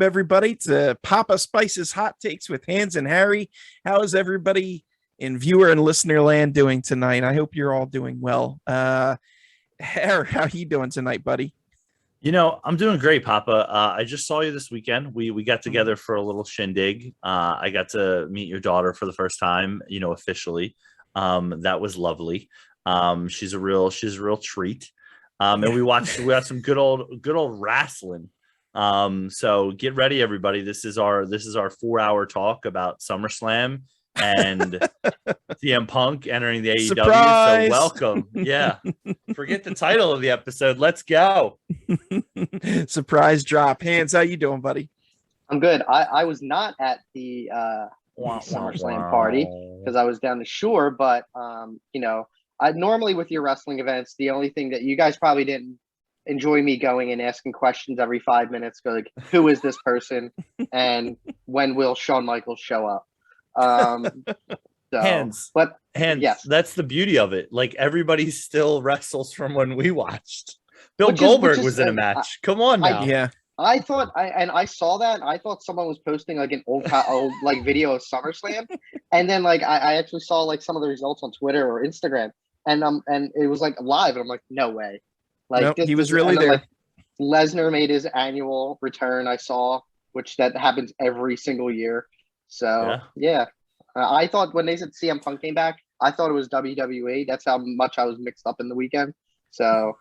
Welcome everybody to Papa Spice's Hot Takes with Hans and Harry. How is everybody in viewer and listener land doing tonight? I hope you're all doing well. Harry, how you doing tonight, buddy? I'm doing great, Papa. I just saw you this weekend. We got together for a little shindig. I got to meet your daughter for the first time, officially. That was lovely. She's a real treat. And we watched some good old wrestling. So get ready, everybody. This is our 4-hour talk about SummerSlam and CM Punk entering the AEW. Surprise! So welcome. Yeah. Forget the title of the episode. Let's go. Surprise drop. Hans, how you doing, buddy? I'm good. I was not at the SummerSlam party because I was down the shore, but I normally with your wrestling events, the only thing that you guys probably didn't enjoy me going and asking questions every 5 minutes, go like, who is this person and when will Shawn Michaels show up? Hands, yes, that's the beauty of it. Like, everybody still wrestles from when we watched. Bill Goldberg was in a match. Come on now. I thought I saw that. I thought someone was posting like an old like video of SummerSlam, and then like I actually saw like some of the results on Twitter or Instagram, and it was like live, and I'm like, no way. Like, nope, he was really there. Like, Lesnar made his annual return. I saw, which that happens every single year. So yeah. I thought when they said CM Punk came back, I thought it was WWE. That's how much I was mixed up in the weekend. So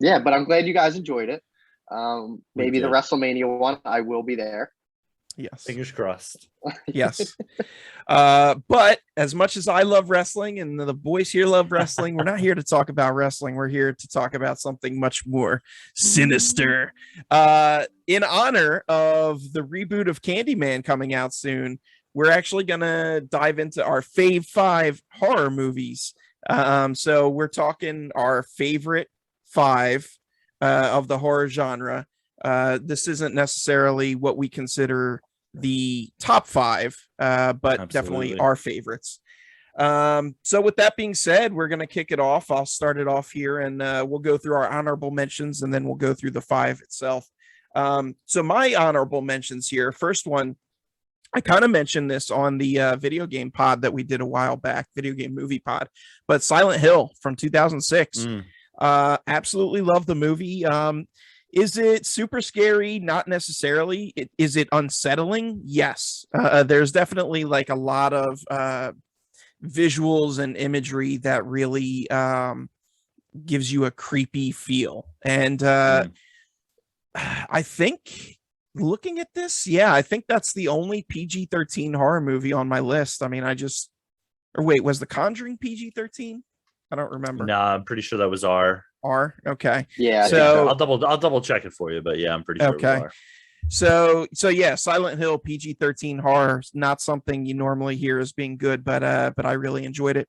yeah, but I'm glad you guys enjoyed it. Maybe the WrestleMania one, I will be there. Yes. Fingers crossed. Yes. But as much as I love wrestling and the boys here love wrestling, we're not here to talk about wrestling. We're here to talk about something much more sinister. In honor of the reboot of Candyman coming out soon, we're actually going to dive into our Fave Five horror movies. So we're talking our favorite 5 of the horror genre. This isn't necessarily what we consider the top 5, but absolutely, definitely our favorites. So with that being said, we're going to kick it off. I'll start it off here, and we'll go through our honorable mentions, and then we'll go through the 5 itself. So my honorable mentions here, first one, I kind of mentioned this on the video game pod that we did a while back, video game movie pod, but Silent Hill from 2006. Absolutely love the movie. Is it super scary? Not necessarily. Is it unsettling? Yes. There's definitely like a lot of visuals and imagery that really gives you a creepy feel. And I think looking at this, I think that's the only PG-13 horror movie on my list. I mean, was The Conjuring PG-13? I don't remember. No, I'm pretty sure that was R. Okay. Yeah. So I'll double check it for you, but yeah, I'm pretty sure. Okay. It was R. So yeah, Silent Hill PG-13 horror, not something you normally hear as being good, but I really enjoyed it.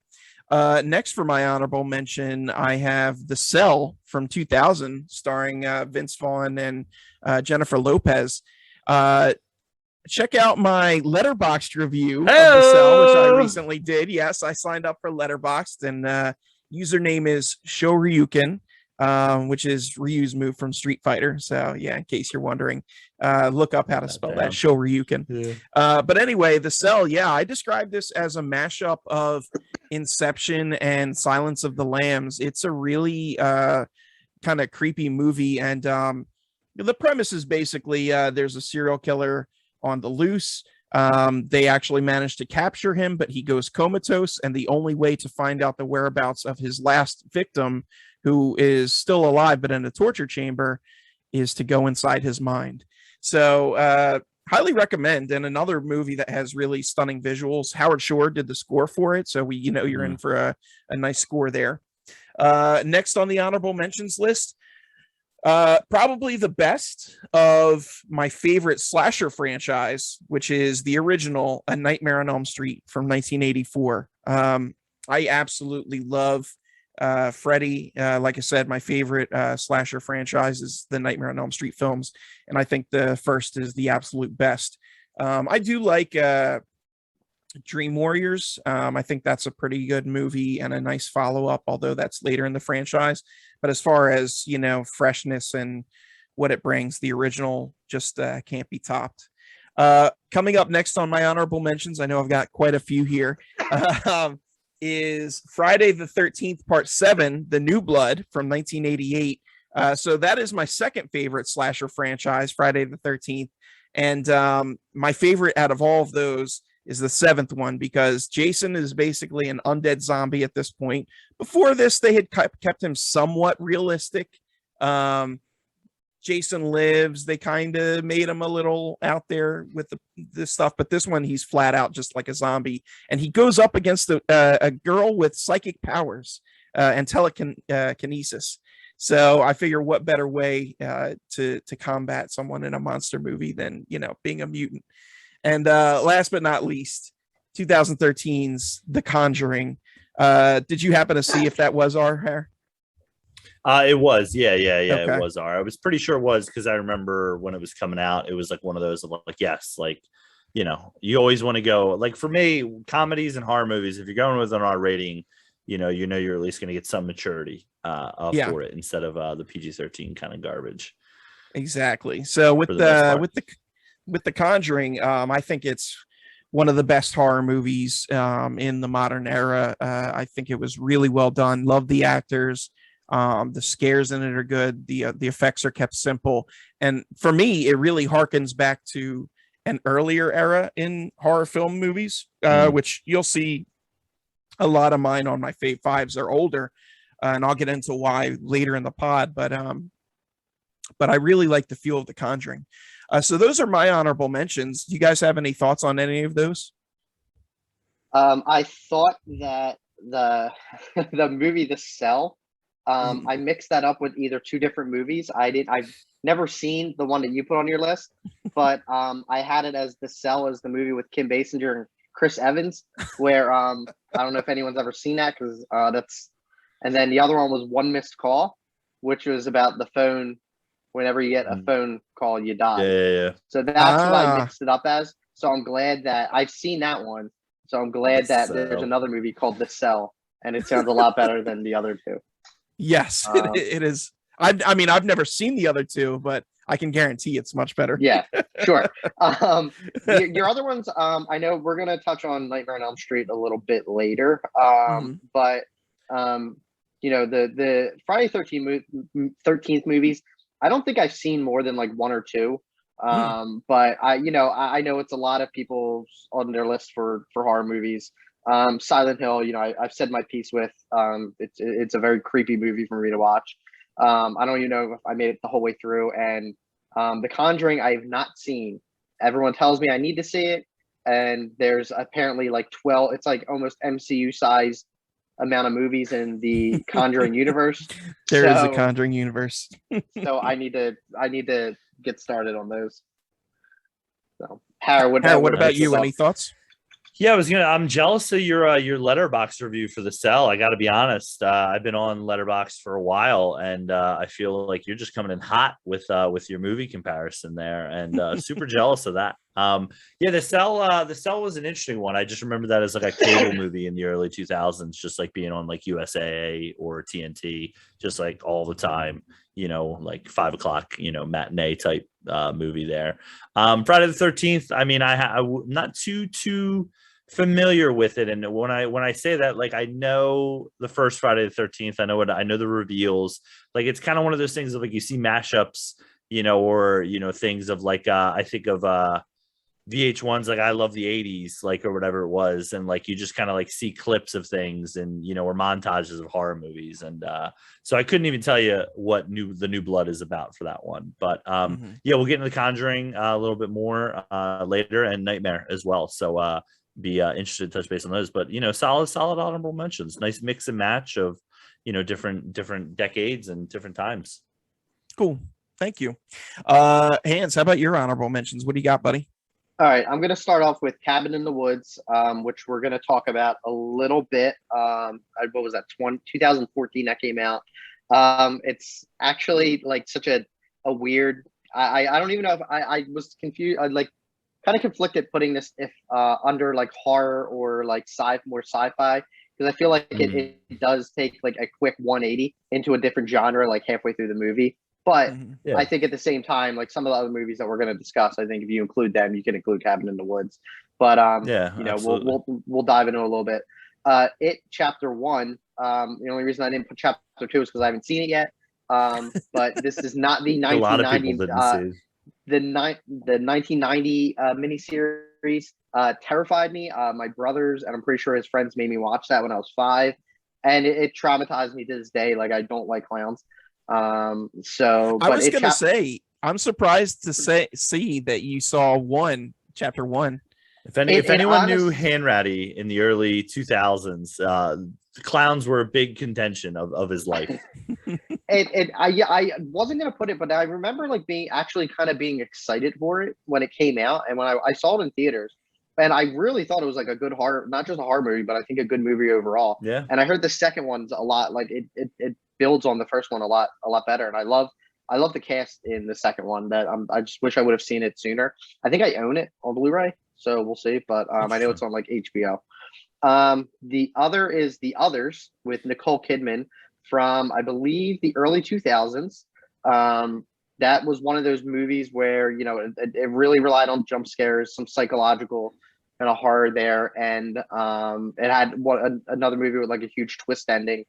Next for my honorable mention, I have The Cell from 2000, starring Vince Vaughn and Jennifer Lopez. Check out my Letterboxd review of The Cell, which I recently did. Yes, I signed up for Letterboxd, and username is Shoryuken, which is Ryu's move from Street Fighter. So yeah, in case you're wondering, look up how to spell that, Shoryuken. Yeah. But anyway, The Cell, I described this as a mashup of Inception and Silence of the Lambs. It's a really kind of creepy movie, and the premise is basically there's a serial killer on the loose. They actually managed to capture him, but he goes comatose, and the only way to find out the whereabouts of his last victim, who is still alive but in a torture chamber, is to go inside his mind. So highly recommend. And another movie that has really stunning visuals. Howard Shore did the score for it, so you're in for a nice score there. Next on the honorable mentions list, probably the best of my favorite slasher franchise, which is the original A Nightmare on Elm Street from 1984. I absolutely love Freddy. Like I said, my favorite slasher franchise is the Nightmare on Elm Street films, and I think the first is the absolute best. I do like Dream Warriors. I think that's a pretty good movie and a nice follow-up, although that's later in the franchise. But as far as, freshness and what it brings. The original just can't be topped. Coming up next on my honorable mentions, I know I've got quite a few here, is Friday the 13th, Part 7, The New Blood from 1988. So that is my second favorite slasher franchise, Friday the 13th. And my favorite out of all of those is the seventh one, because Jason is basically an undead zombie at this point. Before this, they had kept him somewhat realistic. Jason Lives, they kind of made him a little out there with this stuff, but this one, he's flat out just like a zombie. And he goes up against a girl with psychic powers and telekinesis. So I figure what better way to combat someone in a monster movie than, being a mutant. And last but not least, 2013's The Conjuring. Did you happen to see if that was our hair? It was. Yeah. Okay. It was I was pretty sure it was, because I remember when it was coming out, it was like one of those of like, yes, like, you always want to go, like, for me, comedies and horror movies, if you're going with an R rating, you're at least going to get some maturity for it, instead of the PG-13 kind of garbage. Exactly. So with the Conjuring, I think it's one of the best horror movies in the modern era. I think it was really well done. Love the actors. The scares in it are good. The effects are kept simple. And for me, it really harkens back to an earlier era in horror film movies, which you'll see a lot of mine on my Fave Fives are older. And I'll get into why later in the pod. But I really like the feel of The Conjuring. So those are my honorable mentions. Do you guys have any thoughts on any of those? I thought that the movie The Cell, I mixed that up with either two different movies. I've never seen the one that you put on your list, but I had it as The Cell as the movie with Kim Basinger and Chris Evans, where I don't know if anyone's ever seen that, because and then the other one was One Missed Call, which was about the phone. Whenever you get a phone call, you die. Yeah. So that's what I mixed it up as. So I'm glad that I've seen that one. So I'm glad that there's another movie called The Cell, and it sounds a lot better than the other two. Yes, it is. I mean, I've never seen the other two, but I can guarantee it's much better. Yeah, sure. Your other ones, I know we're going to touch on Nightmare on Elm Street a little bit later. But, the Friday 13th movies, I don't think I've seen more than like one or two. But I know it's a lot of people on their list for horror movies. Silent Hill, I've said my piece with. It's a very creepy movie for me to watch. I don't even know if I made it the whole way through. And The Conjuring, I have not seen. Everyone tells me I need to see it, and there's apparently like 12. It's like almost MCU sized amount of movies in the Conjuring universe. There is a Conjuring universe. So I need to get started on those. So, Harry, what about you? Any thoughts? Yeah, I'm jealous of your Letterboxd review for The Cell. I got to be honest. I've been on Letterboxd for a while, and I feel like you're just coming in hot with your movie comparison there, and super jealous of that. The Cell was an interesting one. I just remember that as like a cable movie in the early 2000s, just like being on like USA or TNT, just like all the time. Like 5 o'clock, matinee type movie there. Friday the 13th. I mean, I'm not too familiar with it, and when I say that, like, I know the first Friday the 13th. I know the reveals. Like, it's kind of one of those things of like you see mashups, or things of like I think of VH1's like I Love the 80s, like, or whatever it was, and like you just kind of like see clips of things and or montages of horror movies, and so I couldn't even tell you what the New Blood is about for that one, but we'll get into The Conjuring a little bit more later, and Nightmare as well, so be interested to touch base on those, but solid honorable mentions. Nice mix and match of different decades and different times. Cool, thank you. Hans, how about your honorable mentions? What do you got, buddy? All right, I'm going to start off with Cabin in the Woods, which we're going to talk about a little bit. What was that, 2014 that came out? It's actually like such a weird, I don't even know if I was confused. I like kind of conflicted putting this under like horror or like more sci-fi, because I feel like it does take like a quick 180 into a different genre like halfway through the movie. But Yeah. I think at the same time, like some of the other movies that we're going to discuss, I think if you include them, you can include Cabin in the Woods. But Yeah, you know, absolutely. we'll dive into it a little bit. It Chapter 1. The only reason I didn't put Chapter 2 is because I haven't seen it yet. But this is not the A lot of people 1990 didn't see. the 1990 miniseries terrified me. My brothers and I'm pretty sure his friends made me watch that when I was 5, and it traumatized me to this day. Like I don't like clowns. So, I but was it gonna say, I'm surprised to see that you saw Chapter 1. If anyone knew Hanratty in the early 2000s, the clowns were a big contention of his life. I wasn't gonna put it, but I remember like being excited for it when it came out, and when I saw it in theaters, and I really thought it was like a good horror, not just a horror movie, but I think a good movie overall. Yeah. And I heard the second one's a lot like it builds on the first one a lot better, and I love the cast in the second one. That I just wish I would have seen it sooner. I think I own it on Blu-ray, so we'll see. But I know it's on like HBO. The other is The Others with Nicole Kidman from, I believe, the early 2000s. That was one of those movies where, you know, it really relied on jump scares, some psychological and a horror there. And it had another movie with like a huge twist ending.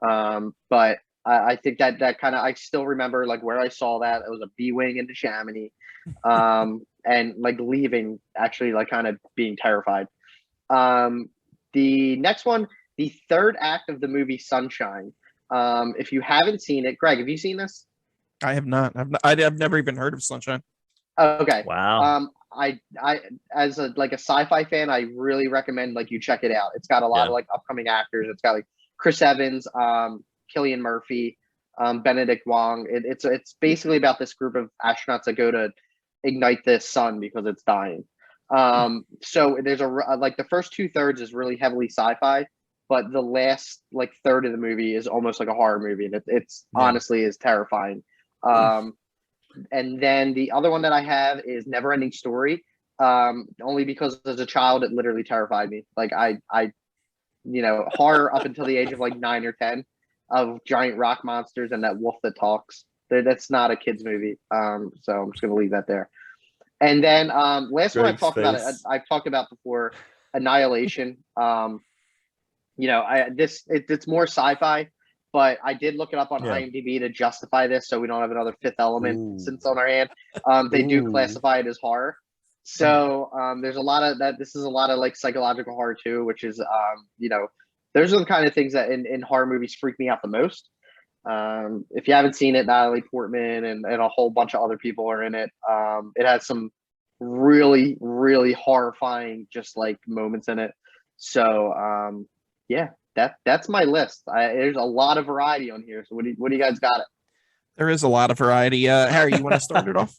But I think that kind of, I still remember like where I saw that. It was a B-wing into Chamonix. And like leaving, actually like kind of being terrified. The next one, the third act of the movie Sunshine. If you haven't seen it, Greg, have you seen this? I have not. I've never even heard of Sunshine. Okay. Wow. I as a sci-fi fan, I really recommend like you check it out. It's got a lot of like upcoming actors. It's got like Chris Evans, Cillian Murphy, Benedict Wong. It's basically about this group of astronauts that go to ignite the sun because it's dying. So there's like the first 2/3 is really heavily sci-fi, but the last like third of the movie is almost like a horror movie, and it's honestly is terrifying. And then the other one that I have is Never Ending Story. Only because as a child it literally terrified me. Like I horror up until the age of like 9 or 10 of giant rock monsters and that wolf that talks. That's not a kid's movie. So I'm just gonna leave that there. And then last one I've talked about before, Annihilation. It's more sci-fi, but I did look it up on IMDb to justify this so we don't have another Fifth Element since on our hand. They do classify it as horror. So there's a lot of that. This is a lot of like psychological horror too, which is those are the kind of things that in horror movies freak me out the most. If you haven't seen it, Natalie Portman and a whole bunch of other people are in it. It has some really, really horrifying just like moments in it. So that's my list. There's a lot of variety on here. So what do you guys got? There is a lot of variety. Harry, you want to start it off?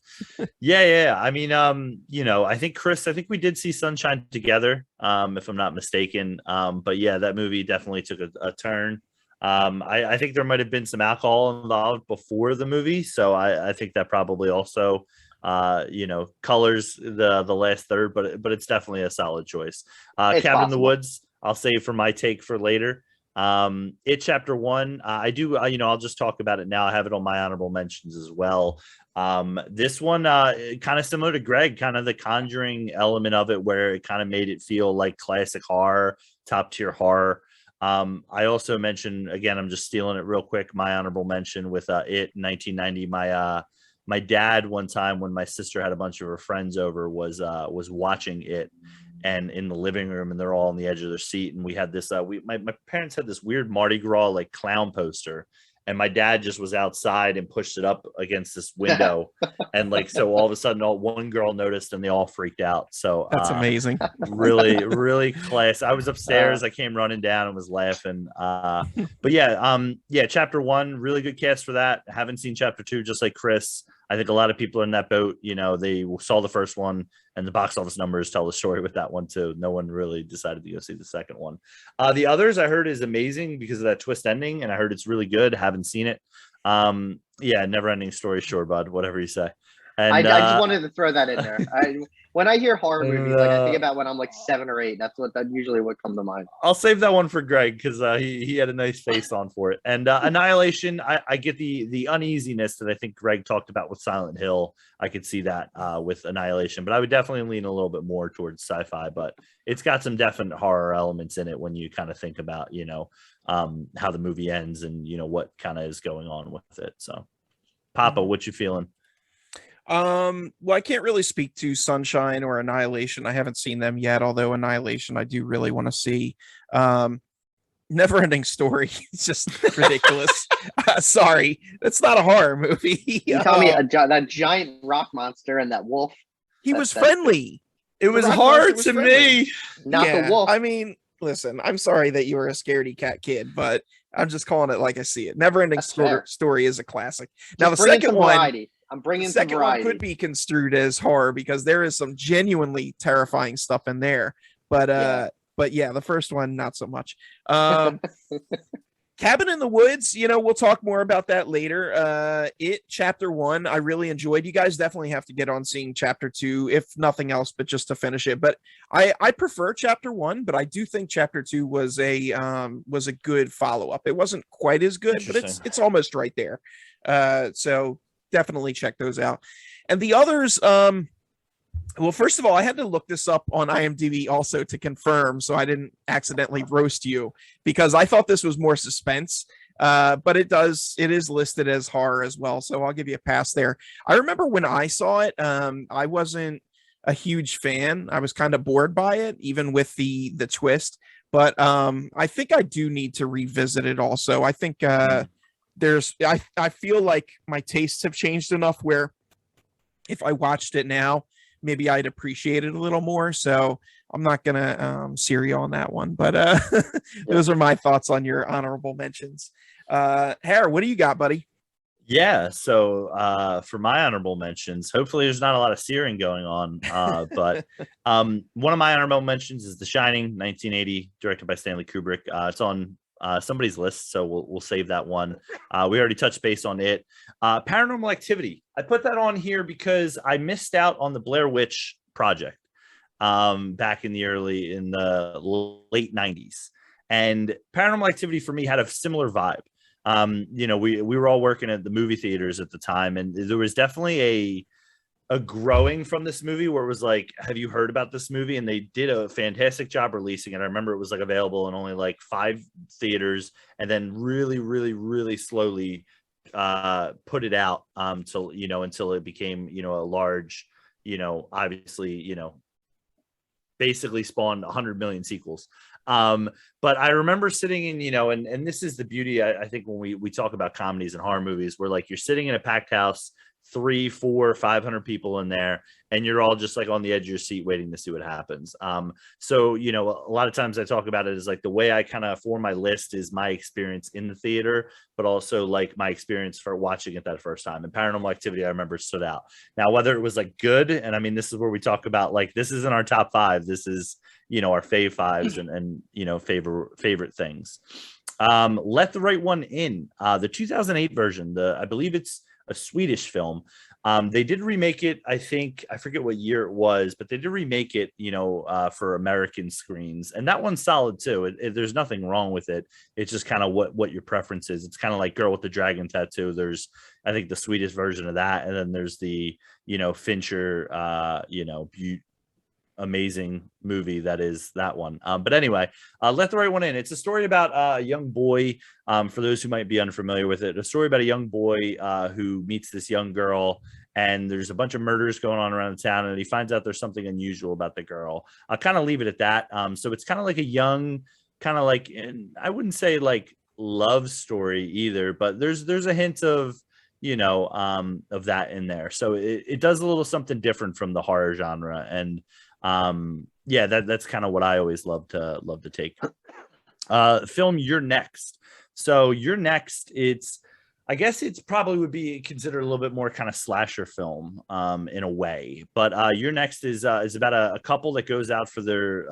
Yeah. I mean, I think Chris, we did see Sunshine together, if I'm not mistaken. But yeah, that movie definitely took a turn. I think there might have been some alcohol involved before the movie, so I think that probably also colors the last third, but it's definitely a solid choice. Cabin in the Woods, I'll save for my take for later. It Chapter 1, I do, I'll just talk about it now. I have it on my honorable mentions as well. This one, kind of similar to Greg, kind of the Conjuring element of it, where it kind of made it feel like classic horror, top tier horror. I also mentioned, again, I'm just stealing it real quick, my honorable mention with It 1990. My dad, one time when my sister had a bunch of her friends over, was watching it, and in the living room, and they're all on the edge of their seat, and we had this my parents had this weird Mardi Gras like clown poster, and my dad just was outside and pushed it up against this window, and like so all of a sudden one girl noticed and they all freaked out. So that's amazing. Really, really class. I was upstairs, I came running down and was laughing. But yeah, Chapter 1, really good cast for that. Haven't seen Chapter 2, just like Chris. I think a lot of people are in that boat. They saw the first one, and the box office numbers tell the story with that one too. No one really decided to go see the second one. The Others, I heard, is amazing because of that twist ending, and I heard it's really good. Haven't seen it. Never ending story, sure, bud. Whatever you say. And I just wanted to throw that in there. When I hear horror movies, like I think about when I'm like 7 or 8. That's usually what comes to mind. I'll save that one for Greg because he had a nice face on for it. And Annihilation, I get the uneasiness that I think Greg talked about with Silent Hill. I could see that with Annihilation, but I would definitely lean a little bit more towards sci-fi. But it's got some definite horror elements in it when you kind of think about how the movie ends and what kind of is going on with it. So, Papa, what you feeling? Well, I can't really speak to Sunshine or Annihilation. I haven't seen them yet, although Annihilation I do really want to see. Never Ending Story. It's just ridiculous. Sorry, that's not a horror movie. You tell me that giant rock monster and that wolf. He was friendly. It was hard to me. Not the wolf. I mean, listen, I'm sorry that you were a scaredy cat kid, but I'm just calling it like I see it. Never Ending Story is a classic. Now the second one. Variety. I'm bringing some variety. One could be construed as horror because there is some genuinely terrifying stuff in there. But yeah, the first one, not so much. Cabin in the Woods, we'll talk more about that later. Chapter 1, I really enjoyed. You guys definitely have to get on seeing Chapter 2, if nothing else, but just to finish it. But I prefer Chapter 1, but I do think Chapter 2 was a good follow-up. It wasn't quite as good, but it's almost right there. So definitely check those out. And the others, well, first of all, I had to look this up on IMDb also to confirm, so I didn't accidentally roast you, because I thought this was more suspense, but it is listed as horror as well, so I'll give you a pass there. I remember when I saw it, I wasn't a huge fan. I was kind of bored by it, even with the twist, but I think I do need to revisit it also. I think I feel like my tastes have changed enough where if I watched it now, maybe I'd appreciate it a little more. So I'm not gonna sear you on that one, but those are my thoughts on your honorable mentions. Hare, what do you got, buddy? Yeah, so for my honorable mentions, hopefully there's not a lot of searing going on, but one of my honorable mentions is The Shining, 1980, directed by Stanley Kubrick. It's on somebody's list, so we'll save that one. We already touched base on it. Paranormal Activity, I put that on here because I missed out on the Blair Witch Project back in the late 90s, and Paranormal Activity for me had a similar vibe. We were all working at the movie theaters at the time, and there was definitely a growing from this movie where it was like, have you heard about this movie? And they did a fantastic job releasing it. I remember it was like available in only like 5 theaters, and then really, really, really slowly put it out until it became, a large, obviously, basically spawned 100 million sequels. But I remember sitting in, and this is the beauty, I think, when we talk about comedies and horror movies, where like you're sitting in a packed house, 300, 400, 500 people in there, and you're all just like on the edge of your seat waiting to see what happens. So a lot of times I talk about it as like the way I kind of form my list is my experience in the theater, but also like my experience for watching it that first time. And Paranormal Activity, I remember, stood out. Now, whether it was like good, and I mean, this is where we talk about like, this isn't our top 5, this is our fave fives and favorite things. Let the Right One In, the 2008 version, I believe it's a Swedish film. They did remake it. I forget what year it was, but they did remake it, for American screens. And that one's solid too. There's nothing wrong with it. It's just kind of what your preference is. It's kind of like Girl with the Dragon Tattoo. There's, I think, the Swedish version of that. And then there's the, Fincher, amazing movie that is that one. But anyway, Let the Right One In. It's a story about a young boy, for those who might be unfamiliar with it, a story about a young boy who meets this young girl, and there's a bunch of murders going on around the town, and he finds out there's something unusual about the girl. I'll kind of leave it at that. So it's kind of like a young, kind of like, and I wouldn't say like love story either, but there's a hint of of that in there. So it does a little something different from the horror genre. And that's kind of what I always love to take. Film You're Next. So You're Next, I guess it's probably would be considered a little bit more kind of slasher film in a way, but You're Next is about a couple that goes out for their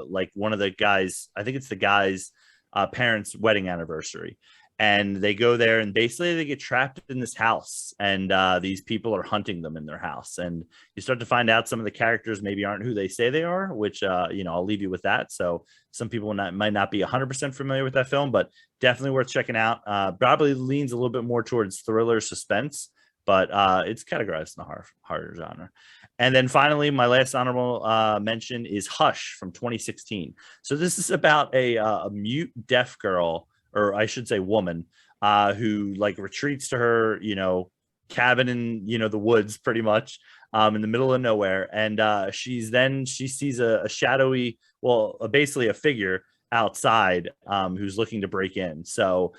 like one of the guys, I think it's the guy's parents' wedding anniversary. and they go there, and basically they get trapped in this house, and these people are hunting them in their house, and you start to find out some of the characters maybe aren't who they say they are, which I'll leave you with that. So some people might not be 100% familiar with that film, but definitely worth checking out. Probably leans a little bit more towards thriller suspense, but it's categorized in the horror genre. And then finally, my last honorable mention is Hush from 2016. So this is about a mute deaf girl, or I should say woman, who like retreats to her, cabin in, the woods pretty much, in the middle of nowhere. And she sees a shadowy, basically a figure outside, who's looking to break in. So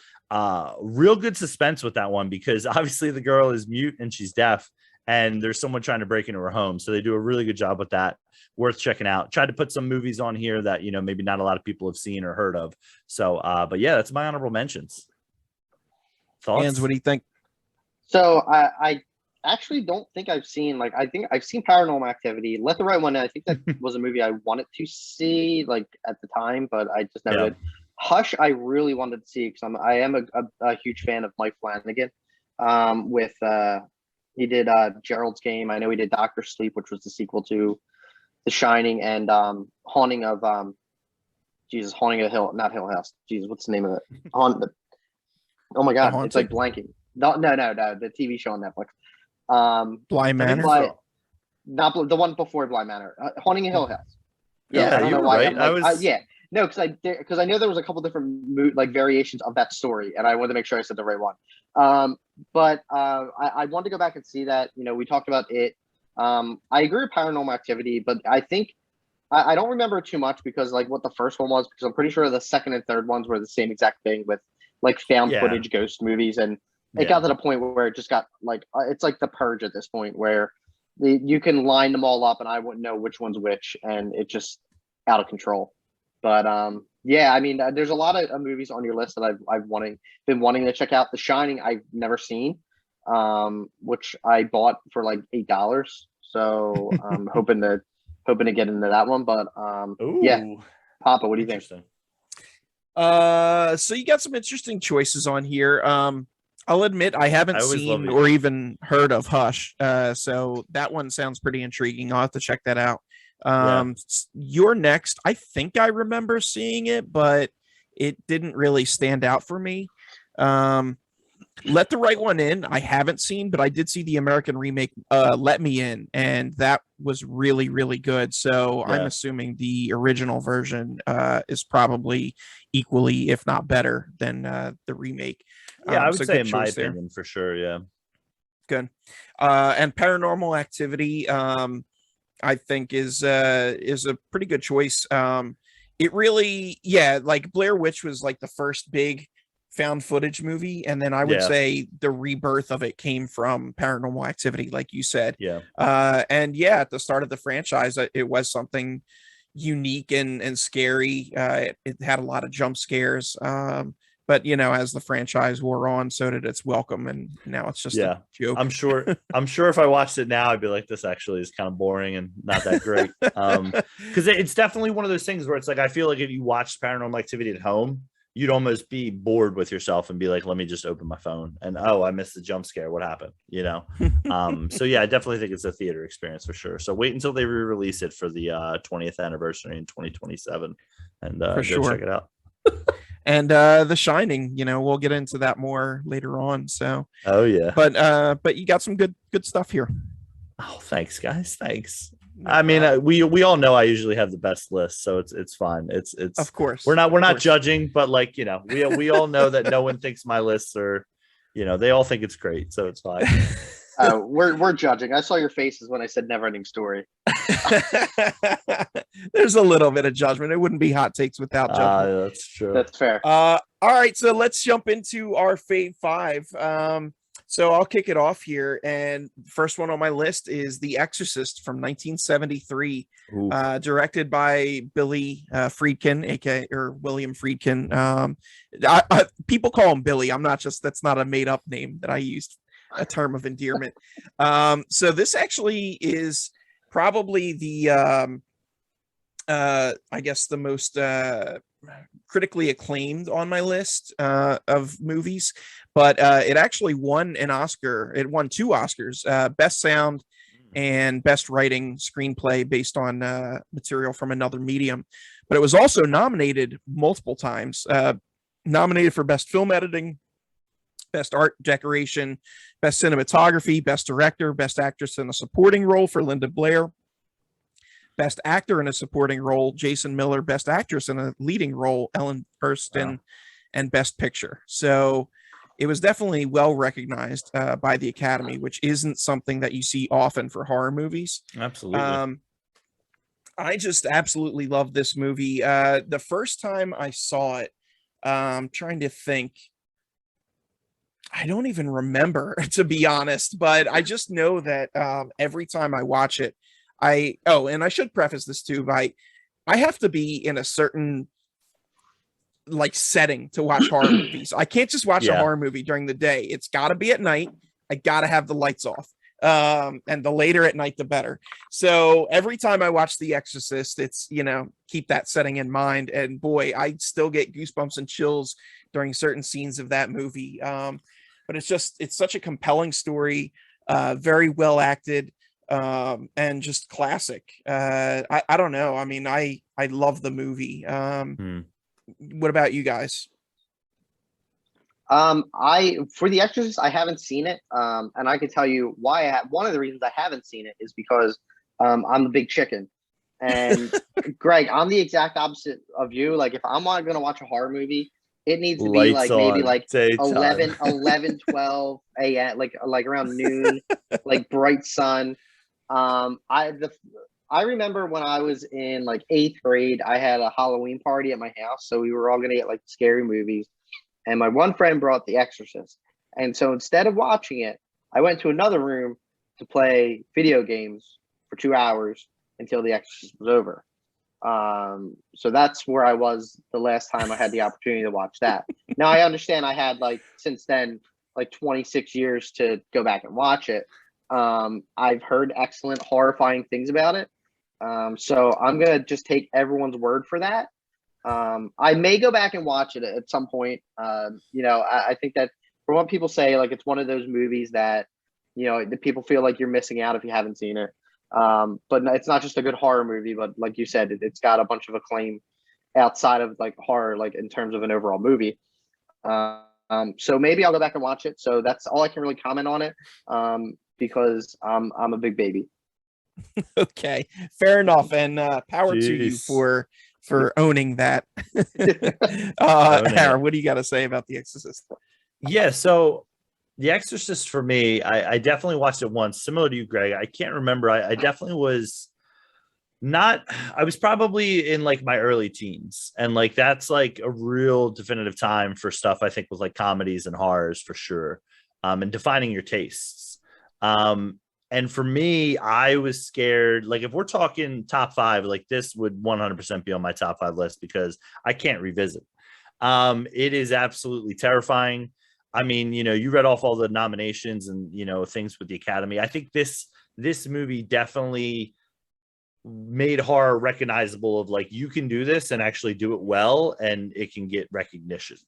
real good suspense with that one, because obviously the girl is mute and she's deaf, and there's someone trying to break into her home. So they do a really good job with that. Worth checking out. Tried to put some movies on here that, maybe not a lot of people have seen or heard of. So, but yeah, that's my honorable mentions. Thoughts? Hans, what do you think? So I actually don't think I've seen, I think I've seen Paranormal Activity. Let the Right One In. I think that was a movie I wanted to see at the time, but I just never did. Hush, I really wanted to see, because I am a huge fan of Mike Flanagan. He did Gerald's Game. I know he did Doctor Sleep, which was the sequel to The Shining, and Haunting of Hill, not Hill House. Jesus, what's the name of it? Oh my God, it's like blanking. No, the TV show on Netflix. Bly Manor. Not the one before Bly Manor. Haunting of Hill House. Yeah, I don't you know were why. right. No, because I know there was a couple different variations of that story, and I wanted to make sure I said the right one. But I wanted to go back and see that. We talked about it. I agree with Paranormal Activity, but I think I don't remember too much, because what the first one was, because I'm pretty sure the second and third ones were the same exact thing with found footage ghost movies, and it got to the point where it just got it's like The Purge at this point, where you can line them all up and I wouldn't know which one's which, and it's just out of control. But yeah, I mean, there's a lot of movies on your list that I've been wanting to check out. The Shining I've never seen, which I bought for $8. So I'm hoping to get into that one. But yeah, Papa, what do you think? So you got some interesting choices on here. I'll admit I haven't seen or even heard of Hush. So that one sounds pretty intriguing. I'll have to check that out. You're next. I think I remember seeing it, but it didn't really stand out for me. Let the Right One In, I haven't seen, but I did see the American remake, Let Me In, and that was really, really good. So I'm assuming the original version is probably equally, if not better, than the remake. I would say in my opinion, for sure. Yeah. Good. And Paranormal Activity, I think is a pretty good choice. It really, Blair Witch was the first big found footage movie, and then I would say the rebirth of it came from Paranormal Activity, like you said. And at the start of the franchise, it was something unique and scary. It had a lot of jump scares. But as the franchise wore on, so did its welcome, and now it's just a joke. I'm sure if I watched it now, I'd be like, this actually is kind of boring and not that great. Because it's definitely one of those things where it's I feel like if you watch Paranormal Activity at home, you'd almost be bored with yourself and be like, let me just open my phone and I missed the jump scare. What happened? So yeah, I definitely think it's a theater experience for sure. So wait until they re-release it for the 20th anniversary in 2027 and go check it out. And The Shining, we'll get into that more later on. So but you got some good stuff here. Oh, thanks guys. Thanks. I mean, we all know I usually have the best list, so it's fine. It's of course we're not judging, but we all know that no one thinks my lists are, they all think it's great, so it's fine. We're judging. I saw your faces when I said Never Ending Story. There's a little bit of judgment. It wouldn't be hot takes without judgment. That's true. That's fair. All right, so let's jump into our Fave Five. So I'll kick it off here, and first one on my list is The Exorcist from 1973, directed by Billy Friedkin, aka or William Friedkin. People call him Billy. That's not a made up name that I used, a term of endearment. So this actually is probably the I guess the most critically acclaimed on my list of movies, but it actually won an Oscar. It won 2 Oscars, Best Sound and Best Writing Screenplay based on material from another medium. But it was also nominated multiple times, nominated for Best Film Editing, Best Art Decoration, Best Cinematography, Best Director, Best Actress in a Supporting Role for Linda Blair, Best Actor in a Supporting Role, Jason Miller, Best Actress in a Leading Role, Ellen Burstyn, and Best Picture. So it was definitely well recognized by the Academy, which isn't something that you see often for horror movies. Absolutely. I just absolutely love this movie. The first time I saw it, I'm trying to think. I don't even remember, to be honest, but I just know that every time I watch it, and I should preface this too by I have to be in a certain like setting to watch horror movies. I can't just watch a horror movie during the day. It's got to be at night. I got to have the lights off. And the later at night, the better. So every time I watch The Exorcist, it's, keep that setting in mind. And boy, I still get goosebumps and chills during certain scenes of that movie. But it's such a compelling story, very well acted, and just classic. I don't know. I mean, I love the movie. What about you guys? For The Exorcist, I haven't seen it. And I can tell you why one of the reasons I haven't seen it is because I'm the big chicken. And Greg, I'm the exact opposite of you. Like if I'm not going to watch a horror movie, it needs to be like maybe like 11, 12 a.m., like around noon, like bright sun. I remember when I was in like 8th grade, I had a Halloween party at my house. So we were all going to get like scary movies. And my one friend brought The Exorcist. And so instead of watching it, I went to another room to play video games for 2 hours until The Exorcist was over. So that's where I was the last time I had the opportunity to watch that. Now I understand I had since then, 26 years to go back and watch it. I've heard excellent, horrifying things about it. So I'm going to just take everyone's word for that. I may go back and watch it at some point. I think that from what people say, it's one of those movies that, the people feel like you're missing out if you haven't seen it. But it's not just a good horror movie, but like you said, it's got a bunch of acclaim outside of horror, in terms of an overall movie. So maybe I'll go back and watch it. So that's all I can really comment on it. Because I'm a big baby. Okay, fair enough. And power to you for owning that. Aaron, what do you got to say about The Exorcist? Yeah, so The Exorcist for me, I definitely watched it once, similar to you, Greg. I can't remember. I definitely was I was probably in my early teens, and that's a real definitive time for stuff, I think, with comedies and horrors for sure, and defining your tastes. And for me, I was scared. If we're talking top 5, this would 100% be on my top 5 list because I can't revisit. It is absolutely terrifying. I mean, you read off all the nominations and, things with the Academy. I think this movie definitely made horror recognizable of you can do this and actually do it well, and it can get recognition.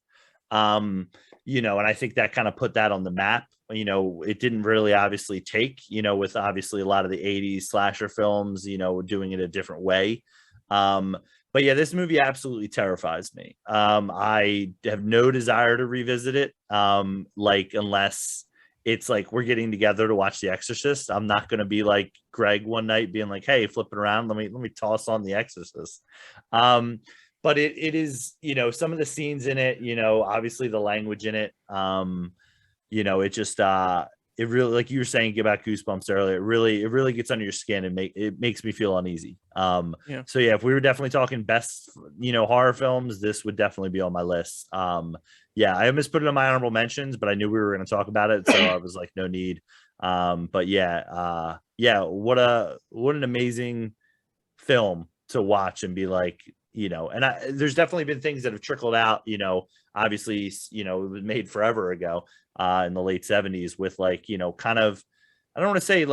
And I think that kind of put that on the map. It didn't really obviously take, with obviously a lot of the 80s slasher films, doing it a different way. But yeah, this movie absolutely terrifies me. I have no desire to revisit it. Unless it's we're getting together to watch The Exorcist. I'm not going to be like Greg one night being like, hey, flip it around. Let me toss on The Exorcist. But it is, some of the scenes in it, obviously the language in it, it just, it really, like you were saying about goosebumps earlier, it really gets under your skin and it makes me feel uneasy. So yeah, if we were definitely talking best, horror films, this would definitely be on my list. Yeah, I almost put it on my honorable mentions, but I knew we were going to talk about it. So I was like, no need. But yeah, what an amazing film to watch and be like, and there's definitely been things that have trickled out, obviously, it was made forever ago, in the late 70s with kind of, I don't want to say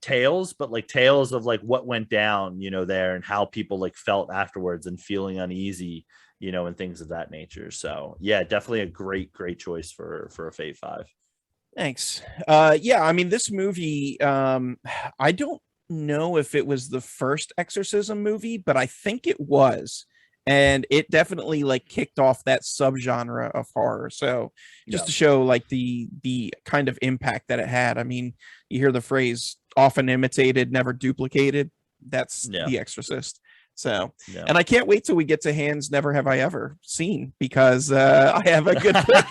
tales, but like tales of like what went down, there, and how people like felt afterwards and feeling uneasy, and things of that nature. So yeah, definitely a great choice for a Fave Five. Thanks. Yeah, I mean, this movie, I don't know if it was the first exorcism movie, but I think it was. And it definitely like kicked off that subgenre of horror. So just to show like the kind of impact that it had. I mean, you hear the phrase often imitated, never duplicated. That's The Exorcist. So, and I can't wait till we get to Hands Never Have I Ever Seen, because I have a good pick.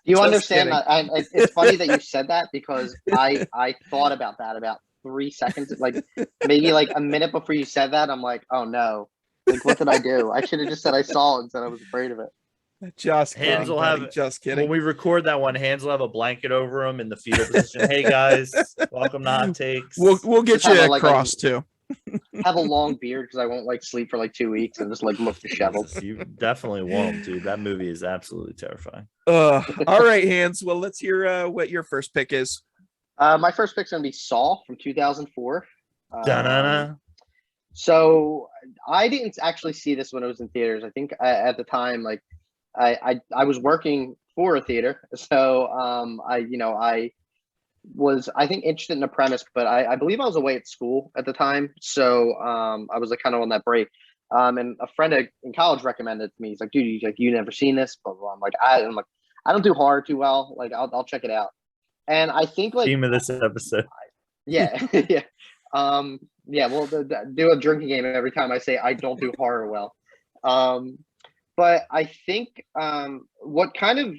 You understand that? It's funny that you said that, because I thought about that about 3 seconds, like maybe like a minute before you said that. I'm like, oh no, like what did I do? I should have just said I saw it instead. I was afraid of it. Just Hands kidding, will buddy. have Just kidding. When we record that one, Hands will have a blanket over him in the fetal position. Hey guys, welcome to Hot Takes. We'll get just you across too. Have a long beard, because I won't like sleep for like 2 weeks and just like look disheveled. You definitely won't, dude. That movie is absolutely terrifying. All right, Hands. Well, let's hear what your first pick is. My first pick's gonna be Saw from 2004. Da-na-na. So I didn't actually see this when it was in theaters. I think at the time, like I was working for a theater, so I was, I think, interested in the premise, but I believe I was away at school at the time, so I was like kind of on that break. And a friend in college recommended it to me. He's like, dude, you never seen this? Blah, blah. I'm like, I don't do horror too well. Like I'll check it out. And I think like theme of this episode. Yeah, yeah. We'll do a drinking game every time I say I don't do horror well. But I think what kind of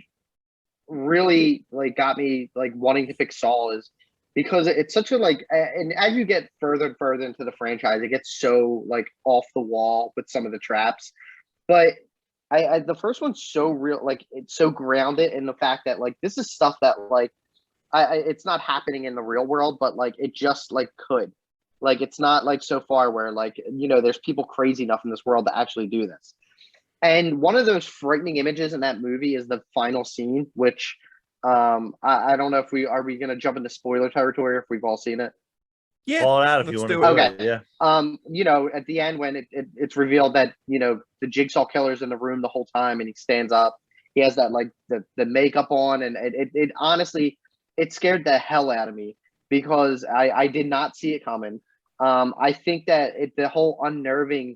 really like got me like wanting to pick Saw is because it's such a like, and as you get further and further into the franchise, it gets so like off the wall with some of the traps. But I the first one's so real, like it's so grounded in the fact that like this is stuff that like it's not happening in the real world, but like it just like could. Like it's not like so far where like, there's people crazy enough in this world to actually do this. And one of those frightening images in that movie is the final scene, which I don't know if are we going to jump into spoiler territory if we've all seen it? Yeah, call it out if you want to. Okay. Yeah. At the end when it's revealed that the Jigsaw killer's in the room the whole time and he stands up, he has that like the makeup on, and it honestly, it scared the hell out of me because I did not see it coming. I think that the whole unnerving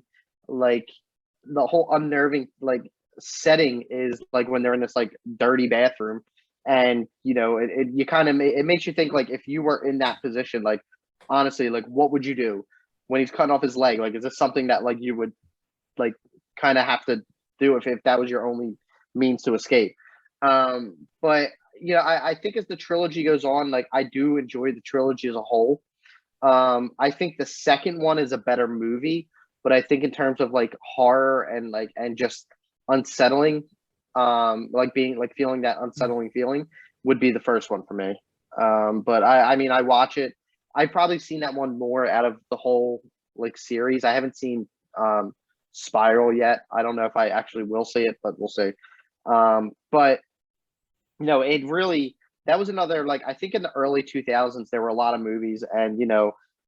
setting is like when they're in this like dirty bathroom, and it makes you think like if you were in that position, like honestly, like what would you do when he's cutting off his leg? Like, is this something that like you would like kind of have to do if that was your only means to escape? But I think as the trilogy goes on, like I do enjoy the trilogy as a whole. I think the second one is a better movie, but I think in terms of like horror and just unsettling, like feeling that unsettling feeling would be the first one for me. But I mean, I watch it. I've probably seen that one more out of the whole like series. I haven't seen Spiral yet. I don't know if I actually will see it, but we'll see. But it really, that was another, like, I think in the early 2000s, there were a lot of movies. And,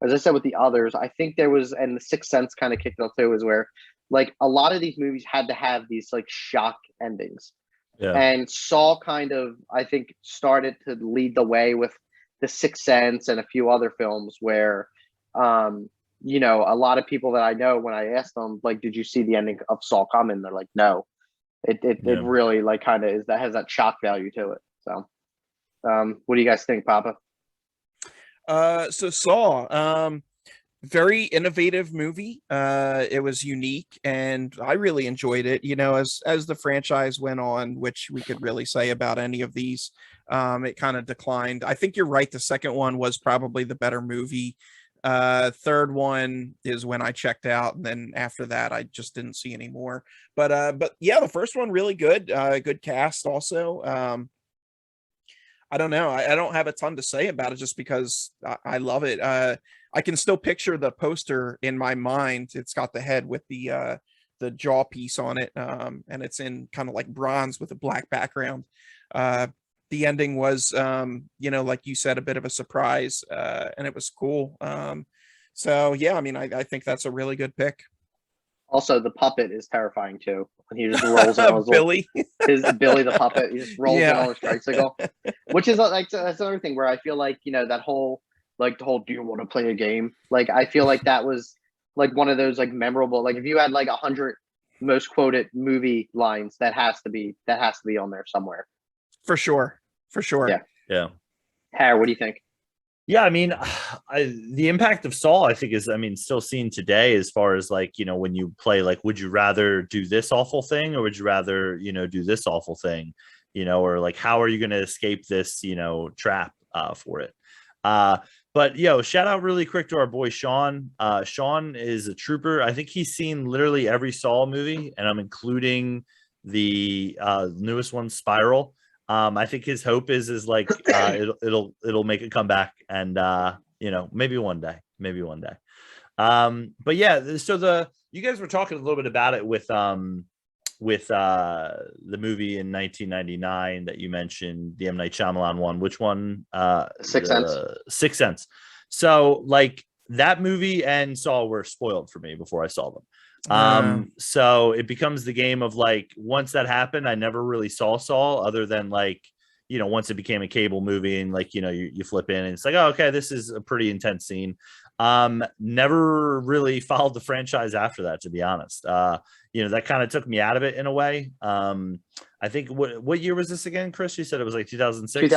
as I said with the others, I think there was, and The Sixth Sense kind of kicked off too, is where like a lot of these movies had to have these like shock endings. Yeah. And Saw kind of, I think, started to lead the way with The Sixth Sense and a few other films where, a lot of people that I know, when I asked them, like, did you see the ending of Saw coming? They're like, no. It really like kind of has that shock value to it. So, what do you guys think, Papa? So Saw, very innovative movie. It was unique, and I really enjoyed it. As the franchise went on, which we could really say about any of these, it kind of declined. I think you're right. The second one was probably the better movie. Third one is when I checked out, and then after that I just didn't see any more. But yeah, the first one really good. Good cast also. I don't know. I don't have a ton to say about it just because I love it. I can still picture the poster in my mind. It's got the head with the jaw piece on it, and it's in kind of like bronze with a black background. the ending was, like you said, a bit of a surprise, and it was cool. So yeah, I mean, I think that's a really good pick. Also, the puppet is terrifying too. When he just rolls in on his Billy. his Billy the puppet, he just rolls in on his tricycle, which is like that's another thing where I feel like that whole the whole do you want to play a game? Like I feel like that was like one of those like memorable, like if you had like 100 most quoted movie lines, that has to be on there somewhere. For sure. Yeah. Harry, what do you think? Yeah, I mean, the impact of Saul, I think, is, I mean, still seen today as far as like, when you play, like, would you rather do this awful thing or would you rather, do this awful thing, or like, how are you going to escape this, trap for it? But shout out really quick to our boy Sean. Sean is a trooper. I think he's seen literally every Saw movie, and I'm including the newest one, Spiral. I think his hope is like it'll make a comeback, and maybe one day. But yeah, so you guys were talking a little bit about it with the movie in 1999 that you mentioned, the M. Night Shyamalan one. Which one? Sixth Sense. Sixth Sense. So like that movie and Saw were spoiled for me before I saw them. So it becomes the game of like, once that happened, I never really saw Saw other than like, once it became a cable movie and like, you flip in and it's like, oh, okay, this is a pretty intense scene. Never really followed the franchise after that, to be honest. That kind of took me out of it in a way. I think what year was this again, Chris? You said it was like 2006,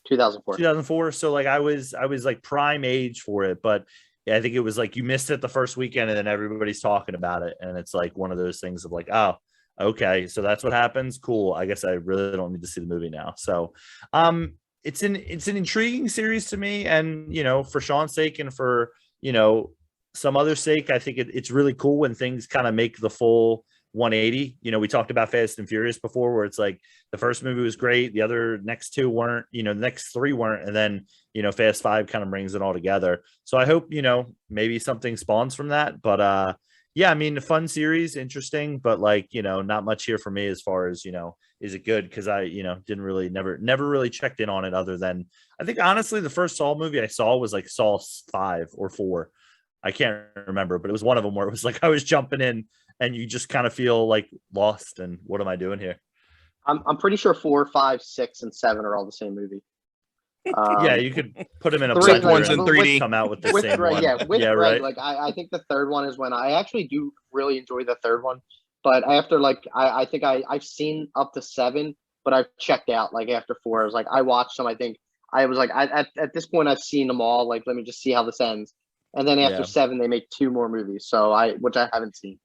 2004. So like I was like prime age for it, but yeah, I think it was like you missed it the first weekend and then everybody's talking about it. And it's like one of those things of like, oh, okay, so that's what happens. Cool. I guess I really don't need to see the movie now. So it's an intriguing series to me. And, for Sean's sake and for, some other sake, I think it's really cool when things kind of make the full 180. We talked about Fast and Furious before, where it's like the first movie was great, the other next two weren't, the next three weren't, and then Fast Five kind of brings it all together. So I hope maybe something spawns from that. But yeah, I mean, a fun series, interesting, but like not much here for me as far as is it good? Because I didn't really never really checked in on it, other than I think honestly the first Saw movie I saw was like Saw 5 or 4. I can't remember, but it was one of them where it was like I was jumping in and you just kind of feel like lost and what am I doing here? I'm pretty sure 4, 5, 6, and 7 are all the same movie. Yeah, you could put them in a third one's in 3D. Come out with the same one. Yeah, Greg, right. Like I think the third one is when I actually do really enjoy the third one, but after like I think I've seen up to 7, but I've checked out like after 4. I was like I watched them. I think I was like at this point I've seen them all. Like let me just see how this ends. And then after 7, they make 2 more movies. So which I haven't seen.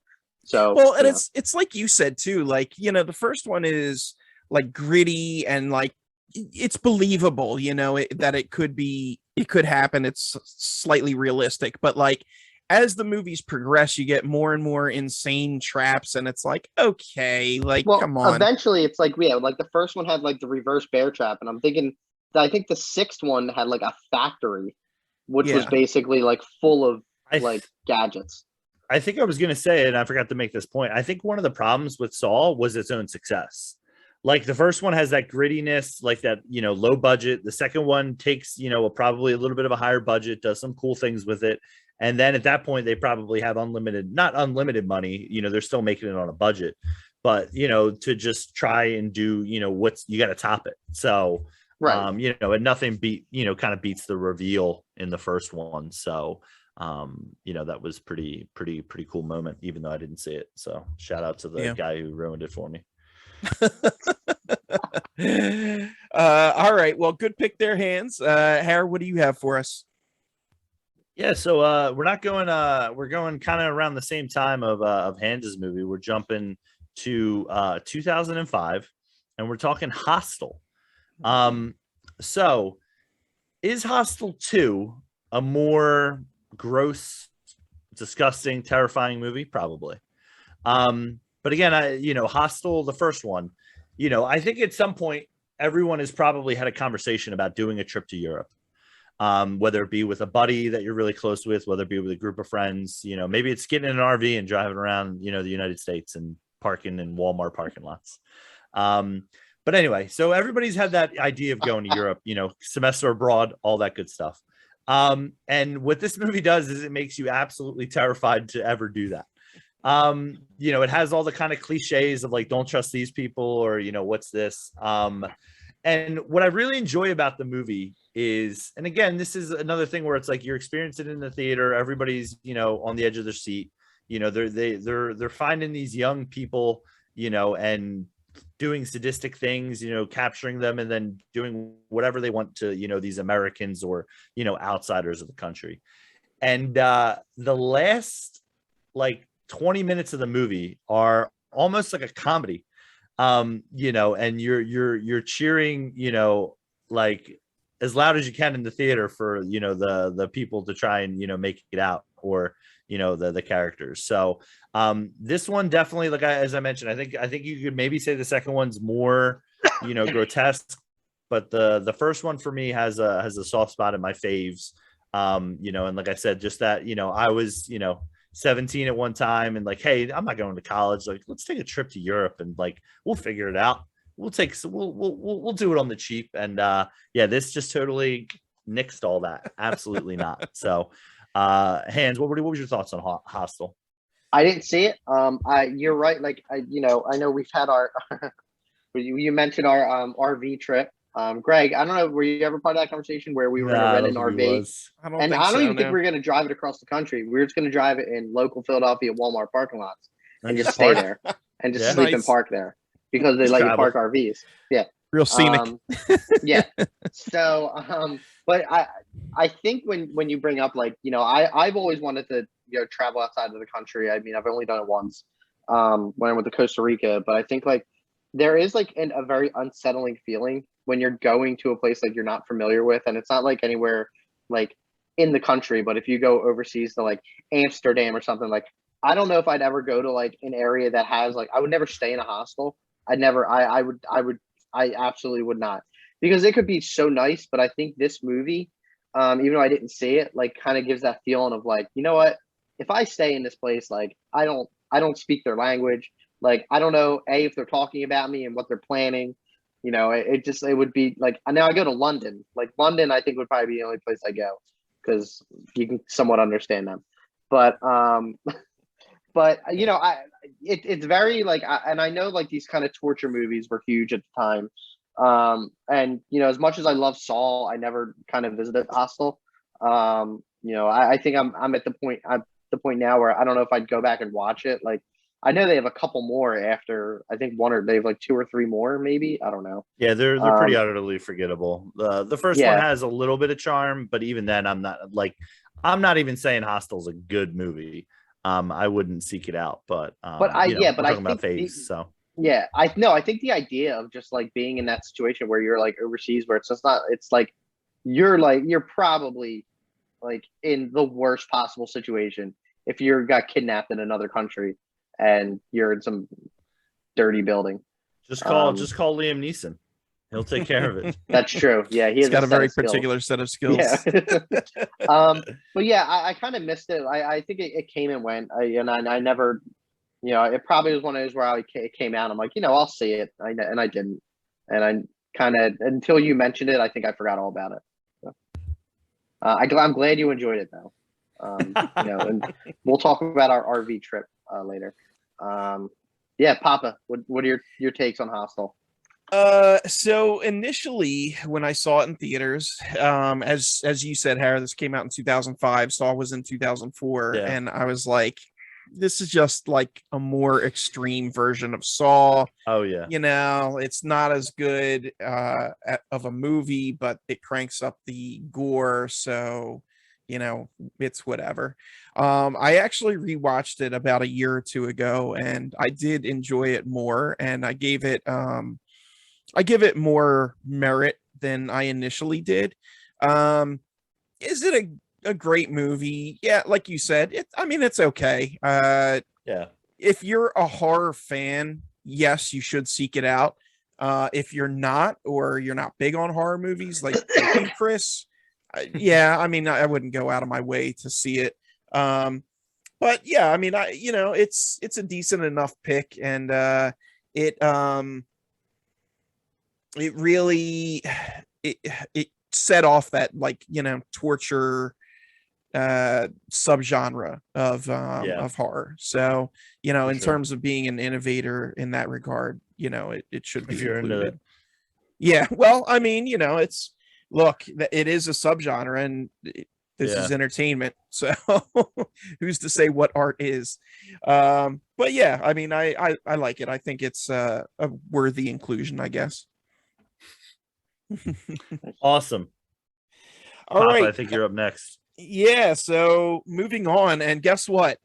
So well, and it's like you said too, like the first one is like gritty and like it's believable, that it could happen. It's slightly realistic, but like as the movies progress, you get more and more insane traps, and it's like, okay, like come on. Eventually, it's like like the first one had like the reverse bear trap, and I think the 6th one had like a factory, which was basically like full of like gadgets. I think I was going to say, and I forgot to make this point, I think one of the problems with Saw was its own success. Like the first one has that grittiness, like that, low budget. The second one takes, probably a little bit of a higher budget, does some cool things with it. And then at that point, they probably have not unlimited money. They're still making it on a budget, but, to just try and do, you got to top it. So, right. And nothing kind of beats the reveal in the first one. So, that was pretty cool moment, even though I didn't see it. So shout out to the guy who ruined it for me. All right, well, good pick there, Hans. Harry, what do you have for us? Yeah, so we're going kind of around the same time of Hans's movie. We're jumping to 2005 and we're talking Hostel. So is Hostel 2 a more gross, disgusting, terrifying movie? Probably. But again, Hostel, the first one, I think at some point everyone has probably had a conversation about doing a trip to Europe, whether it be with a buddy that you're really close with, whether it be with a group of friends, maybe it's getting in an RV and driving around, the United States and parking in Walmart parking lots. But anyway, so everybody's had that idea of going to Europe, semester abroad, all that good stuff. And what this movie does is it makes you absolutely terrified to ever do that. It has all the kind of cliches of like, don't trust these people, or, what's this? And what I really enjoy about the movie is, and again, this is another thing where it's like you're experiencing it in the theater. Everybody's, on the edge of their seat. They're finding these young people, and doing sadistic things, capturing them and then doing whatever they want to, these Americans or, outsiders of the country. And the last like 20 minutes of the movie are almost like a comedy. And you're cheering, like as loud as you can in the theater for, the people to try and, make it out, or, the characters. So this one definitely, like as I mentioned, I think you could maybe say the second one's more, grotesque, but the first one for me has a soft spot in my faves. And like I said, just that, I was, 17 at one time and like, hey, I'm not going to college. Like, let's take a trip to Europe and like, we'll figure it out. We'll do it on the cheap. And this just totally nixed all that. Absolutely not. So, Hans, what was your thoughts on Hostel? I didn't see it. You're right. Like, I know we've had our, you mentioned our RV trip. Greg, I don't know, were you ever part of that conversation where we were going to rent an RV? I don't even think we were going to drive it across the country. We were just going to drive it in local Philadelphia Walmart parking lots and just stay there and just sleep and park there because they let you park RVs. Yeah. Real scenic. Yeah. So, but I think when you bring up like, I've always wanted to, travel outside of the country. I mean, I've only done it once when I went to Costa Rica, but I think like there is like a very unsettling feeling when you're going to a place like you're not familiar with. And it's not like anywhere like in the country, but if you go overseas to like Amsterdam or something, like, I don't know if I'd ever go to like an area that has like, I would never stay in a hostel. I absolutely would not, because it could be so nice. But I think this movie, even though I didn't see it, like kind of gives that feeling of like, you know what, if I stay in this place, like I don't speak their language. Like, I don't know, if they're talking about me and what they're planning. It would be like, now I go to London. Like London, I think would probably be the only place I go because you can somewhat understand them. But it's very like, and I know like these kind of torture movies were huge at the time. And as much as I love Saw, I never kind of visited Hostel. I think I'm at the point now where I don't know if I'd go back and watch it. Like, I know they have a couple more after, I think they have like 2 or 3 more, maybe. I don't know. Yeah, they're pretty utterly forgettable. The first one has a little bit of charm, but even then, I'm not even saying Hostel's a good movie. I wouldn't seek it out, but I think about Faves, so yeah, I think the idea of just like being in that situation where you're like overseas, where it's just not, it's like you're probably like in the worst possible situation if you got kidnapped in another country and you're in some dirty building. Just call Liam Neeson. He'll take care of it. That's true. Yeah, he's got a very particular set of skills. Yeah. But yeah, I kind of missed it. I think it came and went. I never, it probably was one of those where it came out. I'm like, I'll see it. And I didn't. And I kind of, until you mentioned it, I think I forgot all about it. So, I'm glad you enjoyed it though. And we'll talk about our RV trip later. Papa, what are your takes on Hostel? So initially when I saw it in theaters, as you said, Harry, this came out in 2005, Saw was in 2004, and I was like, this is just like a more extreme version of Saw. Oh yeah. It's not as good of a movie, but it cranks up the gore, so it's whatever. I actually rewatched it about a year or 2 ago, and I did enjoy it more, and I give it more merit than I initially did. Is it a great movie? Yeah, like you said, it's okay. If you're a horror fan, yes, you should seek it out. If you're not, or you're not big on horror movies like you, Chris, I wouldn't go out of my way to see it. But yeah, it's a decent enough pick, and it really it set off that, like, torture subgenre of horror. So, in sure. terms of being an innovator in that regard, it should be If you're into included. it. Yeah, well, I mean, it's it is a subgenre, and this is entertainment. So who's to say what art is? But yeah, I mean, I like it. I think it's a worthy inclusion, I guess. Awesome. All Papa, right. I think you're up next. Yeah, so moving on, and guess what?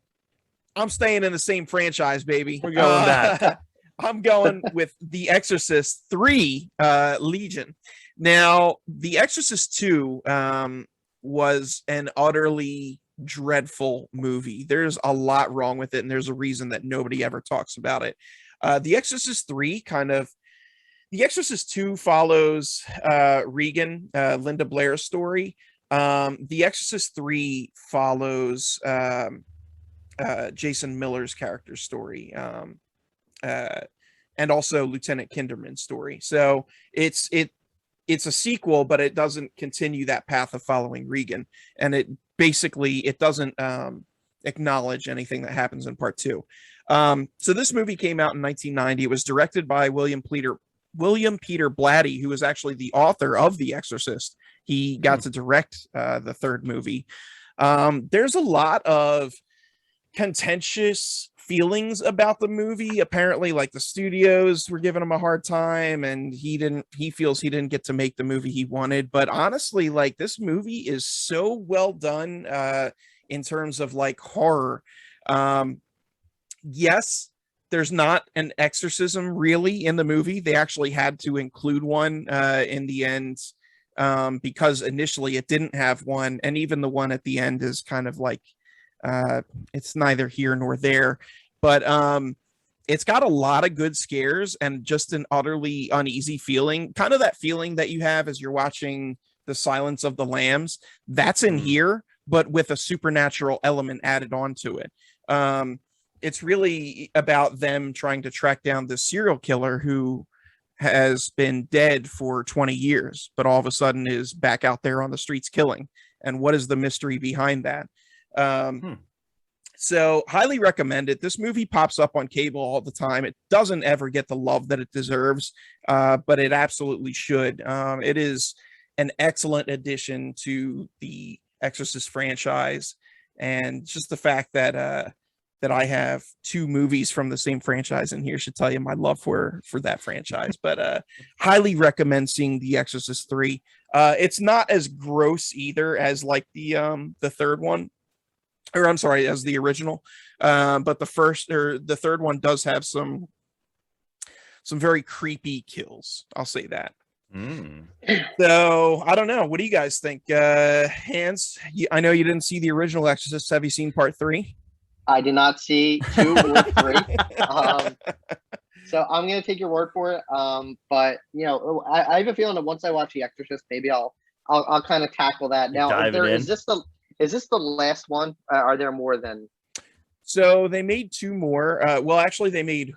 I'm staying in the same franchise, baby. We're going back. I'm going with The Exorcist 3 Legion. Now, The Exorcist 2 was an utterly dreadful movie. There's a lot wrong with it, and there's a reason that nobody ever talks about it. The Exorcist 3 The Exorcist 2 follows Regan, Linda Blair's story. The Exorcist 3 follows Jason Miller's character story, and also Lieutenant Kinderman's story. So it's a sequel, but it doesn't continue that path of following Regan, and it doesn't acknowledge anything that happens in part 2. So this movie came out in 1990. It was directed by William Peter Blatty, who was actually the author of The Exorcist. He got to direct the third movie. There's a lot of contentious feelings about the movie. Apparently, like, the studios were giving him a hard time, and he feels he didn't get to make the movie he wanted. But honestly, like, this movie is so well done in terms of, like, horror. Yes, there's not an exorcism really in the movie. They actually had to include one in the end, because initially it didn't have one, and even the one at the end is kind of like it's neither here nor there. But it's got a lot of good scares and just an utterly uneasy feeling, kind of that feeling that you have as you're watching The Silence of the Lambs. That's in here, but with a supernatural element added onto it. It's really about them trying to track down this serial killer who has been dead for 20 years, but all of a sudden is back out there on the streets killing. And what is the mystery behind that? So highly recommend it. This movie pops up on cable all the time. It doesn't ever get the love that it deserves, but it absolutely should. It is an excellent addition to the Exorcist franchise. And just the fact that I have 2 movies from the same franchise in here should tell you my love for that franchise. But highly recommend seeing The Exorcist 3. It's not as gross either as, like, the third one, or I'm sorry, as the original. But the third one does have some very creepy kills. I'll say that. So I don't know. What do you guys think? Hans, I know you didn't see the original Exorcist. Have you seen part 3? I did not see 2 or 3. So I'm gonna take your word for it. But I have a feeling that once I watch The Exorcist, maybe I'll kind of tackle that. Now, is this the last one? Are there more than? So they made 2 more. Well, actually, they made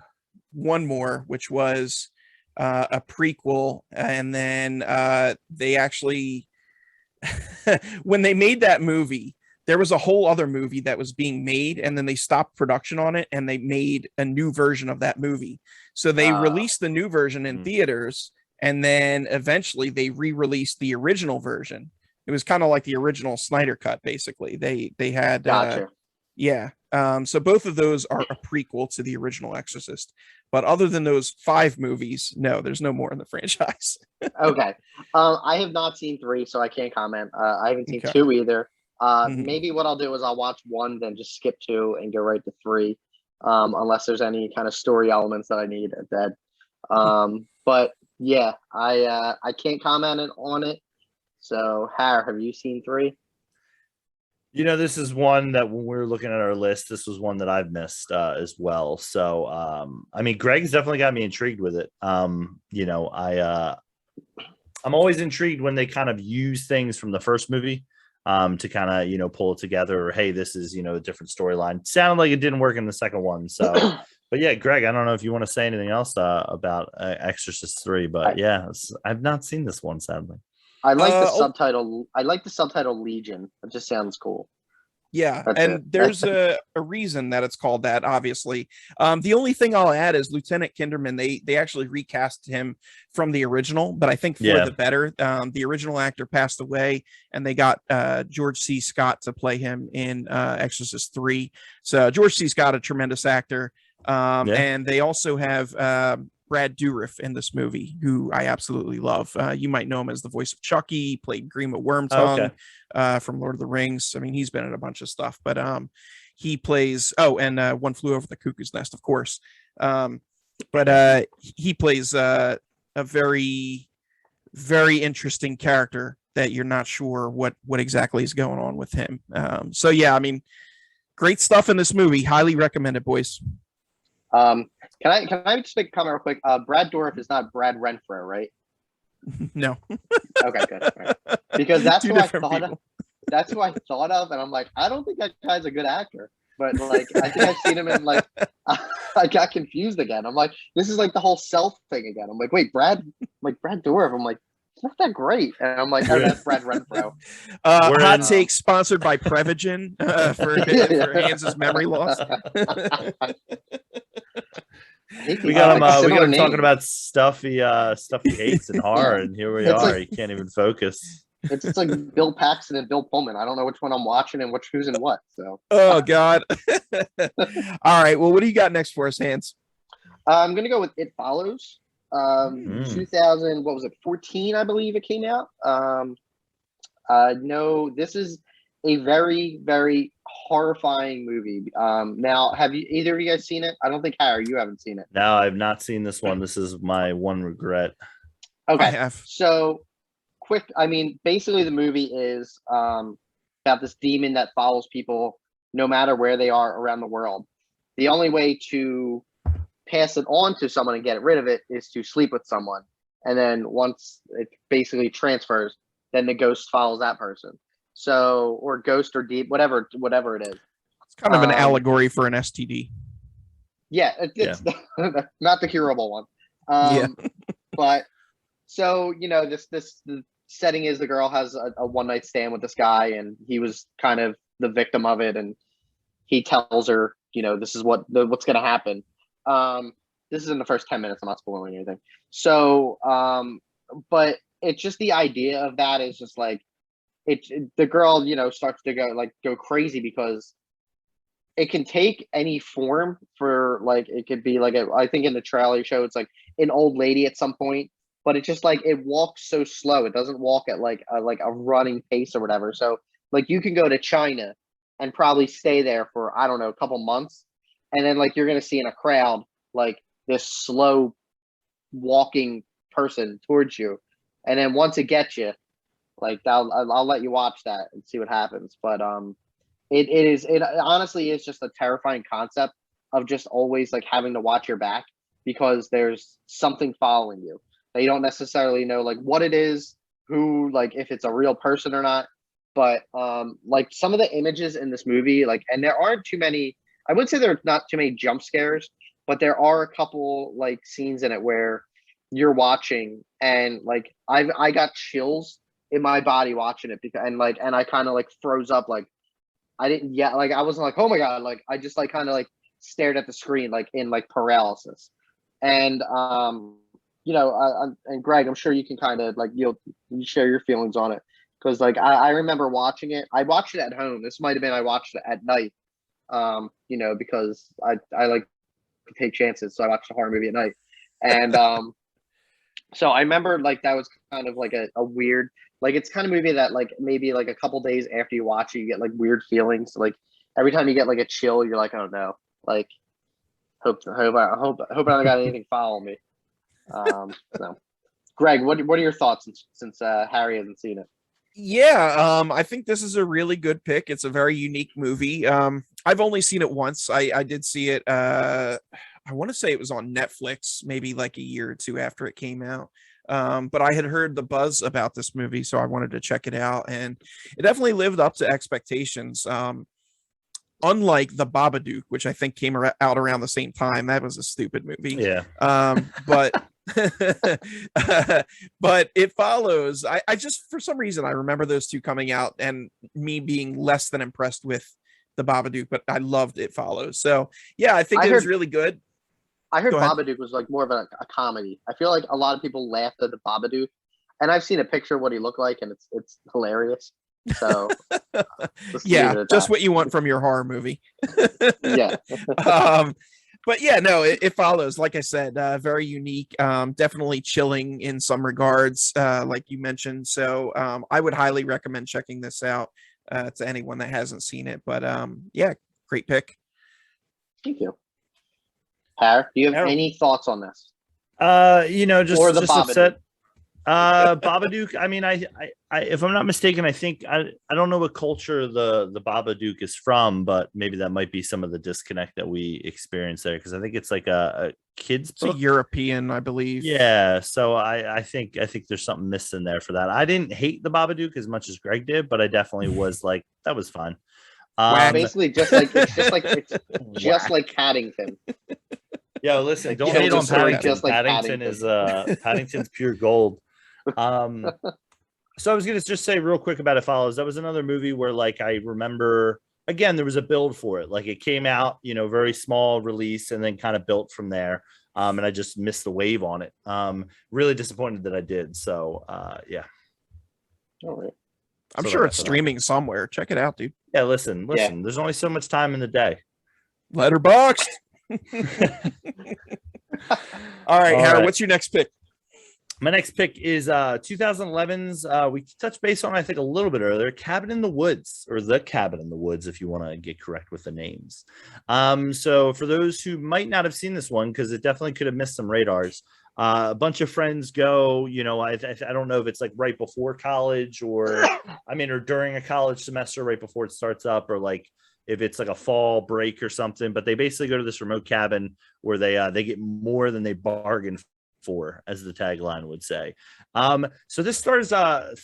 1 more, which was a prequel, and then they actually, when they made that movie, there was a whole other movie that was being made, and then they stopped production on it, and they made a new version of that movie. So they released the new version in theaters, and then eventually they re-released the original version. It was kind of like the original Snyder Cut, basically. They had Gotcha. So both of those are a prequel to the original Exorcist. But other than those 5 movies, no, there's no more in the franchise. Okay. I have not seen 3, so I can't comment. I haven't seen Okay. 2 either. Maybe what I'll do is I'll watch 1, then just skip 2 and go right to 3, unless there's any kind of story elements that I need at that. But yeah, I can't comment on it. So, Har, have you seen 3? This is one that when we were looking at our list, this was one that I've missed as well. So, I mean, Greg's definitely got me intrigued with it. I'm always intrigued when they kind of use things from the first movie to kind of, pull it together. Or, hey, this is, a different storyline. Sounded like it didn't work in the second one. So But yeah, Greg, I don't know if you want to say anything else about Exorcist 3, but yeah, I've not seen this one, sadly. I like the subtitle. I like the subtitle Legion. It just sounds cool. Yeah, That's and it. there's a reason that it's called that, obviously. The only thing I'll add is Lieutenant Kinderman, they actually recast him from the original, but I think for the better. The original actor passed away, and they got George C. Scott to play him in Exorcist 3. So George C. Scott, a tremendous actor. And they also have Brad Dourif in this movie, who I absolutely love. You might know him as the voice of Chucky. He played Grima Wormtongue from Lord of the Rings. I mean, he's been in a bunch of stuff, but he plays, and One Flew Over the Cuckoo's Nest, of course. But he plays a very, very interesting character that you're not sure what exactly is going on with him. So yeah, I mean, great stuff in this movie. Highly recommend it, boys. Can I just make a comment real quick? Brad Dourif is not Brad Renfro, right? No. Okay, good. Right. Because that's who I thought of. That's who I thought of, and I'm like, I don't think that guy's a good actor. But like, I think I've seen him in like, I got confused again. I'm like, this is like the whole self thing again. I'm like, wait, Brad Dourif. I'm like, it's not that great. And I'm like, oh, that's Brad Renfro. Hot take sponsored by Prevagen for Hans's memory loss. We got him talking about stuff he hates and horror, and here we are. He can't even focus. It's like Bill Paxton and Bill Pullman. I don't know which one I'm watching and who's in what. So. Oh God. All right. Well, what do you got next for us, Hans? I'm gonna go with It Follows. 2000, what was it, 14, I believe it came out. No, this is a very, very horrifying movie. Now, have either of you guys seen it? I don't think, Harry, you haven't seen it. No, I've not seen this one. This is my one regret. Okay, I have. So quick, I mean, basically the movie is about this demon that follows people no matter where they are around the world. The only way to pass it on to someone and get rid of it is to sleep with someone. And then once it basically transfers, then the ghost follows that person. So, or ghost or deep, whatever it is. It's kind of an allegory for an STD. Yeah, it's not the curable one. But so, the setting is the girl has a one night stand with this guy, and he was kind of the victim of it. And he tells her, this is what's going to happen. This is in the first 10 minutes. I'm not spoiling anything. So, but it's just the idea of that is just like, the girl, starts to go crazy because it can take any form for like, it could be like, I think in the trailer show, it's like an old lady at some point, but it's just like, it walks so slow. It doesn't walk at like a running pace or whatever. So like you can go to China and probably stay there for, I don't know, a couple months. And then like, you're going to see in a crowd, like this slow walking person towards you. And then once it gets you, like I'll let you watch that and see what happens. But it honestly is just a terrifying concept of just always like having to watch your back because there's something following you. They don't necessarily know like what it is, who, like if it's a real person or not. But like some of the images in this movie, like, and there aren't too many, I would say there's not too many jump scares, but there are a couple like scenes in it where you're watching and like I got chills in my body watching it because and I kind of like froze up, like I didn't yet, like I wasn't like, oh my God, like I just like kind of like stared at the screen like in like paralysis. And and Greg, I'm sure you can kind of like you share your feelings on it because like I remember watching it. I watched it at home. This might have been I watched it at night. Because I like to take chances, so I watched a horror movie at night. And so I remember like that was kind of like a weird, like it's kind of movie that like maybe like a couple days after you watch it, you get like weird feelings. Like every time you get like a chill, you're like, oh no, like hope I don't got anything following me. So Greg, what are your thoughts since Harry hasn't seen it? Yeah, I think this is a really good pick. It's a very unique movie. I've only seen it once. I did see it. I want to say it was on Netflix, maybe like a year or two after it came out. But I had heard the buzz about this movie, so I wanted to check it out, and it definitely lived up to expectations. unlike the Babadook, which I think came out around the same time. That was a stupid movie. Yeah. But but It Follows. I just, for some reason, I remember those two coming out and me being less than impressed with the Babadook, but I loved It Follows. So yeah, I think it was really good. I heard Babadook was like more of a comedy. I feel like a lot of people laughed at the Babadook, and I've seen a picture of what he looked like, and it's hilarious. So yeah, just what you want from your horror movie. Yeah. But yeah, no, it Follows. Like I said, very unique. Definitely chilling in some regards, like you mentioned. So I would highly recommend checking this out to anyone that hasn't seen it. But yeah, great pick. Thank you. Har, do you have any thoughts on this? Just upset. Babadook. I mean, I, if I'm not mistaken, I think I don't know what culture the Babadook is from, but maybe that might be some of the disconnect that we experience there, because I think it's like a kid's book. It's a European, I believe. Yeah, so I think there's something missing there for that. I didn't hate the Babadook as much as Greg did, but I definitely was like, that was fun. Basically, it's just like Paddington. Yo, listen, don't hate on Paddington. Paddington is Paddington's pure gold. So I was gonna just say real quick about It Follows. That was another movie where, like, I remember, again, there was a build for it. Like, it came out, very small release, and then kind of built from there. And I just missed the wave on it. Really disappointed that I did. So yeah. All right. I'm sure it's streaming somewhere. Check it out, dude. Yeah, listen. Yeah. There's only so much time in the day. Letterboxd. All right, Howard, what's your next pick? My next pick is 2011's we touched base on, I think, a little bit earlier, Cabin in the Woods, or The Cabin in the Woods, if you want to get correct with the names. So for those who might not have seen this one, because it definitely could have missed some radars, a bunch of friends go, I don't know if it's like right before college or during a college semester, right before it starts up, or like if it's like a fall break or something, but they basically go to this remote cabin where they get more than they bargained for, as the tagline would say. So this stars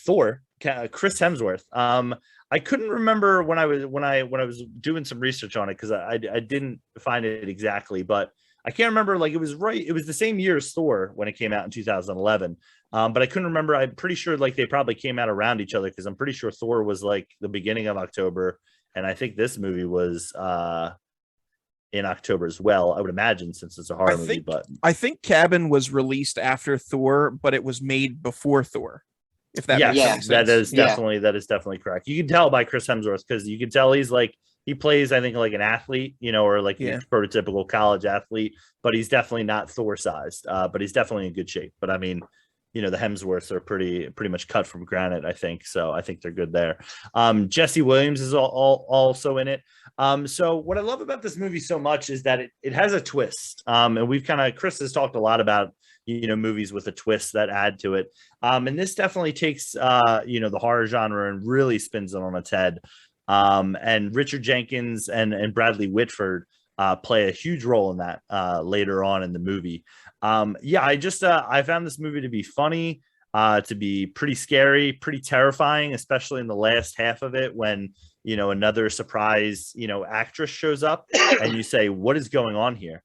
Thor, Chris Hemsworth. I couldn't remember when I was doing some research on it, because I didn't find it exactly, but I can't remember. Like, it was the same year as Thor when it came out in 2011. But I couldn't remember. I'm pretty sure like they probably came out around each other, because I'm pretty sure Thor was like the beginning of October, and I think this movie was in October as well, I would imagine, since it's a horror movie. But I think Cabin was released after Thor, but it was made before Thor. If that makes sense. That is definitely correct. You can tell by Chris Hemsworth, because you can tell he plays, I think, like an athlete, or like a prototypical college athlete, but he's definitely not Thor sized, but he's definitely in good shape. But I mean, the Hemsworths are pretty much cut from granite, I think. So I think they're good there. Jesse Williams is also in it. So what I love about this movie so much is that it has a twist. And Chris has talked a lot about, movies with a twist that add to it. And this definitely takes, the horror genre and really spins it on its head. And Richard Jenkins and Bradley Whitford play a huge role in that later on in the movie. I found this movie to be funny, to be pretty scary, pretty terrifying, especially in the last half of it, when another surprise actress shows up and you say, what is going on here?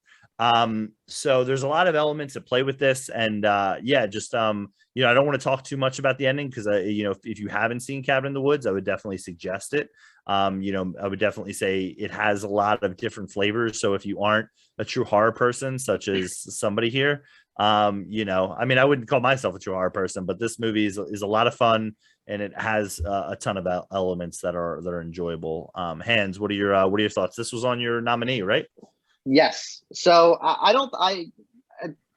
So there's a lot of elements that play with this, and I don't want to talk too much about the ending, because if you haven't seen Cabin in the Woods, I would definitely suggest it. I would definitely say it has a lot of different flavors. So if you aren't a true horror person, such as somebody here, I wouldn't call myself a true horror person, but this movie is a lot of fun, and it has a ton of elements that are enjoyable. Hans, what are your thoughts? This was on your nominee, right? Yes. So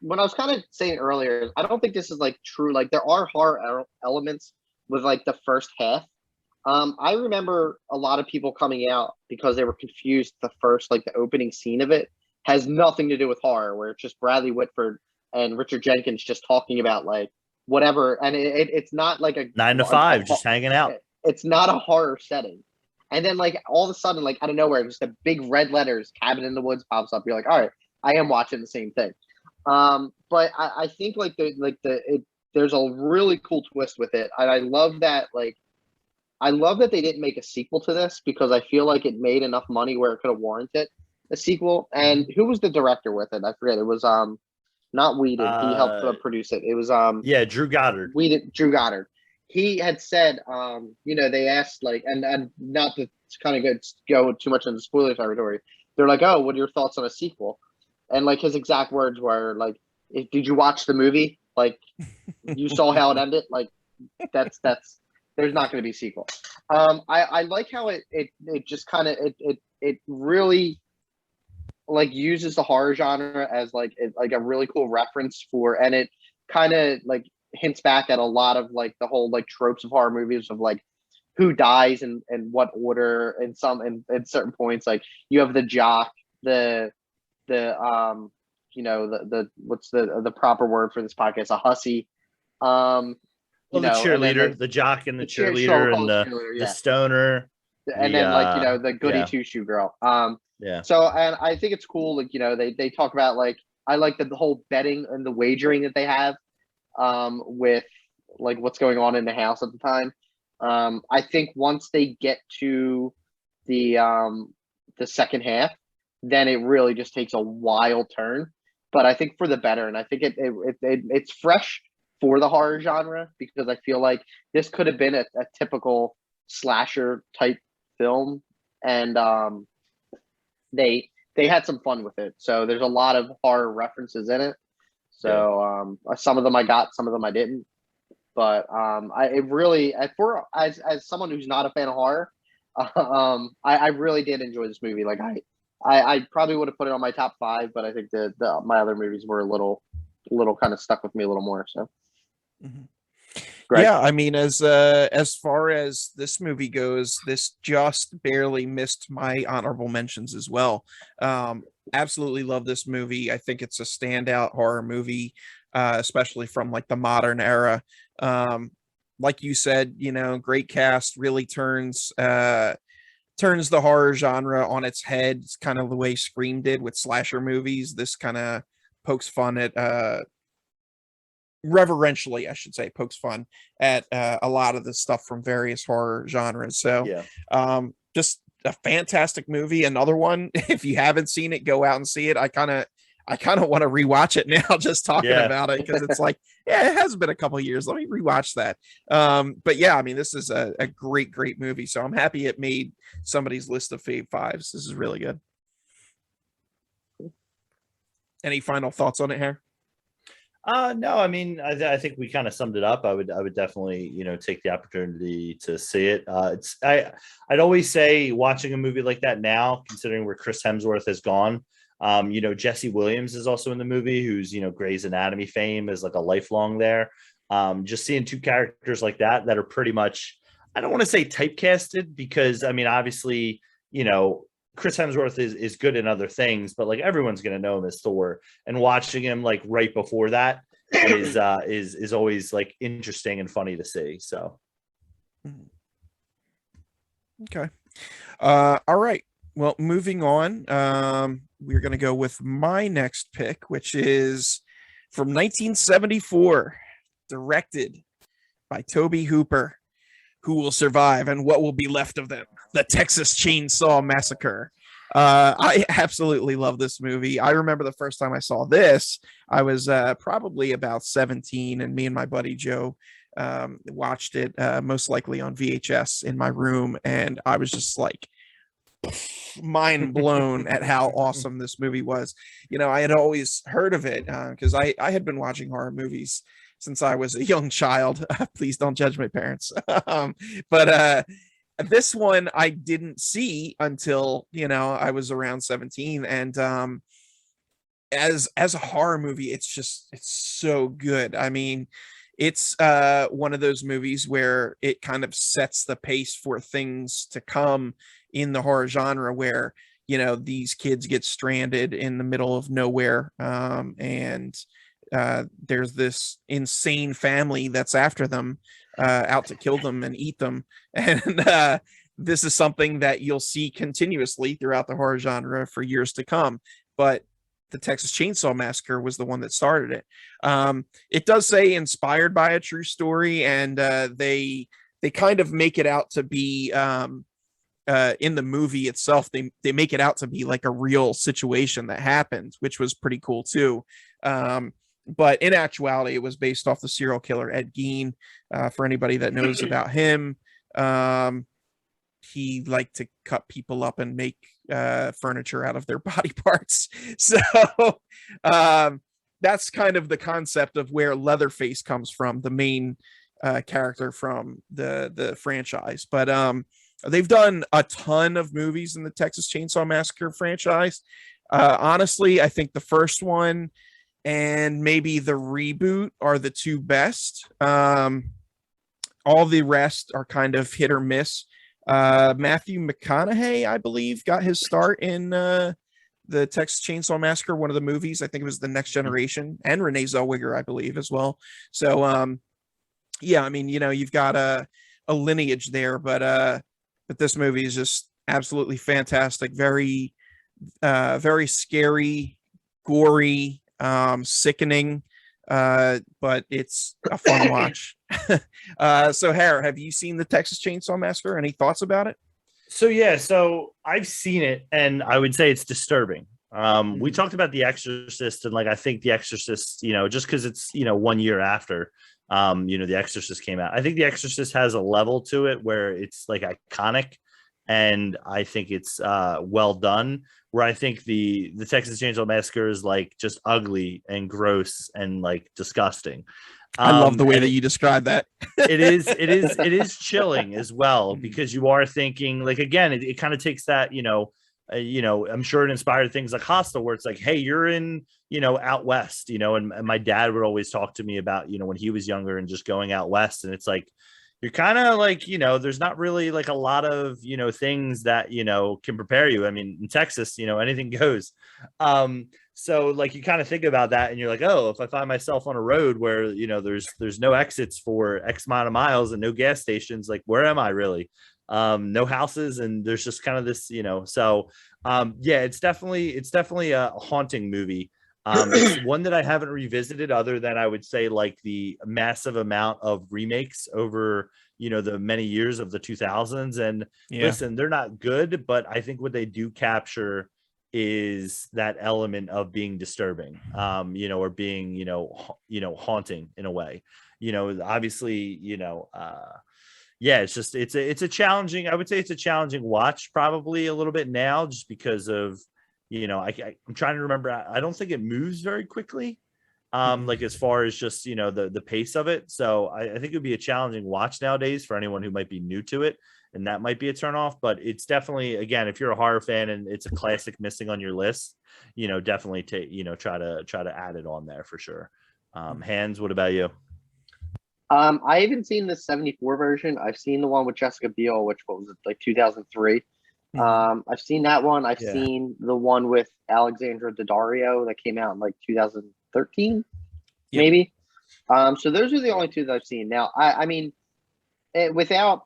when I was kind of saying earlier, I don't think this is like true. Like, there are horror elements with like the first half. I remember a lot of people coming out because they were confused. The opening scene of it has nothing to do with horror, where it's just Bradley Whitford and Richard Jenkins just talking about like whatever. And it's not like a 9 to 5, just hanging out. It's not a horror setting. And then like all of a sudden, like out of nowhere, just a big red letters, Cabin in the Woods pops up. You're like, all right, I am watching the same thing. But I think there's a really cool twist with it. And I love that, like, I love that they didn't make a sequel to this because I feel like it made enough money where it could have warranted a sequel. And who was the director with it? I forget. It was not Whedon. He helped produce it. It was yeah, Drew Goddard. Drew Goddard. He had said, they asked like, and not to kind of go too much into spoiler territory. They're like, oh, what are your thoughts on a sequel? And like his exact words were like, did you watch the movie? Like, you saw how it ended. Like, that's there's not going to be a sequel. I like how it just kind of it really like uses the horror genre as like a really cool reference for, and it kind of like hints back at a lot of like the whole like tropes of horror movies of like who dies and what order, and some in certain points, like you have the jock, the what's the proper word for this podcast, a hussy, the cheerleader, the jock and the cheerleader, and the stoner, and then like the goody two shoe girl. So, and I think it's cool, like they talk about like, I like the whole betting and the wagering that they have with like what's going on in the house at the time. I think once they get to the second half, then it really just takes a wild turn. But I think for the better, and I think it's fresh for the horror genre, because I feel like this could have been a typical slasher type film, and they had some fun with it. So there's a lot of horror references in it. So some of them I got, some of them I didn't. But I really, as someone who's not a fan of horror, I really did enjoy this movie. Like I probably would have put it on my top 5, but I think my other movies were a little kind of stuck with me a little more. So. Mm-hmm. Yeah, I mean, as far as this movie goes, this just barely missed my honorable mentions as well. Absolutely love this movie. I think it's a standout horror movie, especially from like the modern era. Like you said, great cast, really turns the horror genre on its head. It's kind of the way Scream did with slasher movies. This kind of pokes fun at reverentially, I should say, pokes fun at a lot of the stuff from various horror genres. So just a fantastic movie. Another one, if you haven't seen it, go out and see it. I kind of want to rewatch it now, just talking about it, because it's like, it has been a couple of years. Let me rewatch that. But yeah, I mean, this is a great movie. So I'm happy it made somebody's list of Fave Fives. This is really good. Any final thoughts on it, Harry? No, I mean, I think we kind of summed it up. I would definitely, take the opportunity to see it. I'd always say watching a movie like that now, considering where Chris Hemsworth has gone, Jesse Williams is also in the movie, who's, Grey's Anatomy fame is like a lifelong there. Just seeing two characters like that are pretty much, I don't want to say typecasted, because I mean, obviously, Chris Hemsworth is good in other things, but like everyone's going to know him as Thor, and watching him like right before that is always like interesting and funny to see. So. Okay. All right. Well, moving on, we're going to go with my next pick, which is from 1974, directed by Tobe Hooper. Who will survive and what will be left of them? The Texas Chainsaw Massacre. I absolutely love this movie. I remember the first time I saw this, I was probably about 17, and me and my buddy Joe watched it most likely on VHS in my room, and I was just like mind blown at how awesome this movie was. I had always heard of it because I had been watching horror movies since I was a young child. Please don't judge my parents. But this one I didn't see until, I was around 17. And as a horror movie, it's so good. I mean, it's one of those movies where it kind of sets the pace for things to come in the horror genre, where, these kids get stranded in the middle of nowhere, and there's this insane family that's after them, out to kill them and eat them. And this is something that you'll see continuously throughout the horror genre for years to come. But the Texas Chainsaw Massacre was the one that started it. It does say inspired by a true story, and they they kind of make it out to be in the movie itself, they make it out to be like a real situation that happened, which was pretty cool too. But in actuality, it was based off the serial killer Ed Gein. For anybody that knows about him, he liked to cut people up and make furniture out of their body parts. So that's kind of the concept of where Leatherface comes from, the main character from the franchise. But they've done a ton of movies in the Texas Chainsaw Massacre franchise. Honestly, I think the first one and maybe the reboot are the two best. All the rest are kind of hit or miss. Matthew McConaughey, I believe, got his start in the Texas Chainsaw Massacre, one of the movies. I think it was The Next Generation, and Renee Zellweger, I believe, as well. So, yeah, I mean, you've got a lineage there, but this movie is just absolutely fantastic. Very, very scary, gory, sickening, but it's a fun watch. So Hare, have you seen the Texas Chainsaw Massacre? Any thoughts about it? So I've seen it, and I would say it's disturbing. We talked about The Exorcist, and I think The Exorcist, just because it's 1 year after The Exorcist came out, I think The Exorcist has a level to it where it's iconic, and I think it's well done. Where I think the Texas Chainsaw Massacre is just ugly and gross and disgusting. I love the way that you describe that. it is chilling as well, because you are thinking again, it kind of takes that, I'm sure it inspired things like Hostel, where it's hey, you're in, out west, and my dad would always talk to me about, when he was younger and just going out west. And it's you're kind of there's not really a lot of, things that, can prepare you. I mean, in Texas, anything goes. So you kind of think about that, and you're oh, if I find myself on a road where, there's no exits for X amount of miles and no gas stations, where am I really? No houses, and there's just kind of this, so yeah, it's definitely a haunting movie. It's one that I haven't revisited, other than I would say the massive amount of remakes over, the many years of the 2000s. And listen, they're not good, but I think what they do capture is that element of being disturbing, or being, haunting in a way, obviously, yeah, it's a challenging, I would say it's a challenging watch, probably a little bit now, just because of, I'm trying to remember. I don't think it moves very quickly, as far as just, the pace of it. So I think it would be a challenging watch nowadays for anyone who might be new to it, and that might be a turnoff. But it's definitely, again, if you're a horror fan and it's a classic missing on your list, definitely try to add it on there for sure. Hans, what about you? I haven't seen the 74 version. I've seen the one with Jessica Biel, which was it, 2003. I've seen that one. I've seen the one with Alexandra Daddario that came out in 2013, maybe. So those are the only two that I've seen. Now, I mean, without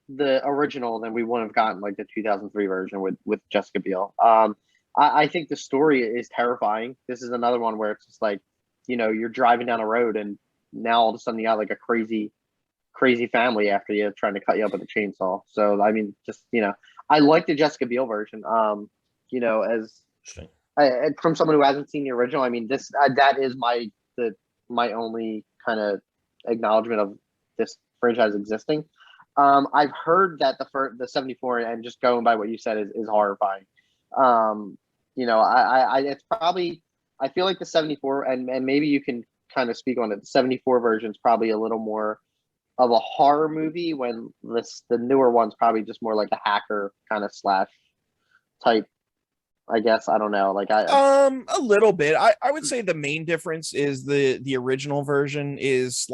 the original, then we wouldn't have gotten the 2003 version with Jessica Biel. I think the story is terrifying. This is another one where it's just you're driving down a road, and now all of a sudden you got a crazy family after you trying to cut you up with a chainsaw. So I mean, just I like the Jessica Biel version. As from someone who hasn't seen the original, I mean, this that is my only kind of acknowledgement of this franchise existing. I've heard that the 74, and just going by what you said, is horrifying. It's probably, I feel like the 74, and maybe you can kind of speak on it. The 74 version is probably a little more of a horror movie, when the newer one's probably just more like a hacker kind of slash type, I guess. I don't know. A little bit. I would say the main difference is the original version is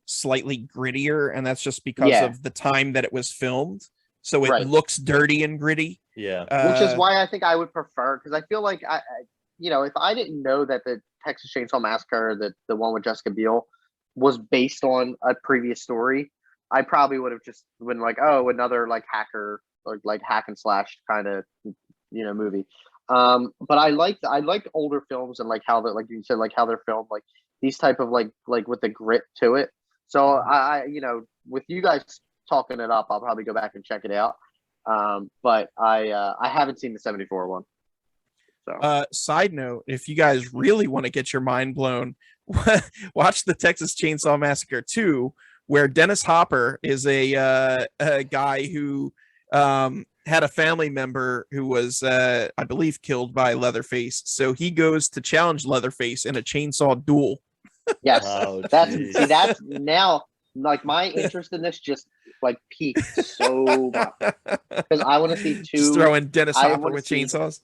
slightly grittier, and that's just because of the time that it was filmed. So it looks dirty and gritty. Yeah. Which is why I think I would prefer, because I feel like if I didn't know that the Texas Chainsaw Massacre, the one with Jessica Biel, was based on a previous story, I probably would have just been oh, another hacker, hack and slash kind of movie. But I liked older films, and how they're, you said, how they're filmed, these type of with the grit to it. So I with you guys talking it up, I'll probably go back and check it out. But I haven't seen the 74 one. So Side note, if you guys really want to get your mind blown, watch the Texas Chainsaw Massacre 2, where Dennis Hopper is a guy who had a family member who was, I believe, killed by Leatherface. So he goes to challenge Leatherface in a chainsaw duel. yes, Oh, that's now like my interest in this just like peaked so much because I want to see Just throwing Dennis Hopper with chainsaws.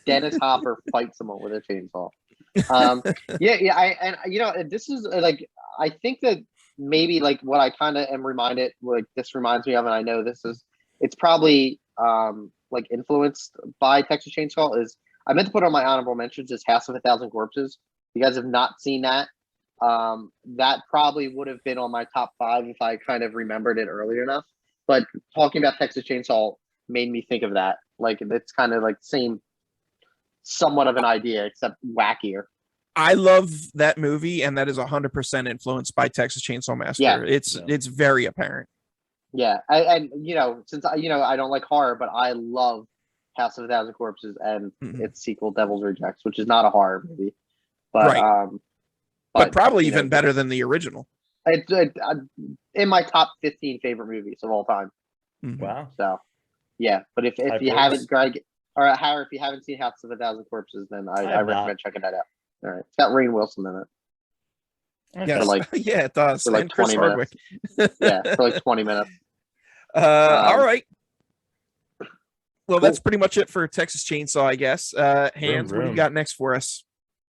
Dennis Hopper fight someone with a chainsaw. This is like I think that maybe like what I kind of am reminded, like this reminds me of, and I know it's probably like influenced by Texas Chainsaw. Is I meant to put on my honorable mentions is House of a Thousand Corpses. If you guys have not seen that, that probably would have been on my top 5 if I kind of remembered it earlier enough. But talking about Texas Chainsaw made me think of that. Like it's kind of like same, somewhat of an idea, except wackier. I love that movie, and that is 100% influenced by Texas Chainsaw Massacre. Yeah. It's very apparent. Yeah, and since I don't like horror, but I love House of a Thousand Corpses and its sequel, Devil's Rejects, which is not a horror movie, but right. But probably even better than the original. It's in my top 15 favorite movies of all time. Wow. So, yeah, but if you haven't, Greg or Harry, if you haven't seen House of a Thousand Corpses, then I recommend checking that out. All right, it's got Rainn Wilson in it. Yes. Yeah, it does. For like and Chris 20 Hardwick. minutes. Yeah, for like 20 minutes. All right. Well, cool. That's pretty much it for Texas Chainsaw, I guess. Hans, what do you got next for us?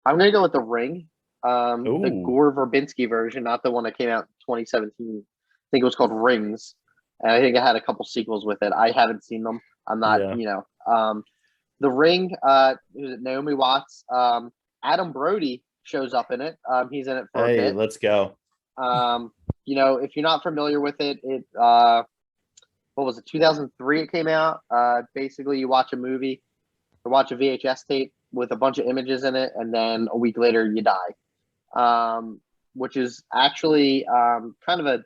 I'm gonna go with The Ring, the Gore Verbinski version, not the one that came out in 2017. I think it was called Rings, and I think it had a couple sequels with it. I haven't seen them. I'm not, The Ring. Naomi Watts. Adam Brody shows up in it. He's in it for a bit. Let's go. If you're not familiar with it, what was it? 2003 it came out. Basically, you watch a movie or watch a VHS tape with a bunch of images in it, and then a week later you die. Which is actually kind of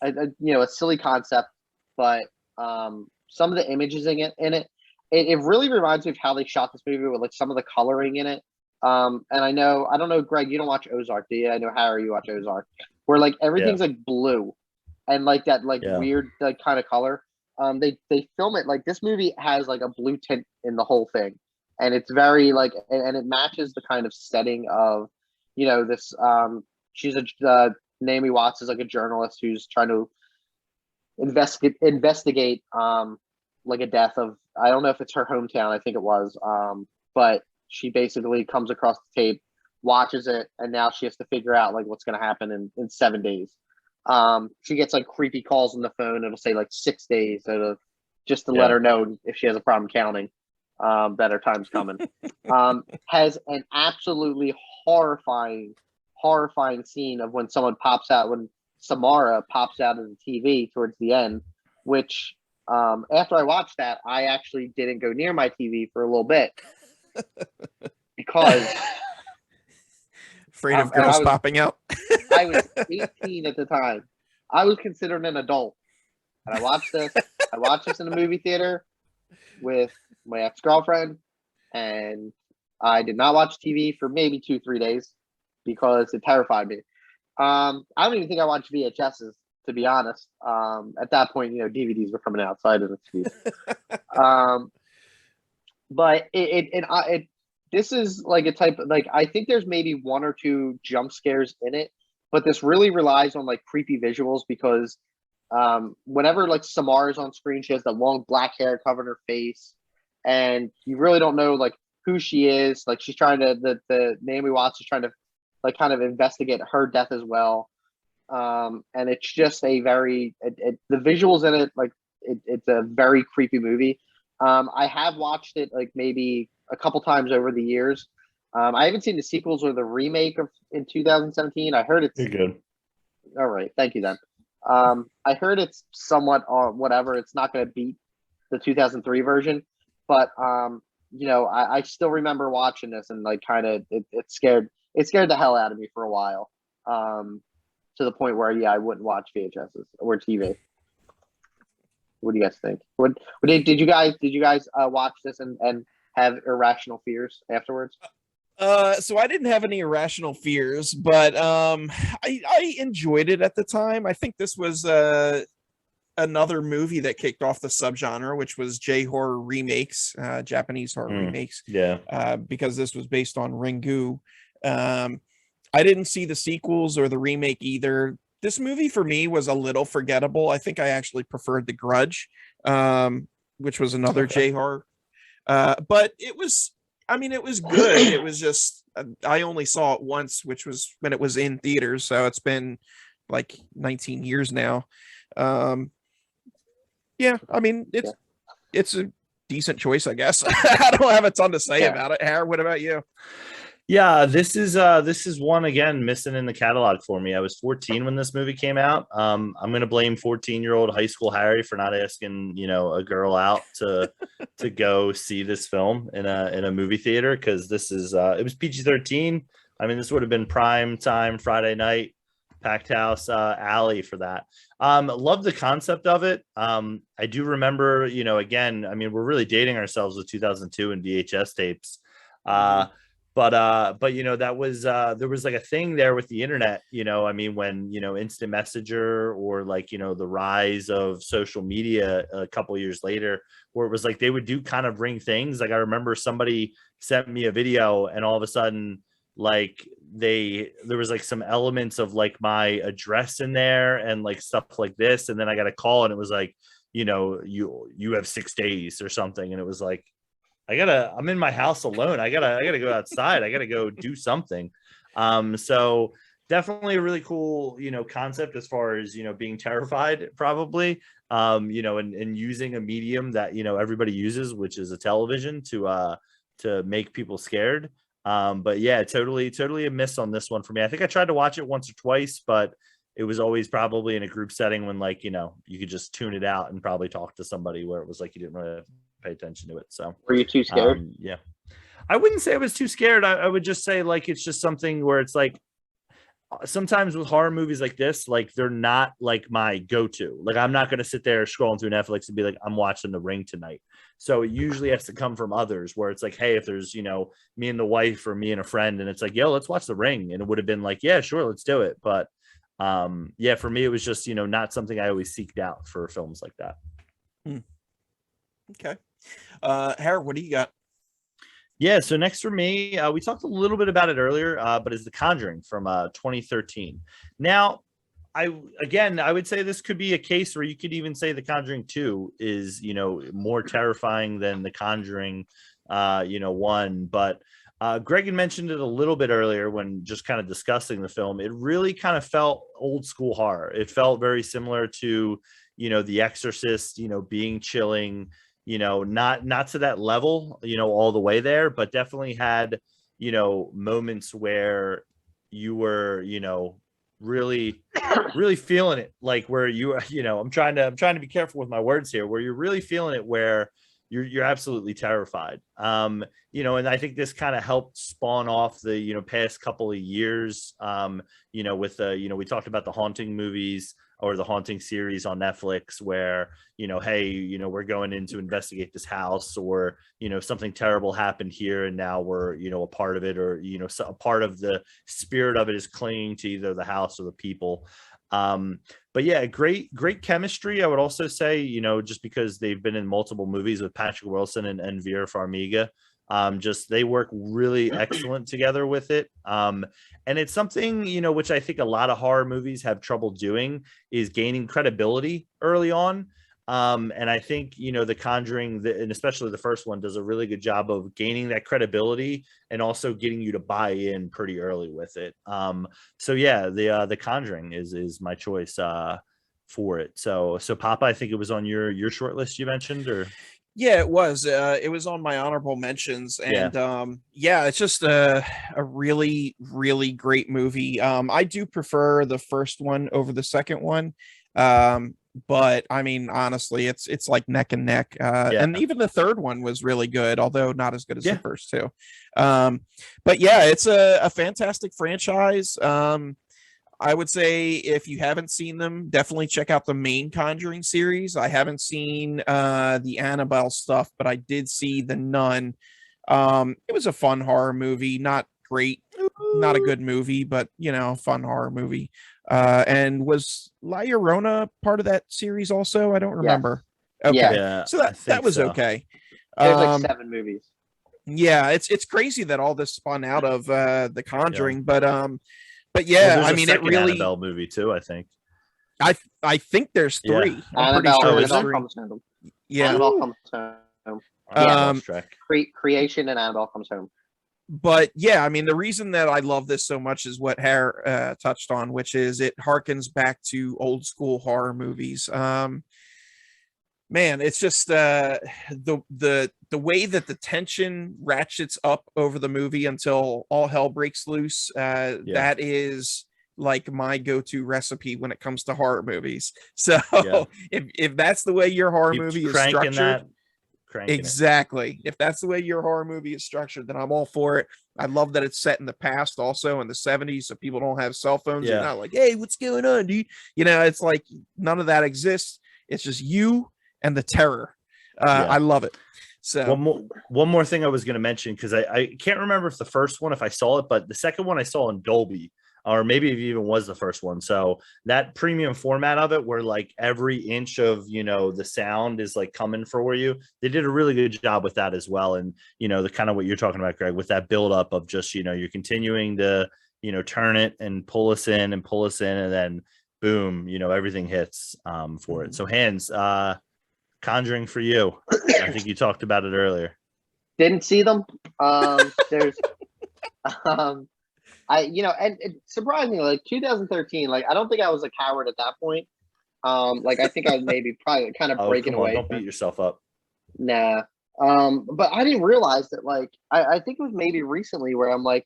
a silly concept, but some of the images in it really reminds me of how they shot this movie with like some of the coloring in it. And I don't know, Greg, you don't watch Ozark, do you? I know, Harry, you watch Ozark, where like everything's like blue and like that weird like kind of color. They film it like this movie has like a blue tint in the whole thing, and it's very like and it matches the kind of setting of this. She's Naomi Watts is like a journalist who's trying to investigate like a death of, I don't know if it's her hometown, I think it was, but she basically comes across the tape, watches it, and now she has to figure out like what's going to happen in 7 days. She gets like creepy calls on the phone. It'll say like 6 days, just to let her know if she has a problem counting, that her time's coming. Has an absolutely horrifying scene of when Samara pops out of the TV towards the end, which after I watched that, I actually didn't go near my TV for a little bit because afraid of girls popping out. I was 18 at the time. I was considered an adult, and I watched this. I watched this in a movie theater with my ex-girlfriend, and I did not watch TV for maybe 2-3 days because it terrified me. I don't even think I watched VHSs, to be honest. At that point, DVDs were coming out, so I didn't see it. But this is like a type of, like, I think there's maybe 1 or 2 jump scares in it, but this really relies on like creepy visuals because whenever like Samara's on screen, she has the long black hair covering her face, and you really don't know like who she is. Like she's trying to, the Naomi Watts is trying to like kind of investigate her death as well. And it's just a very, the visuals in it, like it's a very creepy movie. I have watched it like maybe a couple times over the years. I haven't seen the sequels or the remake of in 2017. I heard it's good. All right, thank you then. I heard it's somewhat whatever. It's not going to beat the 2003 version, but I still remember watching this and like kind of it scared the hell out of me for a while. To the point where I wouldn't watch VHSs or TV. What do you guys think? What did you guys watch this and have irrational fears afterwards? So I didn't have any irrational fears, but I enjoyed it at the time. I think this was another movie that kicked off the subgenre, which was J horror remakes, Japanese horror remakes. Yeah. Because this was based on Ringu. I didn't see the sequels or the remake either. This movie for me was a little forgettable. I think I actually preferred The Grudge, which was another J horror. But it was good. It was just I only saw it once, which was when it was in theaters. So it's been like 19 years now. Yeah, I mean it's a decent choice, I guess. I don't have a ton to say about it. Harry, what about you? Yeah, this is one again missing in the catalog for me. I was 14 when this movie came out. I'm gonna blame 14-year-old high school Harry for not asking, a girl out to go see this film in a movie theater, because this is it was PG-13. I mean, this would have been prime time Friday night, packed house alley for that. Love the concept of it. I do remember, again, I mean, we're really dating ourselves with 2002 and VHS tapes. But that was there was like a thing there with the internet, I mean, when instant messenger or like the rise of social media a couple years later, where it was like they would do kind of ring things. Like I remember somebody sent me a video and all of a sudden like there was like some elements of like my address in there and like stuff like this, and then I got a call and it was like, you have 6 days or something, and it was like, I'm in my house alone. I gotta go outside. I gotta go do something. So definitely a really cool, concept as far as, being terrified probably, and using a medium that, everybody uses, which is a television to make people scared. But yeah, totally a miss on this one for me. I think I tried to watch it once or twice, but it was always probably in a group setting when like, you could just tune it out and probably talk to somebody where it was like, you didn't really pay attention to it. So were you too scared? Yeah, I wouldn't say I was too scared. I would just say like it's just something where it's like sometimes with horror movies like this, like they're not like my go-to. Like I'm not going to sit there scrolling through Netflix and be like, I'm watching The Ring tonight. So it usually has to come from others where it's like, hey, if there's me and the wife or me and a friend and it's like, yo, let's watch The Ring, and it would have been like, yeah, sure, let's do it. But yeah, for me it was just not something I always seeked out for films like that. Okay. Harry, what do you got? Yeah, so next for me, we talked a little bit about it earlier, but it's The Conjuring from 2013. Now, I would say this could be a case where you could even say The Conjuring 2 is, more terrifying than The Conjuring, 1. But Greg had mentioned it a little bit earlier when just kind of discussing the film. It really kind of felt old school horror. It felt very similar to, The Exorcist, being chilling. Not to that level, all the way there, but definitely had, moments where you were, really, really feeling it, like where you, I'm trying to be careful with my words here, where you're really feeling it, where you're absolutely terrified. And I think this kind of helped spawn off the, past couple of years, with we talked about the Haunting movies or the Haunting series on Netflix where, hey, we're going in to investigate this house, or, something terrible happened here and now we're, a part of it, or, so a part of the spirit of it is clinging to either the house or the people. But yeah, great chemistry. I would also say, just because they've been in multiple movies with Patrick Wilson and Vera Farmiga, just they work really excellent together with it. And it's something, which I think a lot of horror movies have trouble doing, is gaining credibility early on. And I think, The Conjuring, and especially the first one, does a really good job of gaining that credibility and also getting you to buy in pretty early with it. So yeah, the Conjuring is my choice for it. So Papa, I think it was on your short list you mentioned, or? Yeah, it was. It was on my honorable mentions, and it's just a really, really great movie. I do prefer the first one over the second one, but I mean, honestly, it's like neck and neck. And even the third one was really good, although not as good as the first two. But yeah, it's a fantastic franchise. I would say if you haven't seen them, definitely check out the main Conjuring series. I haven't seen the Annabelle stuff, but I did see The Nun. It was a fun horror movie, not great, not a good movie, but fun horror movie. And was La Llorona part of that series also? I don't remember. Okay. Yeah, So that was okay. There's like 7 movies. Yeah, it's crazy that all this spun out of The Conjuring, but yeah, I mean, it really Annabelle movie too. I think. I think there's 3. Yeah. I'm pretty sure there's Annabelle 3. comes home. Yeah. Annabelle comes home. Creation and Annabelle comes home. But yeah, I mean, the reason that I love this so much is what Hare touched on, which is it harkens back to old school horror movies. Man, it's just the way that the tension ratchets up over the movie until all hell breaks loose. That is like my go-to recipe when it comes to horror movies. So if that's the way your horror movie is structured, exactly. If that's the way your horror movie is structured, then I'm all for it. I love that it's set in the past, also in the 70s, so people don't have cell phones. You're not like, hey, what's going on, dude? It's like none of that exists. It's just you and the terror. I love it. So one more thing I was going to mention, because I can't remember if the first one, if I saw it, but the second one I saw in Dolby, or maybe it even was the first one. So that premium format of it, where like every inch of, the sound is like coming for you. They did a really good job with that as well. And, the kind of what you're talking about, Greg, with that buildup of just, you're continuing to, turn it and pull us in, and then boom, everything hits for it. So Hans, Conjuring for you. I think you talked about it earlier. Didn't see them. There's, and surprisingly, like 2013, like I don't think I was a coward at that point. Like I think I was probably kind of breaking away. Don't beat yourself up. Nah. But I didn't realize that. Like I think it was maybe recently where I'm like,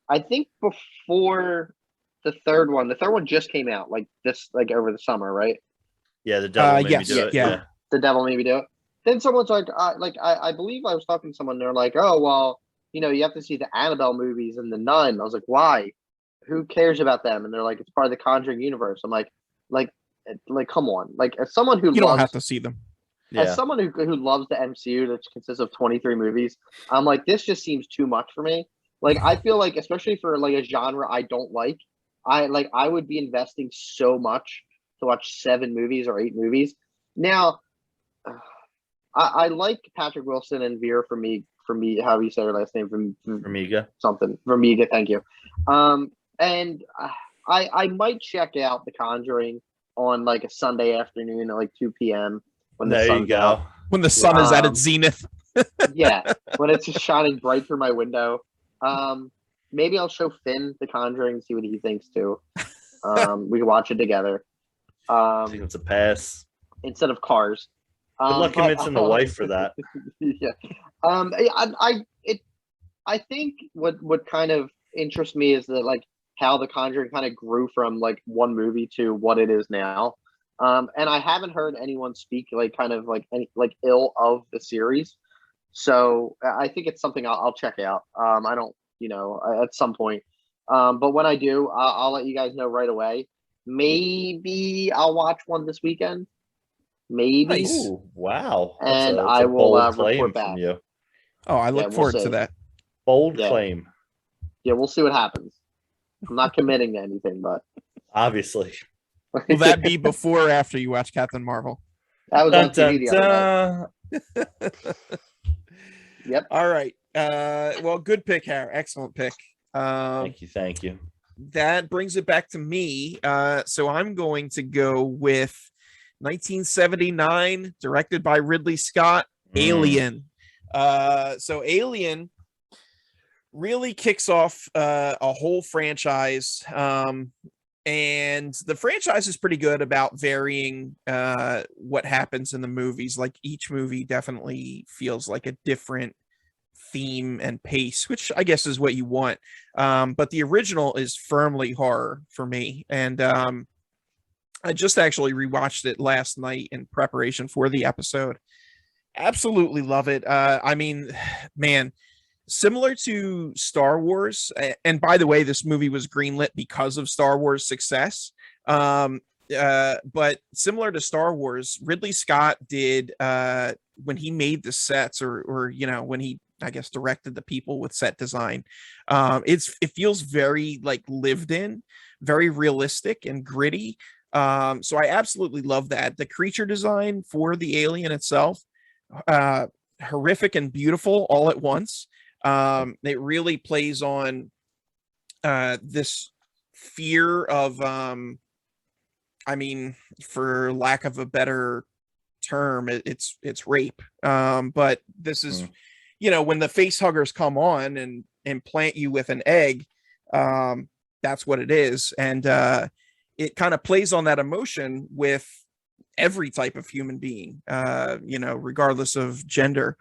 I think before the third one just came out like this, like over the summer, right? Yeah, the devil made me do it. Yeah. The devil made me do it. Then someone's like, I believe I was talking to someone. They're like, oh well, you have to see the Annabelle movies and the Nun. I was like, why? Who cares about them? And they're like, it's part of the Conjuring universe. I'm like, come on. Like, as someone who don't have to see them. As someone who loves the MCU that consists of 23 movies, I'm like, this just seems too much for me. Like, I feel like, especially for like a genre I don't like, I would be investing so much to watch 7 movies or 8 movies. Now, I like Patrick Wilson and Vera Farmiga, how you say her last name, Farmiga. Something. Farmiga, thank you. And I might check out The Conjuring on like a Sunday afternoon at like 2 p.m. when the sun's out. When the sun is at its zenith. Yeah, when it's just shining bright through my window. Maybe I'll show Finn The Conjuring, see what he thinks too. We can watch it together. I think it's a pass. Instead of Cars. Good luck convincing the wife for that. Yeah. I think what kind of interests me is that like how The Conjuring kind of grew from like one movie to what it is now. And I haven't heard anyone speak like kind of like any like ill of the series. So I think it's something I'll check out. I don't, at some point. But when I do, I'll let you guys know right away. Maybe I'll watch one this weekend. Maybe. Nice. Ooh, wow. And I will report back. You. Oh, I look forward to that. Bold claim. Yeah, we'll see what happens. I'm not committing to anything, but obviously. Will that be before or after you watch Captain Marvel? That was on TV the other night. Yep. All right. Well, good pick, Harry. Excellent pick. Thank you. That brings it back to me. So I'm going to go with 1979, directed by Ridley Scott, Alien. So Alien really kicks off a whole franchise. And the franchise is pretty good about varying what happens in the movies. Like each movie definitely feels like a different theme and pace, which I guess is what you want. But the original is firmly horror for me. And I just actually rewatched it last night in preparation for the episode. Absolutely love it. I mean, man, similar to Star Wars. And by the way, this movie was greenlit because of Star Wars success. But similar to Star Wars, Ridley Scott did when he made the sets, or when he, I guess, directed the people with set design. It feels very like lived in, very realistic and gritty. So I absolutely love that. The creature design for the alien itself, horrific and beautiful all at once. It really plays on this fear of, I mean, for lack of a better term, it's rape. But this is, when the face huggers come on and implant you with an egg, that's what it is. And it kind of plays on that emotion with every type of human being, regardless of gender.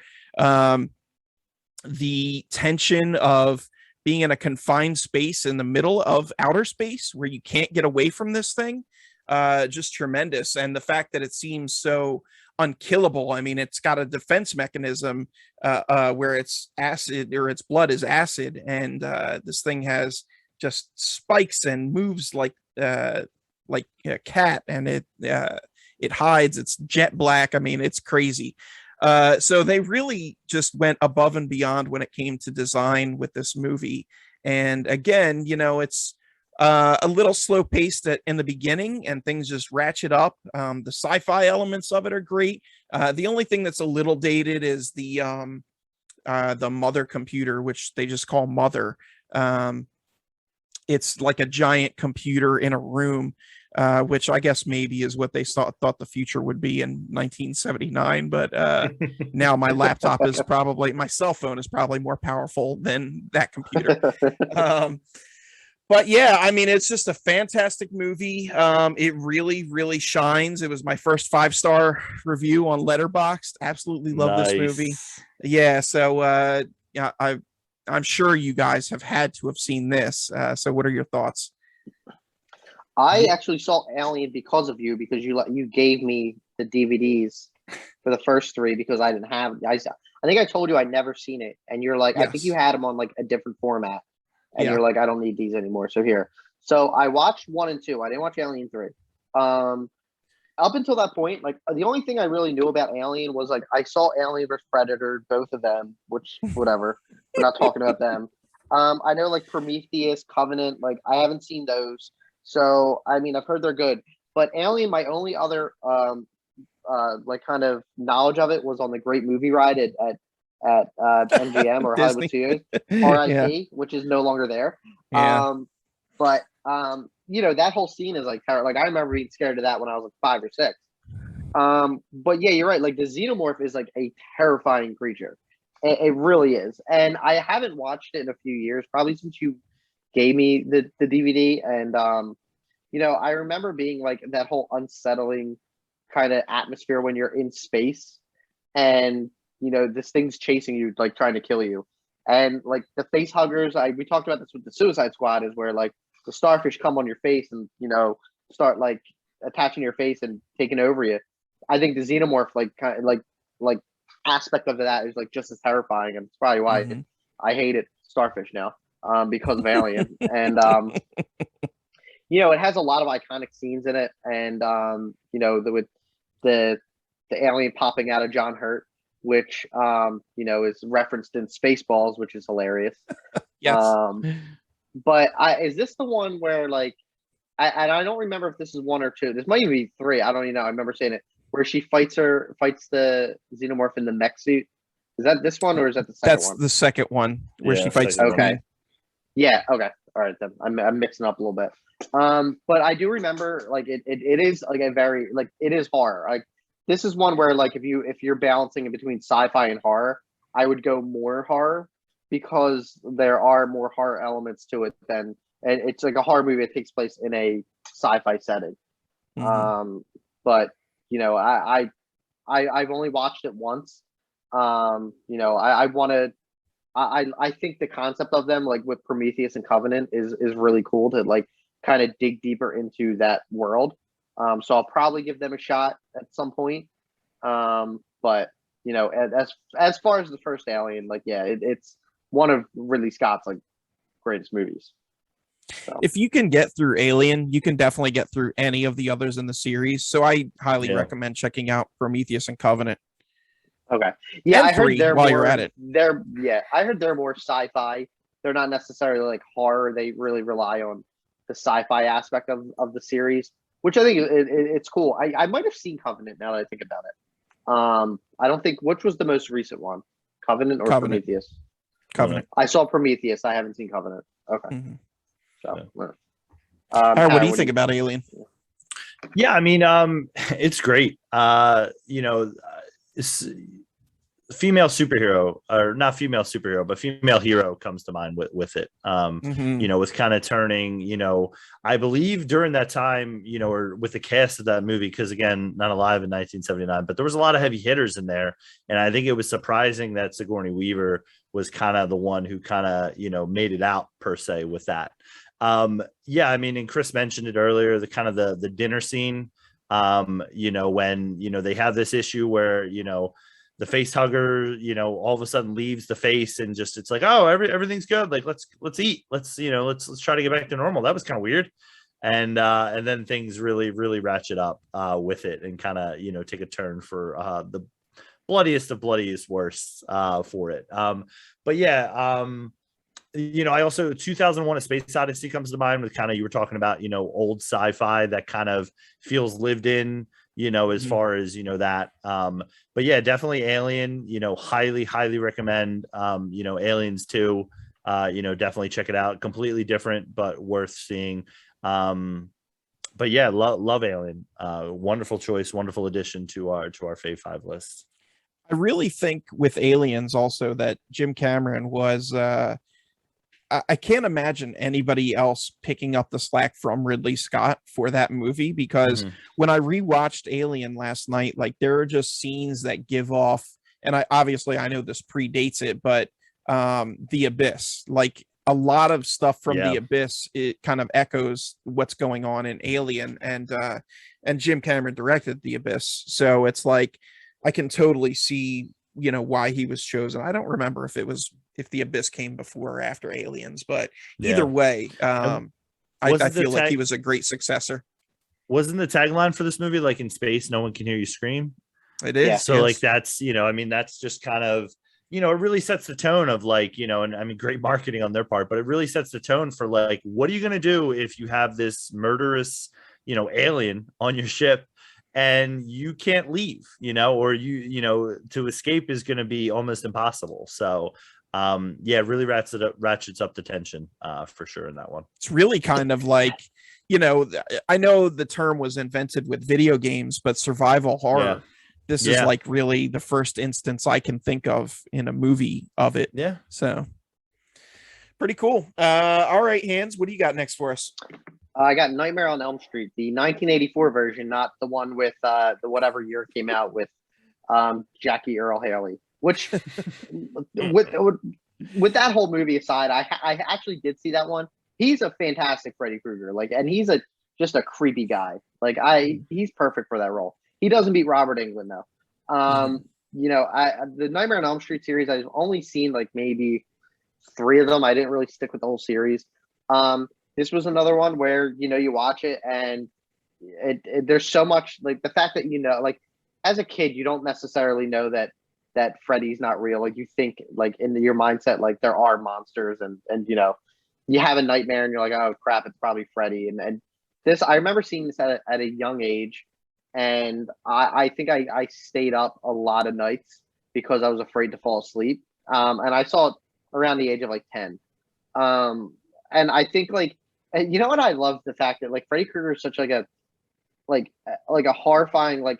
The tension of being in a confined space in the middle of outer space where you can't get away from this thing, just tremendous. And the fact that it seems so unkillable. I mean, it's got a defense mechanism where its acid, or its blood is acid, and this thing has just spikes and moves like a cat, and it hides. It's jet black. I mean, it's crazy. So they really just went above and beyond when it came to design with this movie. And again, it's a little slow paced in the beginning, and things just ratchet up. The sci-fi elements of it are great. The only thing that's a little dated is the mother computer, which they just call Mother. It's like a giant computer in a room, which I guess maybe is what they thought the future would be in 1979. But now my cell phone is probably more powerful than that computer. But yeah, I mean, it's just a fantastic movie. It really, really shines. It was my first 5-star review on Letterboxd. Absolutely love this movie. Yeah, so yeah, I'm sure you guys have had to have seen this. So what are your thoughts? I actually saw Alien because of you, because you gave me the DVDs for the first 3 because I didn't have. I think I told you I'd never seen it, and you're like, yes. I think you had them on like a different format, and you're like, I don't need these anymore. So here, so I watched 1 and 2. I didn't watch Alien 3. Up until that point, like the only thing I really knew about Alien was like I saw Alien vs Predator, both of them, which whatever. We're not talking about them. I know like Prometheus, Covenant, like I haven't seen those. So I mean, I've heard they're good, but Alien, my only other like kind of knowledge of it was on the Great Movie Ride at MGM or Hollywood Studios, RIP, which is no longer there. Yeah. But that whole scene is like I remember being scared of that when I was like 5 or 6. But yeah, you're right. Like the xenomorph is like a terrifying creature. It really is. And I haven't watched it in a few years, probably since you gave me the DVD. And I remember being like that whole unsettling kind of atmosphere when you're in space and this thing's chasing you, like trying to kill you. And like the face huggers, we talked about this with the Suicide Squad, is where like the starfish come on your face and start like attaching your face and taking over you. I think the xenomorph like kind of like aspect of that is like just as terrifying, and it's probably why I hated starfish now, because of Alien. And it has a lot of iconic scenes in it, and with the alien popping out of John Hurt, which is referenced in Spaceballs, which is hilarious. Yes. But is this the one where like I don't remember if this is 1 or 2. This might even be 3. I don't even know. I remember saying it, where she fights the xenomorph in the mech suit. Is that this one, or is that the second one? That's the second one where she fights. Okay. Yeah. Okay. All right. Then I'm mixing up a little bit. But I do remember like it is like a very like it is horror. Like this is one where like if you're balancing in between sci-fi and horror, I would go more horror, because there are more horror elements to it and it's like a horror movie that takes place in a sci-fi setting. But I've only watched it once. I think the concept of them, like with Prometheus and Covenant, is really cool to like kind of dig deeper into that world. So I'll probably give them a shot at some point. But as far as the first Alien, like yeah, it's one of Ridley Scott's like greatest movies. So. If you can get through Alien, you can definitely get through any of the others in the series. So I highly recommend checking out Prometheus and Covenant. Okay. Yeah, and I heard they're while more, you're at it. I heard they're more sci-fi. They're not necessarily like horror. They really rely on the sci-fi aspect of the series, which I think it's cool. I might have seen Covenant now that I think about it. I don't think, which was the most recent one? Covenant or Prometheus? Covenant. I saw Prometheus. I haven't seen Covenant. Okay. Mm-hmm. So, what do you think about Alien? Yeah, I mean, it's great. It's female superhero, or not female superhero, but female hero comes to mind with it. With kind of turning, I believe during that time, or with the cast of that movie, because again, not alive in 1979, but there was a lot of heavy hitters in there. And I think it was surprising that Sigourney Weaver was kind of the one who kind of, made it out per se with that. I mean, and Chris mentioned it earlier, the kind of the dinner scene, when, they have this issue where, the face hugger, all of a sudden leaves the face and just, it's like, oh, everything's good. Like, let's eat. Let's try to get back to normal. That was kind of weird. And then things really, really ratchet up, with it and kind of, take a turn for, the bloodiest of bloodiest worst, for it. I also 2001 A Space Odyssey comes to mind with kind of, you were talking about, old sci-fi that kind of feels lived in, as far as, that. Definitely Alien, highly recommend, Aliens 2, definitely check it out. Completely different, but worth seeing. Love Alien. Wonderful choice, wonderful addition to our Fave Five list. I really think with Aliens also that Jim Cameron was, I can't imagine anybody else picking up the slack from Ridley Scott for that movie, because when I rewatched Alien last night, like there are just scenes that give off, and I know this predates it, but The Abyss, like a lot of stuff from The Abyss, it kind of echoes what's going on in Alien, and Jim Cameron directed The Abyss, so it's like I can totally see why he was chosen. I don't remember if The Abyss came before or after Aliens, but either way, I feel like he was a great successor. Wasn't the tagline for this movie like, in space no one can hear you scream? It is. Yeah. So like that's, that's just kind of, it really sets the tone of like, and I mean, great marketing on their part, but it really sets the tone for like, what are you going to do if you have this murderous, alien on your ship and you can't leave, or to escape is going to be almost impossible. So really ratchets up the tension, for sure in that one. It's really kind of like, I know the term was invented with video games, but survival horror, this is like really the first instance I can think of in a movie of it. Yeah. So pretty cool. All right, Hans, what do you got next for us? I got Nightmare on Elm Street, the 1984 version, not the one with the whatever year it came out with, Jackie Earl Haley. Which, with that whole movie aside, I actually did see that one. He's a fantastic Freddy Krueger, and he's just a creepy guy. He's perfect for that role. He doesn't beat Robert Englund though. The Nightmare on Elm Street series, I've only seen maybe 3 of them. I didn't really stick with the whole series. This was another one where you watch it and there's so much the fact that as a kid you don't necessarily know that Freddy's not real. You think in your mindset there are monsters and you have a nightmare and you're like, oh crap, it's probably Freddy. And this, I remember seeing this at a young age, and I think I stayed up a lot of nights because I was afraid to fall asleep. And I saw it around the age of 10. And I think what I love the fact that Freddy Krueger is such a horrifying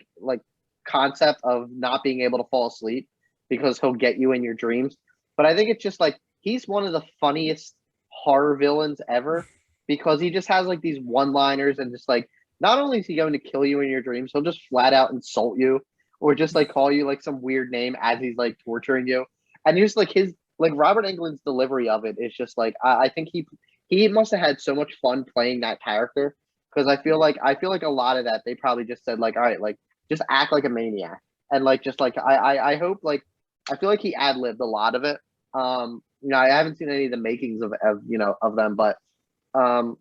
concept of not being able to fall asleep because he'll get you in your dreams. But I think it's just he's one of the funniest horror villains ever, because he just has these one-liners and just not only is he going to kill you in your dreams, he'll just flat out insult you or just call you some weird name as he's torturing you. And just his Robert Englund's delivery of it is just I think he must have had so much fun playing that character, because I feel like a lot of that they probably just said all right, just act like a maniac, and I hope I feel like he ad-libbed a lot of it. I haven't seen any of the makings of them, but Johnny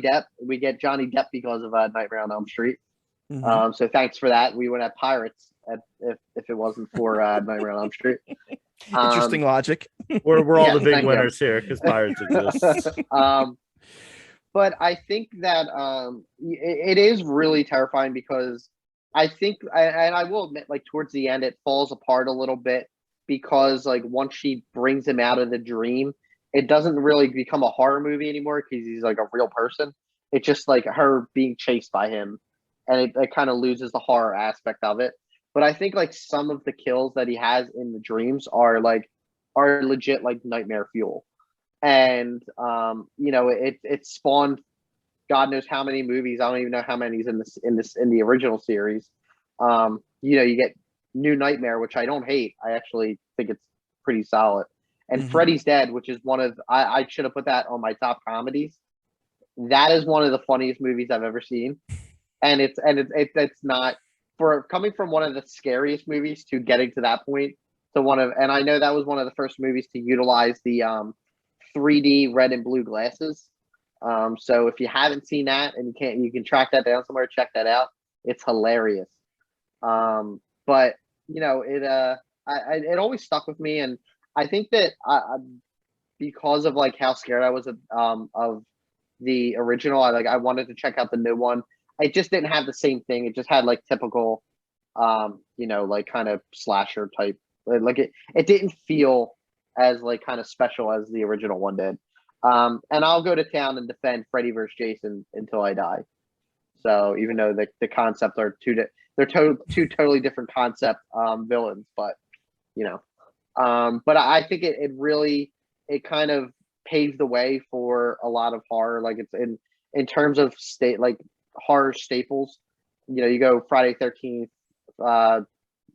Depp. We get Johnny Depp because of Nightmare on Elm Street. Mhm. So thanks for that. We would have Pirates if it wasn't for Nightmare on Elm Street. Interesting logic. We're all the Yes, big thank you. winners here because Pirates exists. But I think that it is really terrifying because I think, and I will admit, like towards the end, it falls apart a little bit because like once she brings him out of the dream, it doesn't really become a horror movie anymore because he's like a real person. It's just like her being chased by him, and it kind of loses the horror aspect of it. But I think like some of the kills that he has in the dreams are legit like nightmare fuel. And it spawned God knows how many movies. I don't even know how many's in the original series. You get New Nightmare, which I don't hate. I actually think it's pretty solid. And Mhm. Freddy's Dead, which is one of I should have put that on my top comedies. That is one of the funniest movies I've ever seen. And it's not, for coming from one of the scariest movies to getting to that point, to one of, and I know that was one of the first movies to utilize the 3D red and blue glasses. So if you haven't seen that and you can track that down somewhere, check that out. It's hilarious. But it always stuck with me, and I think that because of like how scared I was of the original, I wanted to check out the new one. It just didn't have the same thing. It just had like typical, like kind of slasher type. Like it didn't feel as like kind of special as the original one did. And I'll go to town and defend Freddy versus Jason until I die. So even though the concepts are two totally different concept villains, but but I think it really kind of paved the way for a lot of horror. Like it's in terms of horror staples. You go Friday 13th,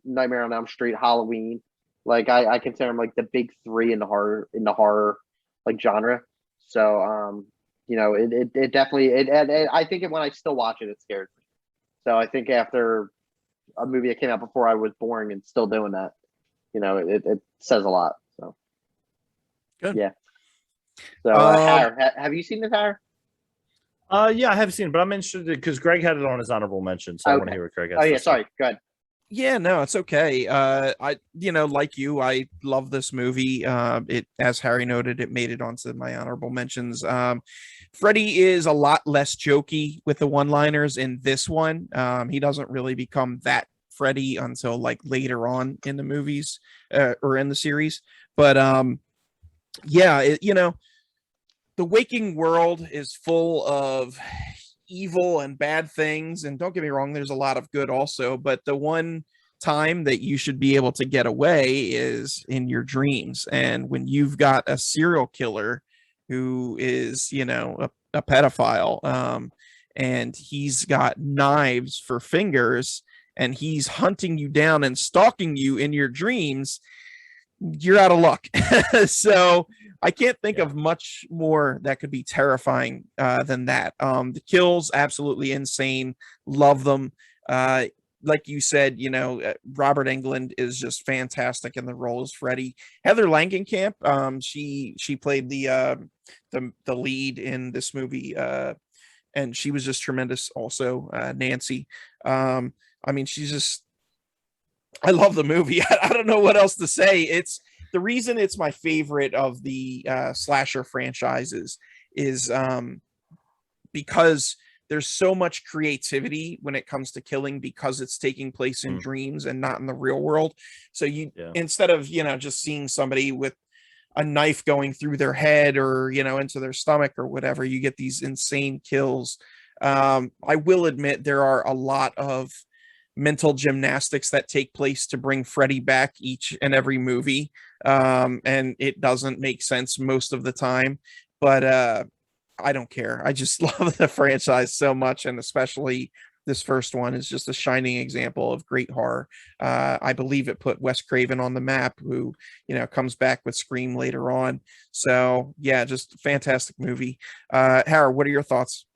Nightmare on Elm Street, Halloween. Like I consider them like the big three in the horror like genre. So it definitely I think when I still watch it, it scares me. So I think after a movie that came out before I was born and still doing that, it says a lot. So Good. Yeah. So have you seen this, Harry? Yeah, I have seen it, but I'm interested because Greg had it on his honorable mention, so I want to hear what Greg has. Oh yeah, sorry. Go ahead. Yeah, no, it's okay. I like you, I love this movie. It, as Harry noted, it made it onto my honorable mentions. Freddy is a lot less jokey with the one-liners in this one. He doesn't really become that Freddy until like later on in the movies or in the series. But yeah, the waking world is full of evil and bad things, and don't get me wrong, there's a lot of good also, but the one time that you should be able to get away is in your dreams. And when you've got a serial killer who is a pedophile, and he's got knives for fingers, and he's hunting you down and stalking you in your dreams, you're out of luck. So I can't think of much more that could be terrifying than that. The kills, absolutely insane. Love them. Like you said, Robert Englund is just fantastic in the role as Freddy. Heather Langenkamp, she played the lead in this movie, and she was just tremendous. Also, Nancy. I mean, she's just. I love the movie. I don't know what else to say. It's the reason it's my favorite of the slasher franchises is because there's so much creativity when it comes to killing, because it's taking place in dreams and not in the real world. So instead of just seeing somebody with a knife going through their head or into their stomach or whatever, you get these insane kills. I will admit there are a lot of mental gymnastics that take place to bring Freddy back each and every movie. And it doesn't make sense most of the time, but I don't care. I just love the franchise so much. And especially this first one is just a shining example of great horror. I believe it put Wes Craven on the map, who, comes back with Scream later on. So yeah, just fantastic movie. Howard, what are your thoughts?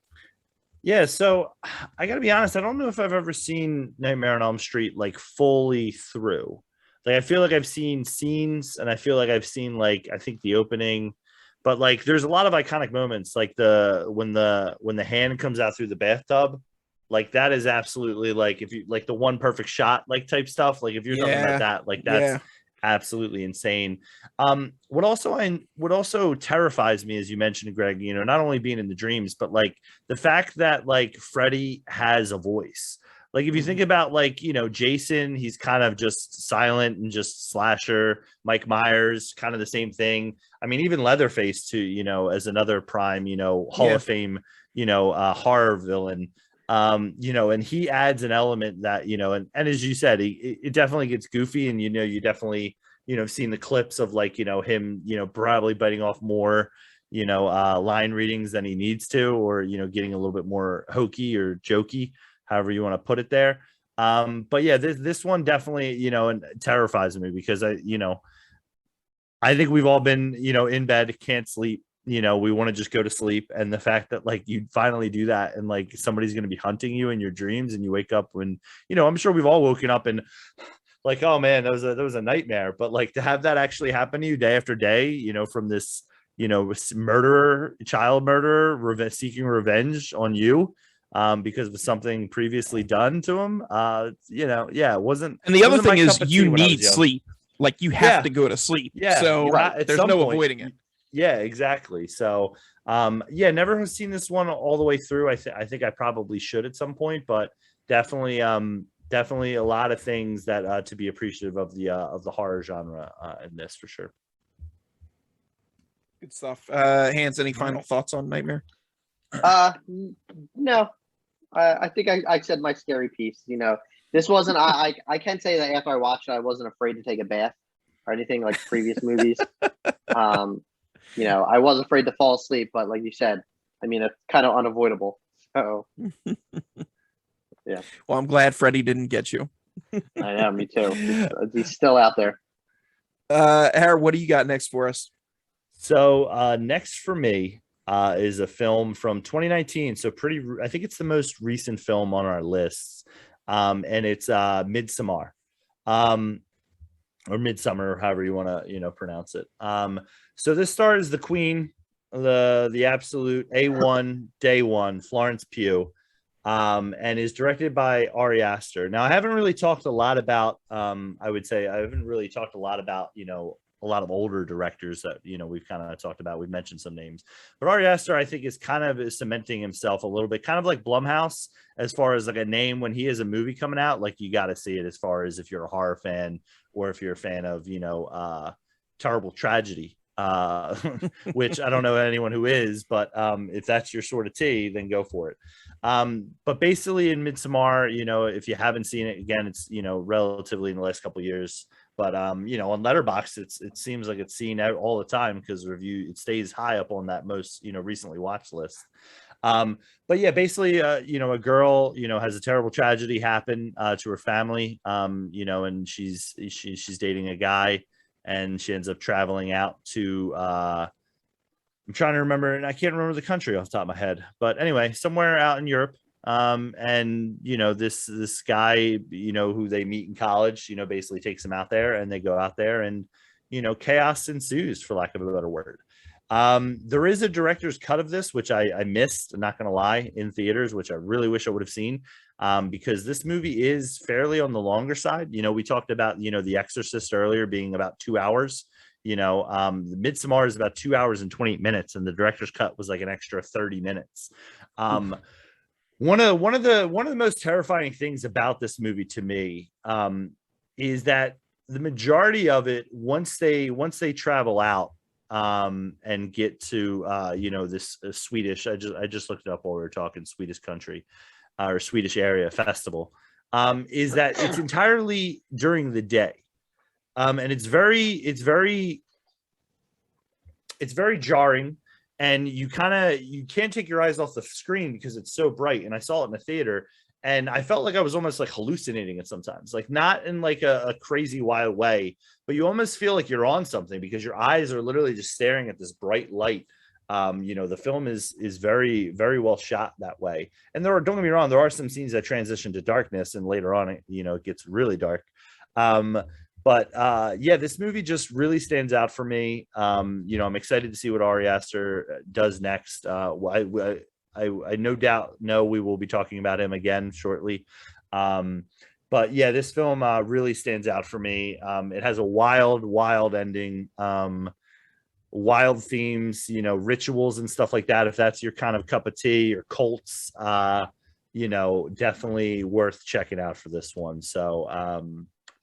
Yeah, so I got to be honest, I don't know if I've ever seen Nightmare on Elm Street like fully through. Like I feel like I've seen scenes, and I feel like I've seen like I think the opening, but like there's a lot of iconic moments, like when the hand comes out through the bathtub, like that is absolutely like if you like the one perfect shot like type stuff. Like if you're talking about that, like that's Yeah. absolutely insane. What also terrifies me, as you mentioned, Greg, not only being in the dreams, but like the fact that like Freddy has a voice. Like if you think about like, Jason, he's kind of just silent and just slasher. Mike Myers, kind of the same thing. I mean, even Leatherface too, as another prime, Hall of Fame, horror villain. And he adds an element that, and as you said, it definitely gets goofy, and you definitely, seen the clips of like, him, probably biting off more, line readings than he needs to, or, getting a little bit more hokey or jokey, however you want to put it there. But yeah, this one definitely, and terrifies me because I think we've all been, in bed, can't sleep. We want to just go to sleep. And the fact that like you finally do that and like somebody's going to be hunting you in your dreams, and you wake up when, I'm sure we've all woken up and like, oh man, that was a nightmare. But like to have that actually happen to you day after day, from this, child murderer, seeking revenge on you, because of something previously done to him. It wasn't. And the other wasn't my thing is cup of tea you when I was need young. sleep. Like you have to go to sleep. Yeah. So At there's some no point, avoiding it. Yeah, exactly. So, never have seen this one all the way through. I think I probably should at some point, but definitely a lot of things that to be appreciative of the horror genre in this for sure. Good stuff. Hans, any final thoughts on Nightmare? No. I think I said my scary piece. This wasn't. I can't say that after I watched it, I wasn't afraid to take a bath or anything like previous movies. I was afraid to fall asleep, but like you said, I mean, it's kind of unavoidable. So, yeah. Well, I'm glad Freddy didn't get you. I know, me too. He's still out there. Harry, what do you got next for us? So next for me is a film from 2019. So I think it's the most recent film on our lists. And it's Midsommar. Or Midsummer, however you want to, pronounce it. So this stars the queen, the absolute A1 day one, Florence Pugh, and is directed by Ari Aster. Now, I haven't really talked a lot about, I would say I haven't really talked a lot about, a lot of older directors that, we've kind of talked about. We've mentioned some names, but Ari Aster, I think, is kind of cementing himself a little bit, kind of like Blumhouse, as far as like a name when he has a movie coming out, like you got to see it as far as if you're a horror fan or if you're a fan of, Terrible Tragedy, which I don't know anyone who is, but if that's your sort of tea, then go for it. But basically in Midsommar, if you haven't seen it, again, it's, relatively in the last couple of years, but on Letterboxd, it seems like it's seen out all the time because it stays high up on that most, recently watched list. But yeah, basically, a girl, has a terrible tragedy happen to her family, and she's dating a guy, and she ends up traveling out to I'm trying to remember, and I can't remember the country off the top of my head, but anyway, somewhere out in Europe. And this guy, who they meet in college, basically takes them out there, and they go out there, and chaos ensues, for lack of a better word. There is a director's cut of this, which I missed, I'm not gonna lie, in theaters, which I really wish I would have seen, because this movie is fairly on the longer side. We talked about The Exorcist earlier being about 2 hours. Midsommar is about 2 hours and 28 minutes, and the director's cut was like an extra 30 minutes. One of the most terrifying things about this movie to me is that the majority of it, once they travel out and get to this Swedish, I just looked it up while we were talking, Swedish country or Swedish area festival, is that it's entirely during the day, and it's very jarring. And you can't take your eyes off the screen because it's so bright. And I saw it in the theater, and I felt like I was almost like hallucinating it sometimes, like not in like a crazy wild way, but you almost feel like you're on something because your eyes are literally just staring at this bright light. The film is very, very well shot that way. And don't get me wrong, there are some scenes that transition to darkness, and later on, it gets really dark. But yeah, this movie just really stands out for me. I'm excited to see what Ari Aster does next. I no doubt know we will be talking about him again shortly. But yeah, this film really stands out for me. It has a wild ending, wild themes, rituals and stuff like that. If that's your kind of cup of tea, or cults, definitely worth checking out for this one. So,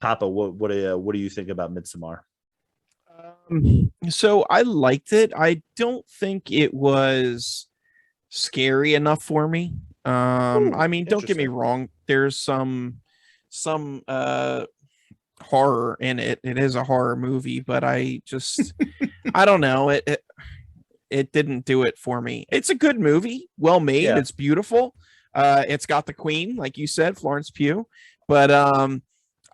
Papa, what do you think about Midsommar? So I liked it. I don't think it was scary enough for me. I mean, don't get me wrong, there's some horror in it. It is a horror movie, but I just I don't know, it didn't do it for me. It's a good movie, well made, Yeah. it's beautiful. It's got the queen, like you said, Florence Pugh, but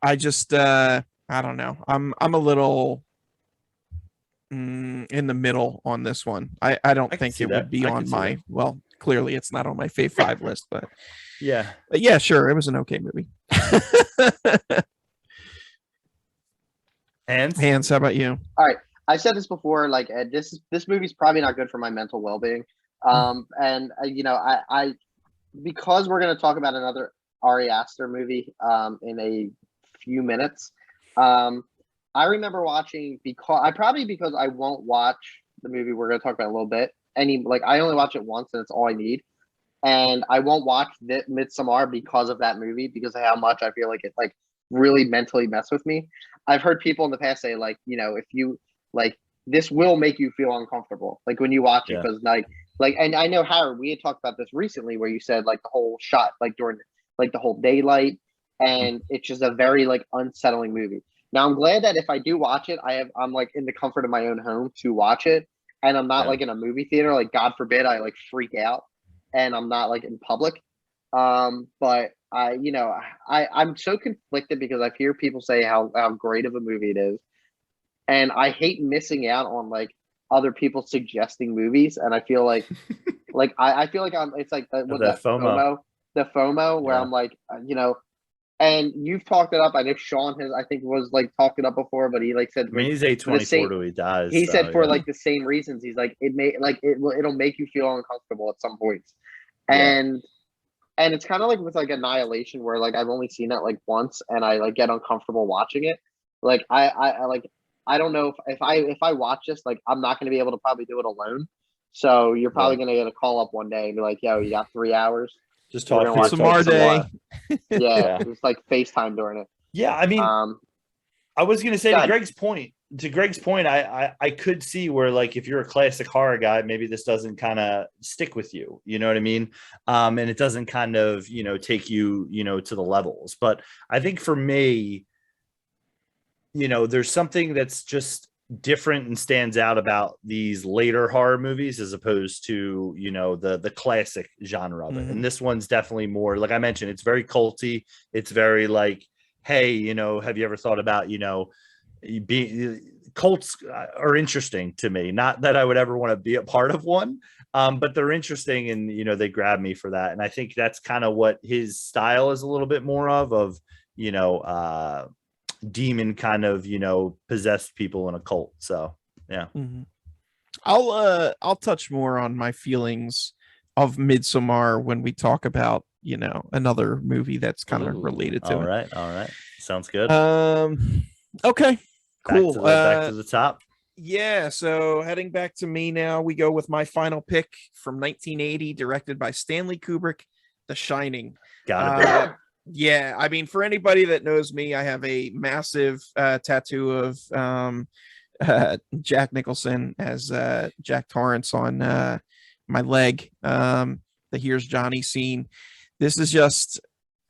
I just I don't know, I'm a little in the middle on this one. I don't think it would be on my, well, clearly it's not on my Fave Five list, but yeah, sure, it was an okay movie. Hands, how about you? All right, I said this before. Like this movie's probably not good for my mental well-being. And I because we're going to talk about another Ari Aster movie in a few minutes. I remember watching because I won't watch the movie we're going to talk about a little bit. I only watch it once and it's all I need. And I won't watch Midsommar because of that movie, because of how much I feel like it like really mentally messed with me. I've heard people in the past say if you like, this will make you feel uncomfortable, like when you watch it, because and I know, Howard, we had talked about this recently where you said like the whole shot like during like the whole daylight, and it's just a very like unsettling movie. Now I'm glad that if I do watch it, I'm like in the comfort of my own home to watch it, and I'm not like in a movie theater. Like God forbid I like freak out, and I'm not like in public. But I'm so conflicted because I hear people say how great of a movie it is, and I hate missing out on like other people suggesting movies, and I feel like I feel like it's like FOMO, the FOMO, where I'm like and you've talked it up. I know Sean has, I think, was like talked it up before, but he like said, I mean, he's 824 till he dies. He said for like the same reasons. He's like, it'll make you feel uncomfortable at some points, and it's kind of like with like Annihilation, where like I've only seen it like once, and I like get uncomfortable watching it. Like I don't know if I watch this, like I'm not going to be able to probably do it alone. So you're probably going to get a call up one day and be like, "Yo, you got 3 hours." Just talk for some more day. It's like FaceTime during it. Yeah, I mean, I was gonna say to Greg's point, I could see where like if you're a classic horror guy, maybe this doesn't kind of stick with you. You know what I mean? And it doesn't kind of take you to the levels. But I think for me, there's something that's just different and stands out about these later horror movies as opposed to the classic genre of it. And this one's definitely more, like I mentioned, it's very culty. It's very like, hey, have you ever thought about cults are interesting to me, not that I would ever want to be a part of one, but they're interesting, and they grab me for that. And I think that's kind of what his style is a little bit more of demon kind of possessed people in a cult. So yeah. I'll touch more on my feelings of Midsommar when we talk about another movie that's kind of related to it. All right, sounds good. Okay, cool. Back to the top. Yeah, so heading back to me now, we go with my final pick from 1980, directed by Stanley Kubrick, The Shining. Got it. Yeah, I mean, for anybody that knows me, I have a massive tattoo of Jack Nicholson as Jack Torrance on my leg. The Here's Johnny scene. This is just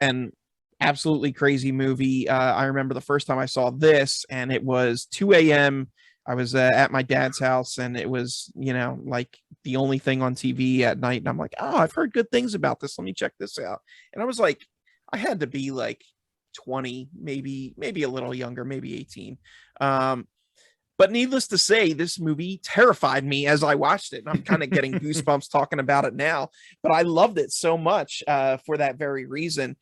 an absolutely crazy movie. I remember the first time I saw this, and it was 2 a.m. I was at my dad's house, and it was, like the only thing on TV at night. And I'm like, oh, I've heard good things about this. Let me check this out. And I was like, I had to be like 20, maybe a little younger, maybe 18. But needless to say, this movie terrified me as I watched it. And I'm kind of getting goosebumps talking about it now, but I loved it so much for that very reason.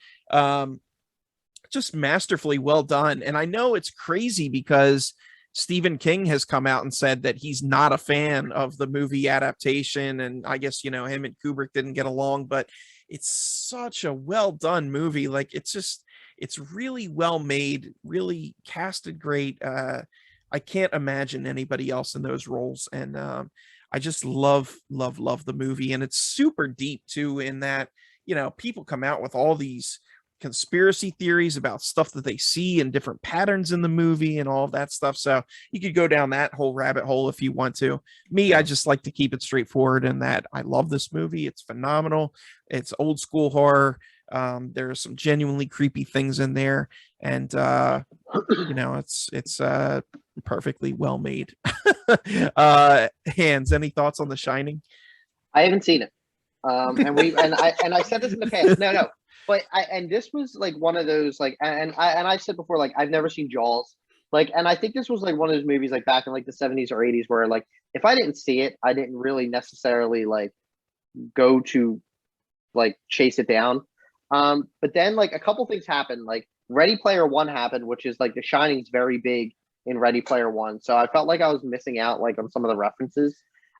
just masterfully well done. And I know it's crazy because Stephen King has come out and said that he's not a fan of the movie adaptation. And I guess, him and Kubrick didn't get along, but it's such a well done movie. Like it's really well made, really casted great. I can't imagine anybody else in those roles. And I just love the movie. And it's super deep too, in that, people come out with all these conspiracy theories about stuff that they see and different patterns in the movie and all of that stuff. So you could go down that whole rabbit hole if you want to. Me, I just like to keep it straightforward in that I love this movie. It's phenomenal. It's old school horror. There are some genuinely creepy things in there, and it's perfectly well made. Hans, any thoughts on The Shining? I haven't seen it. And I said this in the past. No. But this was like one of those like, and I said before, like, I've never seen Jaws, like, and I think this was like one of those movies like back in like the 70s or 80s where like if I didn't see it, I didn't really necessarily like go to like chase it down. But then like a couple things happened, like Ready Player One happened, which is like The Shining's very big in Ready Player One, so I felt like I was missing out like on some of the references,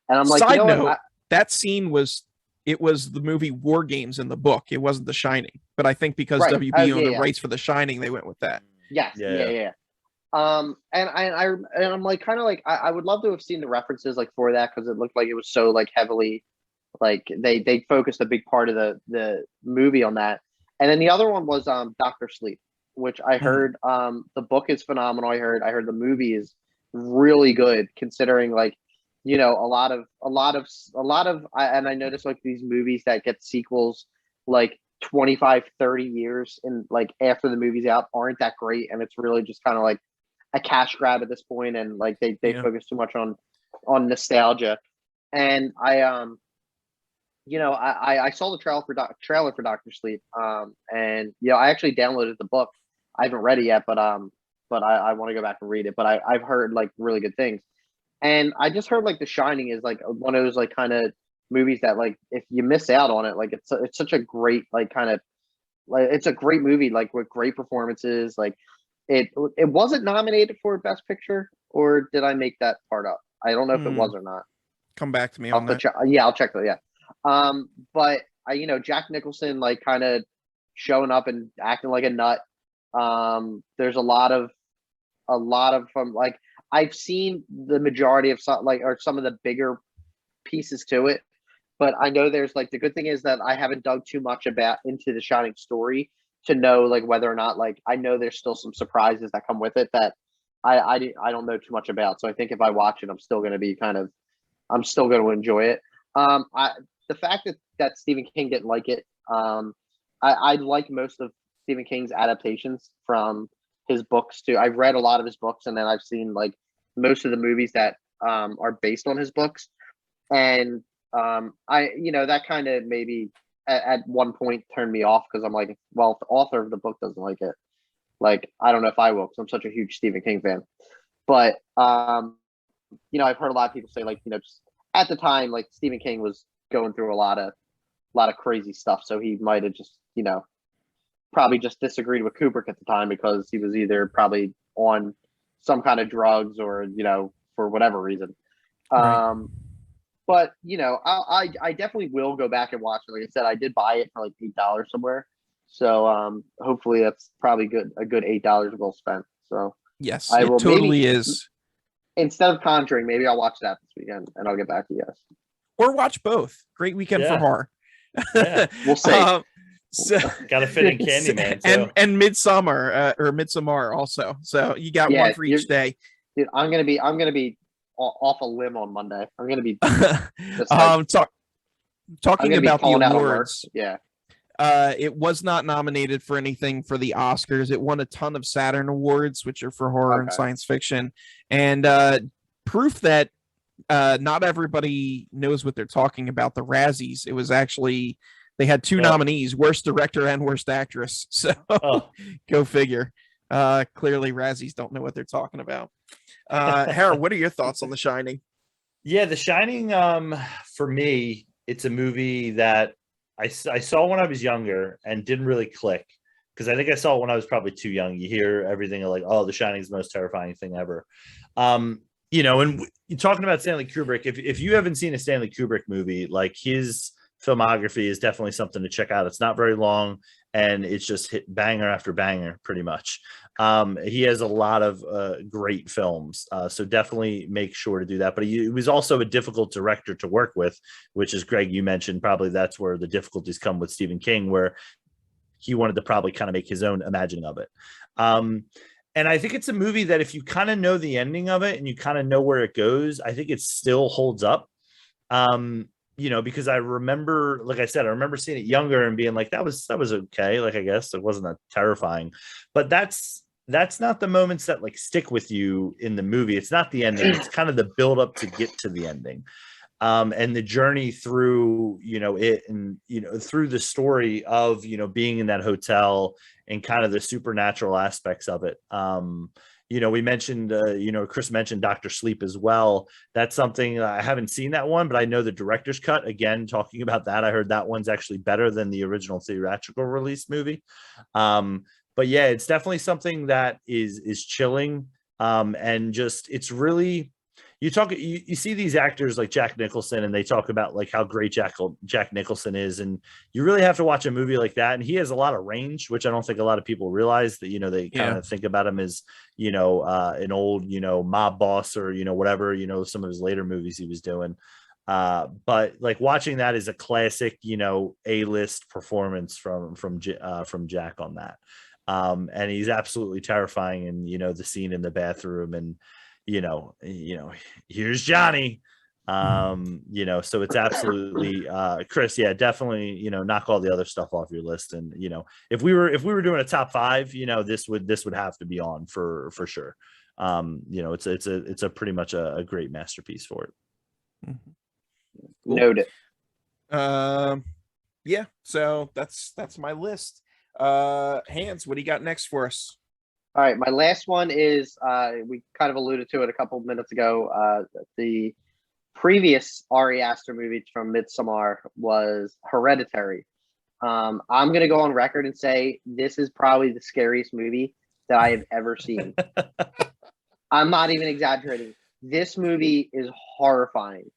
and I'm like, Side note, that scene was the movie War Games in the book. It wasn't The Shining, but I think because WB owned the rights for The Shining, they went with that. Yes, yeah. And I'm like kind of like I would love to have seen the references like for that, because it looked like it was so like heavily like they focused a big part of the movie on that. And then the other one was Dr. Sleep, which I heard the book is phenomenal. I heard the movie is really good, considering like, a lot of and I noticed like these movies that get sequels like 25, 30 years in like after the movie's out aren't that great, and it's really just kind of like a cash grab at this point, and like they focus too much on nostalgia. And I saw the trailer for Dr. Sleep, and I actually downloaded the book. I haven't read it yet, but I want to go back and read it. But I've heard like really good things. And I just heard like The Shining is like one of those like kind of movies that like if you miss out on it, like it's such a great like kind of like it's a great movie, like with great performances. Like it wasn't nominated for Best Picture, or did I make that part up? I don't know if it was or not. Come back to me on that. Yeah, I'll check that. Yeah. But Jack Nicholson like kind of showing up and acting like a nut. There's a lot of like I've seen the majority of some of the bigger pieces to it, but I know there's like the good thing is that I haven't dug too much into the Shining story to know like whether or not like I know there's still some surprises that come with it that I don't know too much about. So I think if I watch it, I'm still going to enjoy it. The fact that Stephen King didn't like it, I like most of Stephen King's adaptations from his books too. I've read a lot of his books, and then I've seen like most of the movies that are based on his books. And that kind of maybe at one point turned me off, because I'm like, well, if the author of the book doesn't like it, like I don't know if I will, because I'm such a huge Stephen King fan. But I've heard a lot of people say like, just at the time, like Stephen King was going through a lot of crazy stuff, so he might have just probably just disagreed with Kubrick at the time, because he was either probably on some kind of drugs or for whatever reason. Right. But I definitely will go back and watch it. Like I said, I did buy it for like $8 somewhere, so hopefully that's probably a good $8 well spent. So yes, it totally is. Instead of Conjuring, maybe I'll watch that this weekend, and I'll get back to you guys. Or watch both. Great weekend for horror. Yeah. We'll see. So gotta fit in Candyman too. and Midsommar also. So you got one for each day. Dude, I'm gonna be off a limb on Monday. I'm gonna be talking about the awards. Yeah. It was not nominated for anything for the Oscars. It won a ton of Saturn awards, which are for horror and science fiction, and proof that not everybody knows what they're talking about. The Razzies. It was actually. They had two nominees, Worst Director and Worst Actress. So go figure. Clearly, Razzies don't know what they're talking about. Harold, what are your thoughts on The Shining? Yeah, The Shining, for me, it's a movie that I saw when I was younger and didn't really click. because I think I saw it when I was probably too young. You hear everything like, oh, The Shining is the most terrifying thing ever. You know, and you're talking about Stanley Kubrick. If you haven't seen a Stanley Kubrick movie, like his filmography is definitely something to check out. It's not very long, and it's just hit banger after banger, pretty much. He has a lot of great films, so definitely make sure to do that. But he was also a difficult director to work with, which is, Greg, you mentioned, probably that's where the difficulties come with Stephen King, where he wanted to probably kind of make his own imagining of it. And I think it's a movie that if you kind of know the ending of it and you kind of know where it goes, I think it still holds up. You know, because I remember, like I said, I remember seeing it younger and being like, that was okay. Like, I guess it wasn't that terrifying, but that's not the moments that like stick with you in the movie. It's not the ending. It's kind of the build up to get to the ending. And the journey through, you know, it, and, you know, through the story of, you know, being in that hotel and kind of the supernatural aspects of it. You know, we mentioned, you know, Chris mentioned Dr. Sleep as well. That's something I haven't seen that one, but I know the director's cut. Again, talking about that, I heard that one's actually better than the original theatrical release movie. But yeah, it's definitely something that is chilling. And just, it's really, you see these actors like Jack Nicholson, and they talk about like how great Jack Nicholson is, and you really have to watch a movie like that. And he has a lot of range, which I don't think a lot of people realize. That, you know, they kind of think about him as, you know, an old, you know, mob boss, or, you know, whatever, you know, some of his later movies he was doing. But like watching that is a classic, you know, A-list performance from Jack on that. And he's absolutely terrifying. And, you know, the scene in the bathroom, and you know, here's Johnny. You know, so it's absolutely Chris, yeah, definitely, you know, knock all the other stuff off your list. And, you know, if we were doing a top 5, you know, this would have to be on for sure. You know, it's a pretty much a great masterpiece for it. Cool. Noted. Yeah, so that's my list. Hans, what do you got next for us? All right, my last one is we kind of alluded to it a couple of minutes ago. The previous Ari Aster movie from Midsommar was Hereditary. I'm going to go on record and say this is probably the scariest movie that I have ever seen. I'm not even exaggerating. This movie is horrifying.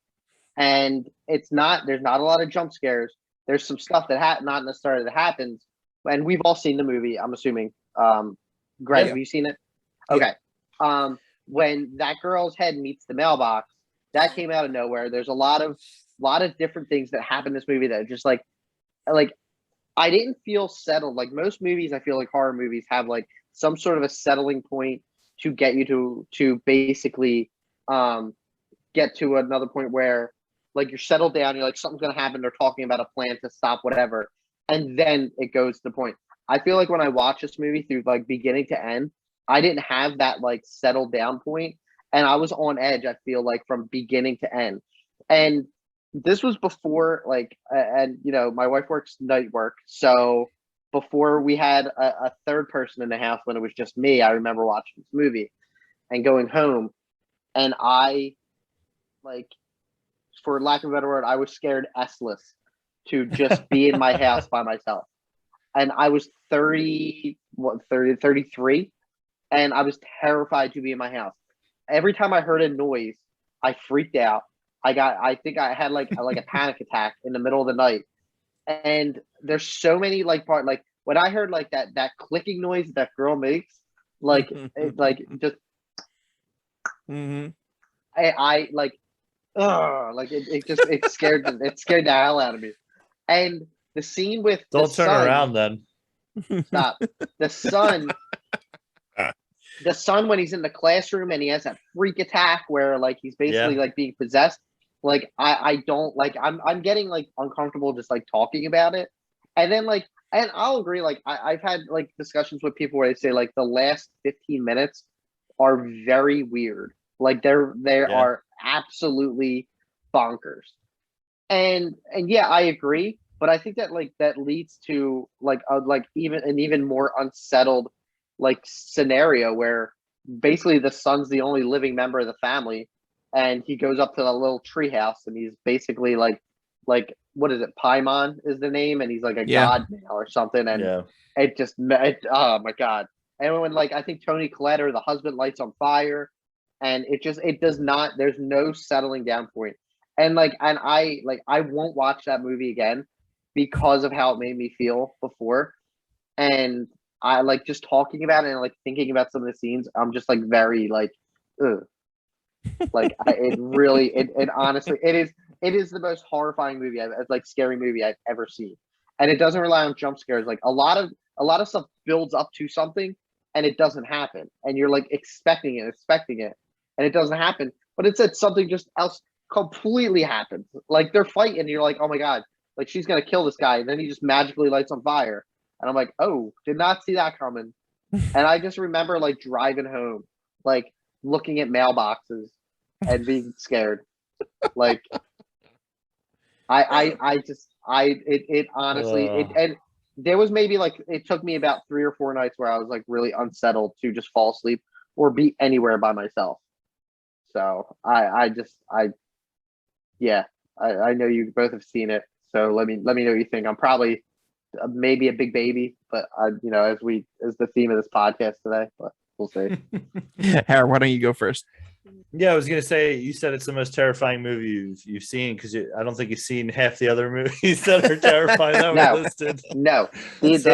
And there's not a lot of jump scares. There's some stuff that not necessarily that happens. And we've all seen the movie, I'm assuming. Greg, have you seen it? Okay. When that girl's head meets the mailbox, that came out of nowhere. There's a lot of different things that happen in this movie that are just like I didn't feel settled. Like most movies, I feel like horror movies have like some sort of a settling point to get you to basically get to another point where like you're settled down, you're like something's gonna happen, they're talking about a plan to stop whatever, and then it goes to the point. I feel like when I watch this movie through like beginning to end, I didn't have that like settled down point, and I was on edge. I feel like from beginning to end, and this was before like, and you know, my wife works night work, so before we had a third person in the house when it was just me. I remember watching this movie and going home, and I like, for lack of a better word, I was scared S-less to just be in my house by myself. And I was 33, and I was terrified to be in my house. Every time I heard a noise, I freaked out. I think I had like a panic attack in the middle of the night. And there's so many like when I heard like that clicking noise that girl makes, like it, like just I like it scared the hell out of me. And the scene with don't turn around then. Stop. The son when he's in the classroom and he has that freak attack where like he's basically like being possessed. Like I don't like I'm getting like uncomfortable just like talking about it. And then like, and I'll agree, like I've had like discussions with people where they say like the last 15 minutes are very weird. Like they are absolutely bonkers. And yeah, I agree. But I think that like that leads to like even more unsettled like scenario where basically the son's the only living member of the family, and he goes up to the little treehouse and he's basically like what is it? Paimon is the name, and he's like a Yeah. god now or something. And Yeah. oh my god. And when like I think Tony Collette or the husband lights on fire, and it does not. There's no settling down point. And I won't watch that movie again because of how it made me feel before. And I like just talking about it and like thinking about some of the scenes. I'm just like very like, ugh. It honestly it is the most horrifying movie like scary movie I've ever seen. And it doesn't rely on jump scares. Like a lot of stuff builds up to something and it doesn't happen. And you're like expecting it, and it doesn't happen. But it said something just else completely happens. Like they're fighting, and you're like, oh my god, like she's gonna kill this guy, and then he just magically lights on fire. And I'm like, oh, did not see that coming. And I just remember like driving home, like looking at mailboxes and being scared. Like it honestly and there was maybe like it took me about 3 or 4 nights where I was like really unsettled to just fall asleep or be anywhere by myself. So I know you both have seen it. So let me know what you think. I'm probably maybe a big baby, but as the theme of this podcast today, but we'll see. Harry, why don't you go first? Yeah, I was gonna say you said it's the most terrifying movie you've seen because I don't think you've seen half the other movies that are terrifying that No. were listed. No, This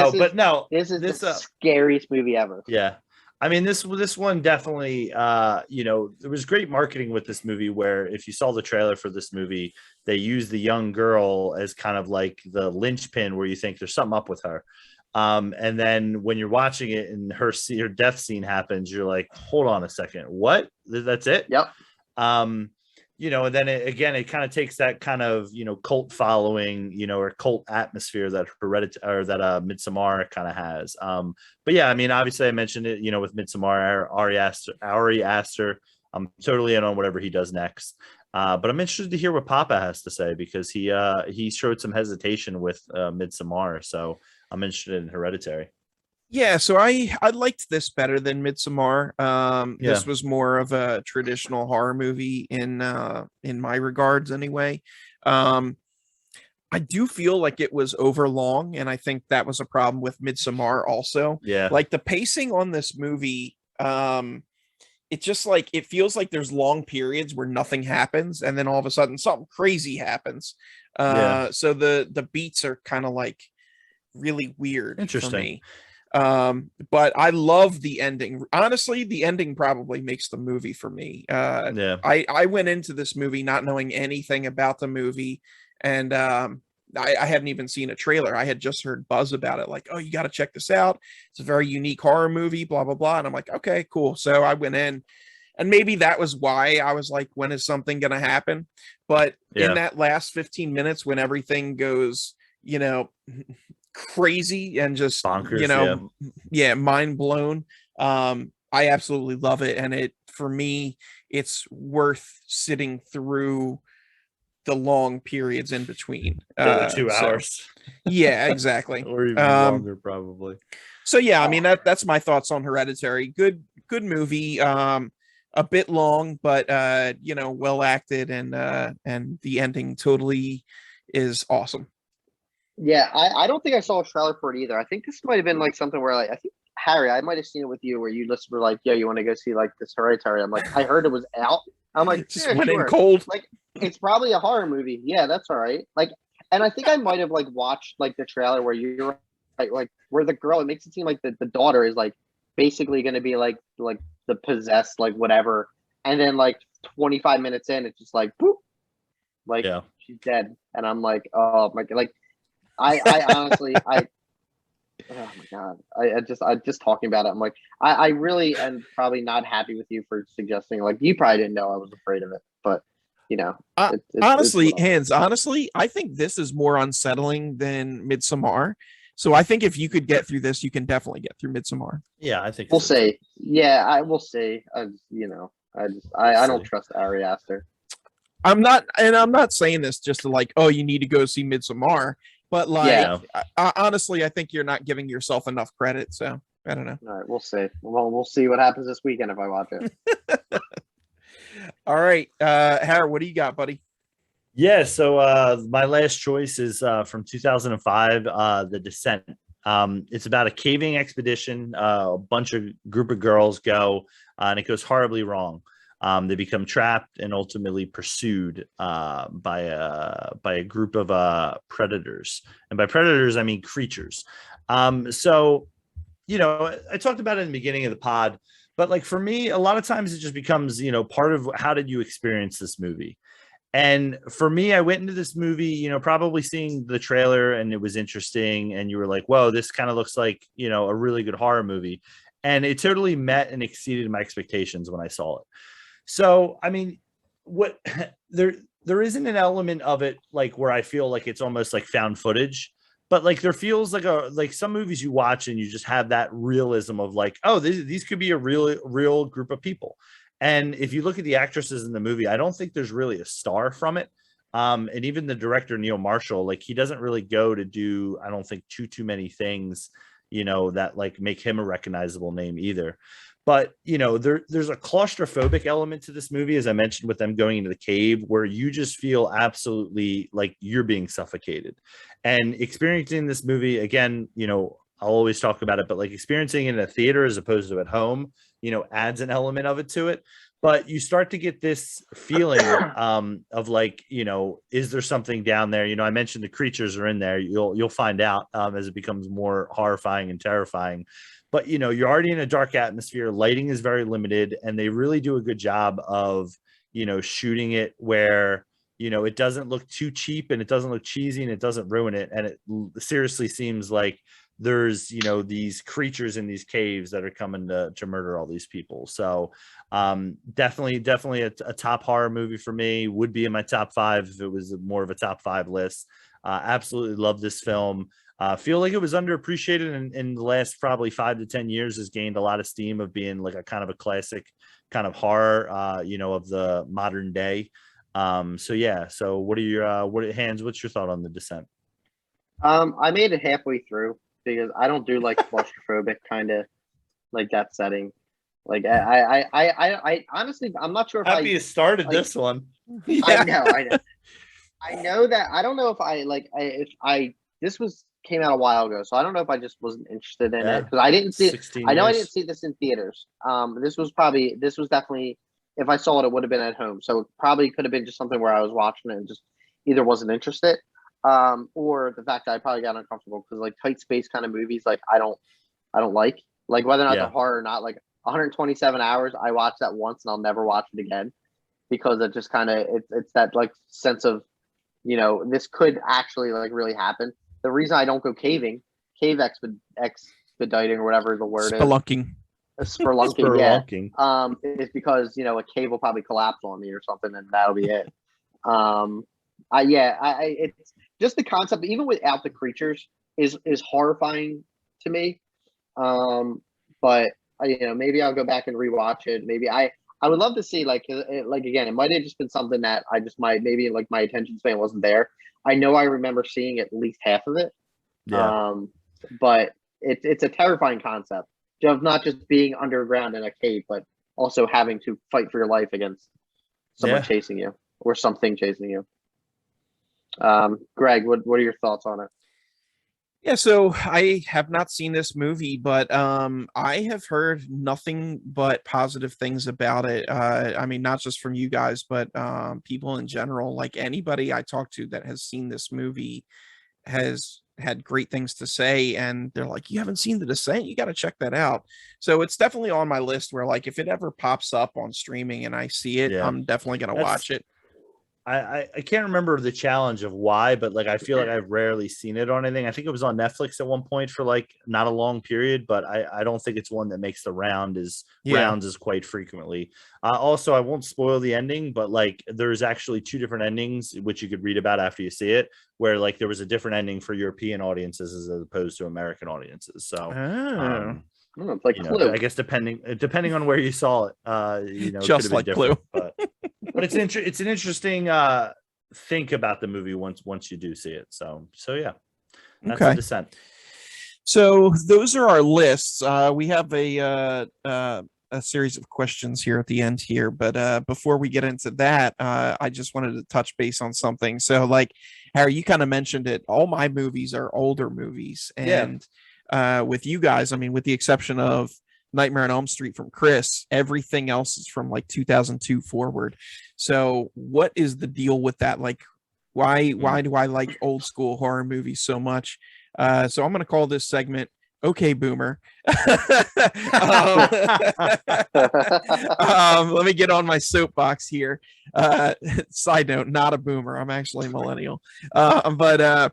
is the scariest movie ever. Yeah, I mean this one definitely. There was great marketing with this movie. Where if you saw the trailer for this movie, they used the young girl as kind of like the linchpin where you think there's something up with her. And then when you're watching it and her death scene happens, you're like, hold on a second, what? That's it? Yep. And then it kind of takes that kind of, cult following, or cult atmosphere that Midsommar kind of has. But yeah, I mean, obviously I mentioned it, with Midsommar, Ari Aster, I'm totally in on whatever he does next. But I'm interested to hear what Papa has to say because he showed some hesitation with Midsommar. So I'm interested in Hereditary. Yeah, so I liked this better than Midsommar. This was more of a traditional horror movie in my regards anyway. I do feel like it was overlong, and I think that was a problem with Midsommar also. Yeah. Like the pacing on this movie, it's just like it feels like there's long periods where nothing happens, and then all of a sudden something crazy happens. So the beats are kind of like really weird for me. But I love the ending. Honestly, the ending probably makes the movie for me. I went into this movie not knowing anything about the movie, and I hadn't even seen a trailer. I had just heard buzz about it, like, oh, you got to check this out. It's a very unique horror movie, blah blah blah. And I'm like, okay, cool. So I went in, and maybe that was why I was like, when is something gonna happen? But in that last 15 minutes, when everything goes, crazy and just bonkers, mind blown. I absolutely love it, and it for me, it's worth sitting through the long periods in between. 2 hours. Yeah, exactly. Or even longer, probably. So yeah, I mean that's my thoughts on Hereditary. Good movie. A bit long, but well acted, and the ending totally is awesome. Yeah, I don't think I saw a trailer for it either. I think this might have been like something where like I think Harry, I might have seen it with you where you just were like, "Yo, you want to go see like this Hereditary?" I'm like, I heard it was out. I'm like, just went in cold. Like it's probably a horror movie. Yeah, that's all right. Like, and I think I might have like watched like the trailer where you're like where the girl. It makes it seem like the daughter is like basically going to be like the possessed like whatever, and then like 25 minutes in, it's just like boop, like she's dead, and I'm like, oh my god, like. I honestly, oh my god, I just talking about it. I'm like, I really am probably not happy with you for suggesting. Like, you probably didn't know I was afraid of it, but honestly, I think this is more unsettling than Midsommar. So I think if you could get through this, you can definitely get through Midsommar. Yeah, I think we'll see. Yeah, I will see. I don't trust Ari Aster. I'm not saying this just to like, oh, you need to go see Midsommar. But like, honestly, I think you're not giving yourself enough credit. So I don't know. All right, we'll see. Well, we'll see what happens this weekend if I watch it. All right, Harry, what do you got, buddy? Yeah, so my last choice is from 2005, The Descent. It's about a caving expedition. A bunch of group of girls go, and it goes horribly wrong. They become trapped and ultimately pursued by a group of predators, and by predators I mean creatures. So I talked about it in the beginning of the pod, but like for me, a lot of times it just becomes part of how did you experience this movie. And for me, I went into this movie, probably seeing the trailer and it was interesting. And you were like, whoa, this kind of looks like, a really good horror movie. And it totally met and exceeded my expectations when I saw it. So, I mean, what there isn't an element of it like where I feel like it's almost like found footage, but like there feels like some movies you watch and you just have that realism of like, oh, these could be a real group of people. And if you look at the actresses in the movie, I don't think there's really a star from it. And even the director, Neil Marshall, like he doesn't really go to do, I don't think too many things, that like make him a recognizable name either. But, there's a claustrophobic element to this movie, as I mentioned, with them going into the cave where you just feel absolutely like you're being suffocated. And experiencing this movie again, I'll always talk about it, but like experiencing it in a theater as opposed to at home, adds an element of it to it. But you start to get this feeling of like, is there something down there? I mentioned the creatures are in there. You'll find out as it becomes more horrifying and terrifying. But you're already in a dark atmosphere. Lighting is very limited, and they really do a good job of shooting it where it doesn't look too cheap and it doesn't look cheesy and it doesn't ruin it. And it seriously seems like there's these creatures in these caves that are coming to murder all these people. So definitely a top horror movie for me. Would be in my top 5 if it was more of a top 5 list. Absolutely love this film. Feel like it was underappreciated in the last probably 5 to 10 years. Has gained a lot of steam of being like a kind of a classic kind of horror of the modern day. So yeah, so what's your thought on The Descent? I made it halfway through because I don't do like claustrophobic kind of like that setting. Like I honestly, I'm not sure if Happy you started like, this one. I know. I know that I don't know if this came out a while ago, so I don't know if I just wasn't interested in it because I didn't see it. I know I didn't see this in theaters. This was definitely, if I saw it, it would have been at home. So it probably could have been just something where I was watching it and just either wasn't interested, or the fact that I probably got uncomfortable because like tight space kind of movies, like I don't like whether or not they're horror or not. Like 127 hours, I watched that once and I'll never watch it again because it just kind of it's that like sense of this could actually like really happen. The reason I don't go cave expediting or whatever the word Spelunking. is. Spelunking. Yeah. Is because a cave will probably collapse on me or something, and that'll be it. It's just the concept, even without the creatures, is horrifying to me. But maybe I'll go back and rewatch it. Maybe I would love to see again, it might have just been something that I just maybe like my attention span wasn't there. I know I remember seeing at least half of it. Yeah. But it's a terrifying concept of not just being underground in a cave, but also having to fight for your life against someone chasing you or something chasing you. Greg, what are your thoughts on it? Yeah, so I have not seen this movie, but I have heard nothing but positive things about it. I mean, not just from you guys, but people in general. Like anybody I talk to that has seen this movie has had great things to say, and they're like, "You haven't seen The Descent? You got to check that out." So it's definitely on my list. Where like if it ever pops up on streaming and I see it, I'm definitely gonna watch it. I can't remember the challenge of why, but like I feel like I've rarely seen it on anything. I think it was on Netflix at one point for like not a long period, but I don't think it's one that makes the rounds as quite frequently. Also, I won't spoil the ending, but like there's actually 2 different endings which you could read about after you see it, where like there was a different ending for European audiences as opposed to American audiences. So it's like Clue. I guess depending on where you saw it, just like Clue. But it's an interesting think about the movie once you do see it. So yeah, that's The Descent. So those are our lists. We have a a series of questions here at the end here, but before we get into that, I just wanted to touch base on something. So, like, Harry, you kind of mentioned it. All my movies are older movies, and with you guys, I mean, with the exception of Nightmare on Elm Street from Chris, everything else is from like 2002 forward. So, what is the deal with that? Like, why do I like old school horror movies so much? So I'm going to call this segment "Okay, Boomer." Let me get on my soapbox here. Side note: not a boomer. I'm actually a millennial. But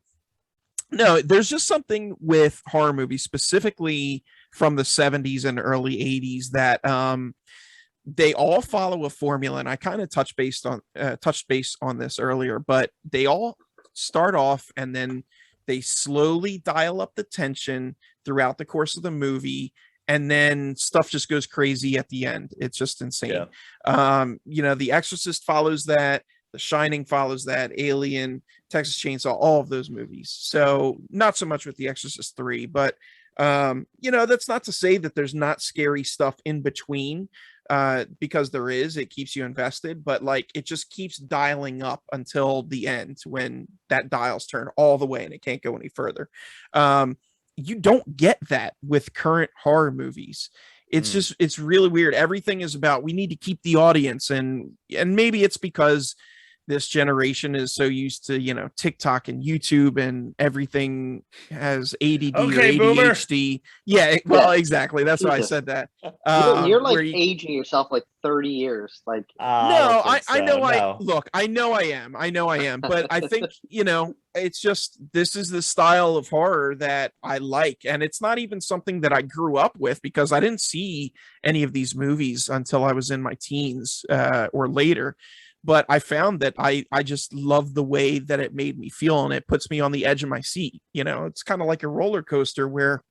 no, there's just something with horror movies, specifically from the 70s and early 80s, that they all follow a formula, and I kind of touched base on this earlier, but they all start off and then they slowly dial up the tension throughout the course of the movie, and then stuff just goes crazy at the end. It's just insane. The Exorcist follows that, The Shining follows that, Alien, Texas Chainsaw, all of those movies. So not so much with The Exorcist 3, but that's not to say that there's not scary stuff in between, because there is. It keeps you invested, but like it just keeps dialing up until the end when that dials turn all the way and it can't go any further. You don't get that with current horror movies. It's really weird. Everything is about, we need to keep the audience, and maybe it's because this generation is so used to, TikTok and YouTube, and everything has ADD or ADHD. Yeah, well, exactly. That's why I said that. You're like aging yourself like 30 years. Like, no, I know. I know I am. But I think, it's just, this is the style of horror that I like. And it's not even something that I grew up with, because I didn't see any of these movies until I was in my teens or later. But I found that I just love the way that it made me feel, and it puts me on the edge of my seat. It's kind of like a roller coaster where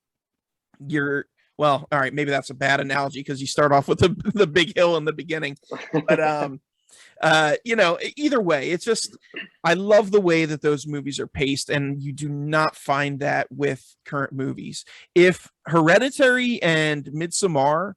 well, all right, maybe that's a bad analogy because you start off with the big hill in the beginning. But either way, it's just, I love the way that those movies are paced, and you do not find that with current movies. If Hereditary and Midsommar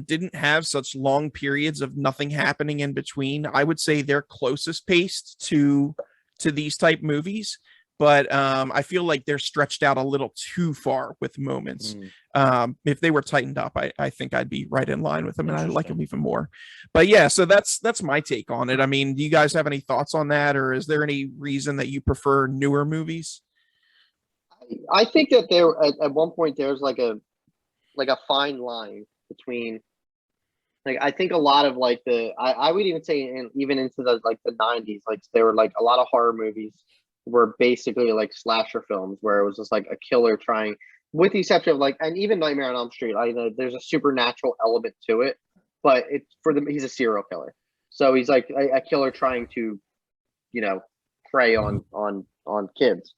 didn't have such long periods of nothing happening in between, I would say they're closest paced to these type movies. But I feel like they're stretched out a little too far with moments. If they were tightened up, I think I'd be right in line with them, and I like them even more. But yeah, so that's my take on it. I mean, do you guys have any thoughts on that, or is there any reason that you prefer newer movies? I think that there at one point there's like a fine line between, like, I think a lot of like I would even say even into the 90s, like there were like a lot of horror movies were basically like slasher films where it was just like a killer trying, with the exception of like, and even Nightmare on Elm Street, I know there's a supernatural element to it, but it's he's a serial killer, so he's like a killer trying to prey on kids.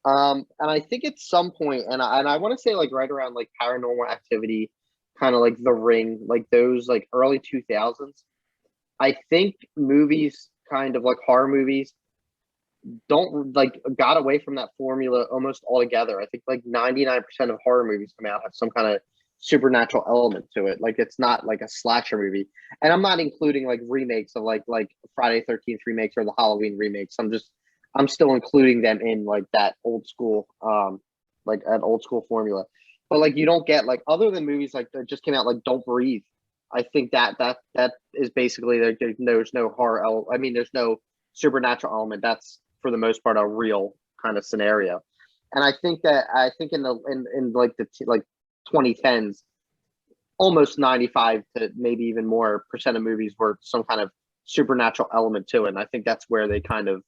And I think at some point, and I want to say like right around like Paranormal Activity, kind of like The Ring, like those like early 2000s, I think movies, kind of like horror movies, don't got away from that formula almost altogether. I think like 99% of horror movies come out have some kind of supernatural element to it. Like it's not like a slasher movie, and I'm not including like remakes of like Friday 13th remakes or the Halloween remakes. I'm still including them in like that old school like an old school formula. But like you don't get, like, other than movies like that just came out, like Don't Breathe, I think that is basically like there's no horror there's no supernatural element. That's for the most part a real kind of scenario. And I think in like the 2010s, almost 95 to maybe even more percent of movies were some kind of supernatural element to it. And I think that's where they kind of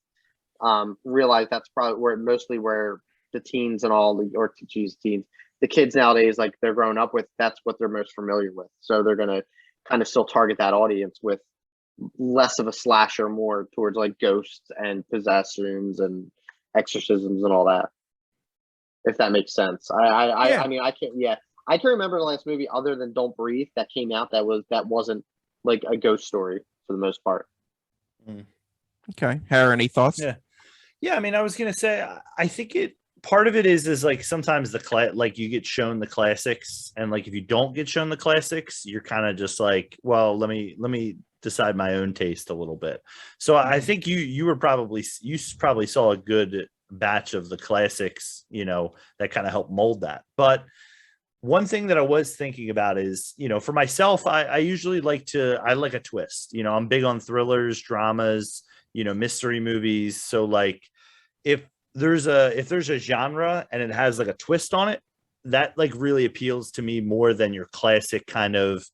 realized that's probably where the teens and all the kids nowadays, like they're growing up with, that's what they're most familiar with. So they're going to kind of still target that audience with less of a slasher, more towards like ghosts and possessions and exorcisms and all that. If that makes sense. I mean, I can't remember the last movie other than Don't Breathe that came out that wasn't like a ghost story for the most part. Okay. Harry, any thoughts? Yeah. I mean, I was going to say, I think part of it is like sometimes like you get shown the classics, and like if you don't get shown the classics, you're kind of just like, well, let me decide my own taste a little bit. So I think you probably saw a good batch of the classics, that kind of helped mold that. But one thing that I was thinking about is, for myself, I usually I like a twist. I'm big on thrillers, dramas, mystery movies. So like if there's a genre and it has like a twist on it, that like really appeals to me more than your classic kind of,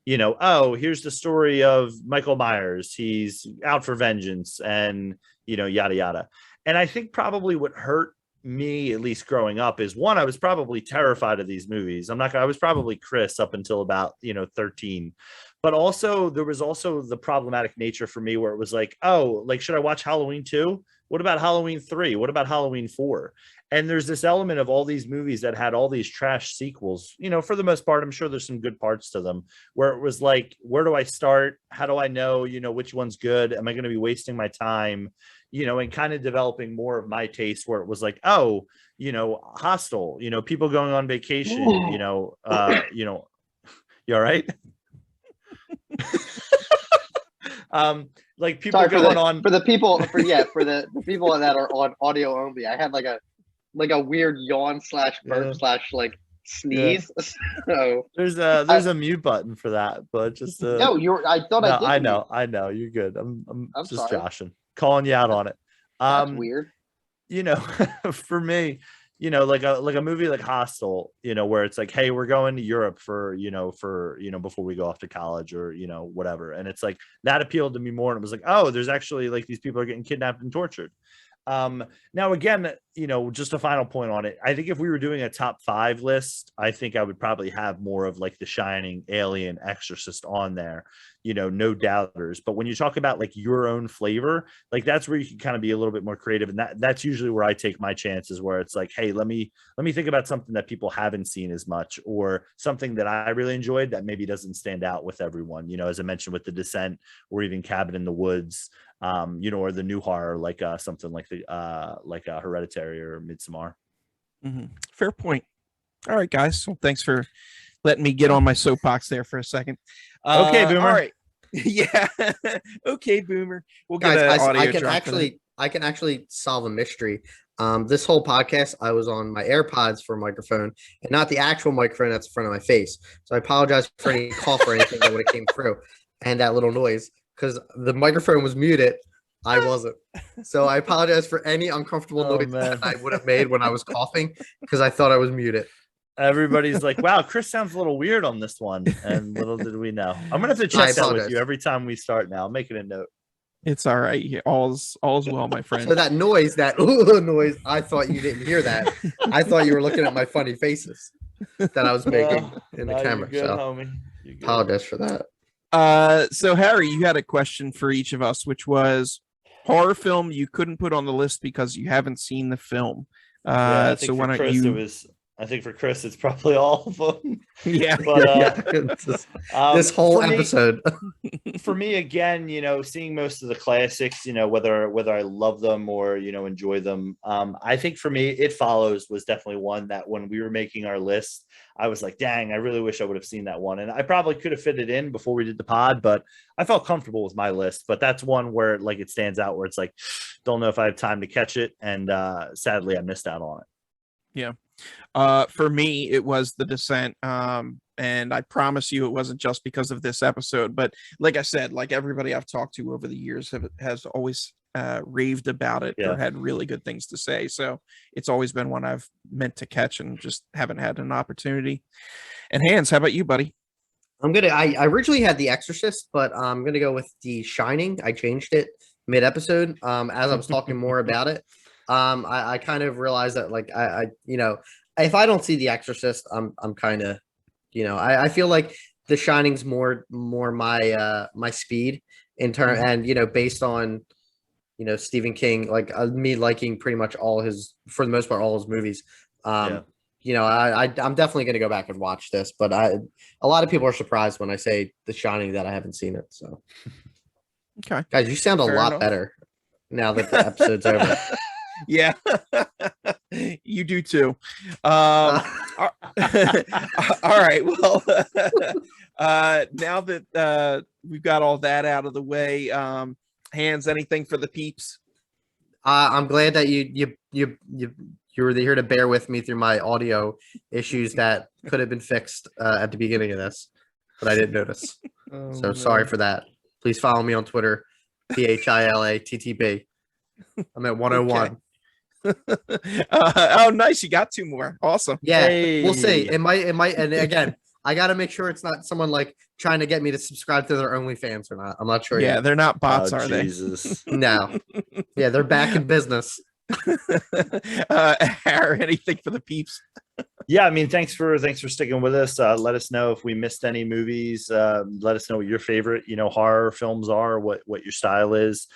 oh, here's the story of Michael Myers. He's out for vengeance and, yada, yada. And I think probably what hurt me, at least growing up, is one, I was probably terrified of these movies. I was probably Chris up until about 13, but also there was also the problematic nature for me where it was like, oh, like, should I watch Halloween 2? What about Halloween 3? What about Halloween 4? And there's this element of all these movies that had all these trash sequels. For the most part, I'm sure there's some good parts to them, where it was like, where do I start? How do I know, which one's good? Am I going to be wasting my time? And kind of developing more of my taste, where it was like, oh, Hostel, people going on vacation, you all right? Like people going on for the people for the people that are on audio only. I had like a weird yawn / burp / like sneeze. Yeah. So there's a mute button for that, but just no, I know you're good. I'm just sorry. joshing, calling you out on it. That's weird. For me, like a movie like Hostel, where it's like, hey, we're going to Europe for before we go off to college or, whatever. And it's like, that appealed to me more. And it was like, oh, there's actually like these people are getting kidnapped and tortured. Now again, just a final point on it. I think if we were doing a top 5 list, I think I would probably have more of like The Shining, Alien, Exorcist on there, no doubters. But when you talk about like your own flavor, like that's where you can kind of be a little bit more creative. And that's usually where I take my chances, where it's like, hey, let me think about something that people haven't seen as much, or something that I really enjoyed that maybe doesn't stand out with everyone, as I mentioned with The Descent, or even Cabin in the Woods, or the new horror, like something like Hereditary or Midsommar. Mm-hmm. Fair point. All right, guys. Well, thanks for letting me get on my soapbox there for a second. Okay, Boomer. All right. Yeah. Okay, Boomer. We'll guys, get I can actually solve a mystery. This whole podcast, I was on my AirPods for a microphone and not the actual microphone that's in front of my face. So I apologize for any cough or anything that would have came through and that little noise, because the microphone was muted. I wasn't. So I apologize for any uncomfortable noise that I would have made when I was coughing, because I thought I was muted. Everybody's like, wow, Chris sounds a little weird on this one. And little did we know. I'm going to have to check that with you every time we start now. I'm making a note. It's all right. All's well, my friend. So that noise, noise, I thought you didn't hear that. I thought you were looking at my funny faces that I was making in the camera. Good, so homie. Apologize for that. So Harry, you had a question for each of us, which was horror film you couldn't put on the list because you haven't seen the film. So why don't you? I think for Chris, it's probably all of them. Yeah. But, this whole episode. For me, again, seeing most of the classics, whether I love them or, enjoy them. I think for me, It Follows was definitely one that when we were making our list, I was like, dang, I really wish I would have seen that one. And I probably could have fit it in before we did the pod, but I felt comfortable with my list. But that's one where like it stands out, where it's like, don't know if I have time to catch it. And sadly, I missed out on it. Yeah. For me, it was The Descent. And I promise you, it wasn't just because of this episode, but like I said, like everybody I've talked to over the years has always raved about it or had really good things to say. So it's always been one I've meant to catch and just haven't had an opportunity. And Hans, how about you, buddy? I originally had The Exorcist, but I'm gonna go with The Shining. I changed it mid-episode as I was talking more about it. I kind of realized that like I if I don't see The Exorcist, I'm kind of I feel like The Shining's more my my speed in turn, and based on Stephen King, like me liking pretty much for the most part all his movies. I'm definitely going to go back and watch this, but a lot of people are surprised when I say The Shining that I haven't seen it. So okay, guys, you sound a lot better now that the episode's over. Yeah. You do too. All right. Well, now that we've got all that out of the way, Hands, anything for the peeps? I'm glad that you were here to bear with me through my audio issues that could have been fixed at the beginning of this, but I didn't notice. So sorry for that. Please follow me on Twitter, PHILATTB. I'm at 101. Oh, nice! You got 2 more. Awesome. Yeah, Hey. we'll see. It might. And again, I got to make sure it's not someone like trying to get me to subscribe to their OnlyFans or not. I'm not sure. Yeah, yet. they're not bots, Oh, are Jesus. No. Yeah, they're back in business. Harry, anything for the peeps? Yeah, I mean, thanks for sticking with us. Let us know if we missed any movies. Let us know what your favorite, horror films are, what your style is.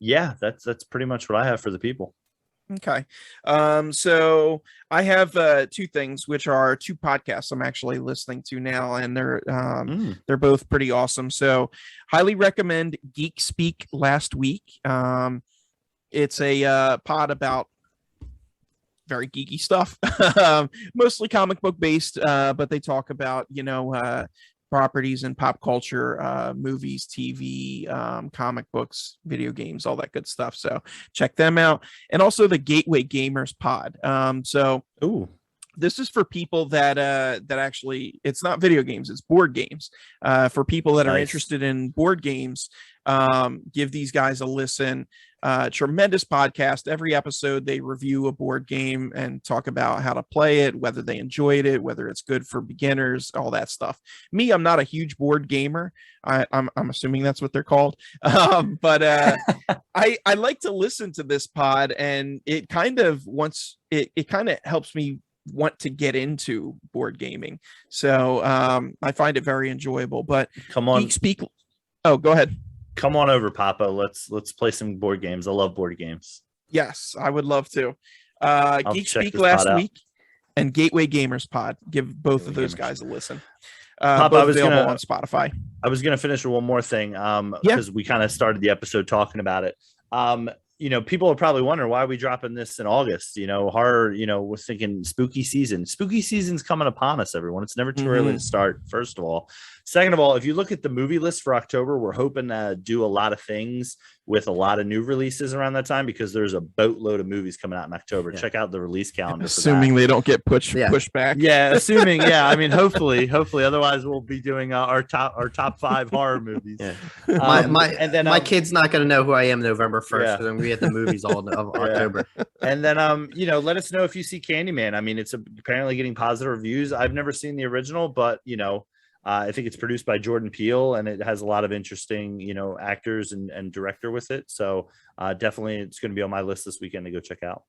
Yeah, that's pretty much what I have for the people. Okay. So I have 2 things, which are 2 podcasts I'm actually listening to now, and they're both pretty awesome. So highly recommend Geek Speak Last Week. It's a pod about very geeky stuff, mostly comic book based, but they talk about, properties in pop culture, movies, TV, comic books, video games, all that good stuff. So check them out. And also the Gateway Gamers pod. Ooh. This is for people that actually, it's not video games, it's board games. For people that are Nice. interested in board games, give these guys a listen. Tremendous podcast. Every episode they review a board game and talk about how to play it, whether they enjoyed it, whether it's good for beginners, all that stuff. Me, I'm not a huge board gamer. I'm assuming that's what they're called. But I like to listen to this pod, and it kind of helps me want to get into board gaming. So I find it very enjoyable. But Come on. Geek Speak. Oh, go ahead. Come on over, Papa. Let's play some board games. I love board games. Yes, I would love to. Geek check Speak this Last pod out. Week and Gateway Gamers pod. Give both of Gateway those Gamers. guys a listen. Pop, both I was available gonna- on Spotify. I was going to finish with one more thing because we kind of started the episode talking about it. People are probably wondering why are we dropping this in August? Horror, we're thinking spooky season. Spooky season's coming upon us, everyone. It's never too early to start, first of all. Second of all, if you look at the movie list for October, we're hoping to do a lot of things with a lot of new releases around that time because there's a boatload of movies coming out in October. Yeah. Check out the release calendar. Assuming they don't get pushed back. Yeah, assuming. Yeah, I mean, hopefully. Otherwise, we'll be doing our top 5 horror movies. Yeah. My kid's not going to know who I am November 1st Yeah. because I'm going to be at the movies all of October. And then, let us know if you see Candyman. I mean, it's apparently getting positive reviews. I've never seen the original, but I think it's produced by Jordan Peele, and it has a lot of interesting, actors and director with it. So definitely, it's going to be on my list this weekend to go check out.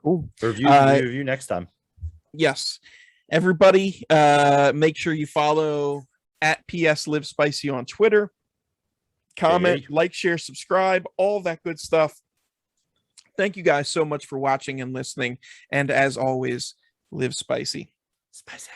Cool. Review next time. Yes. Everybody, make sure you follow at PS Live Spicy on Twitter. Comment, like, share, subscribe, all that good stuff. Thank you guys so much for watching and listening. And as always, live spicy. Spicy.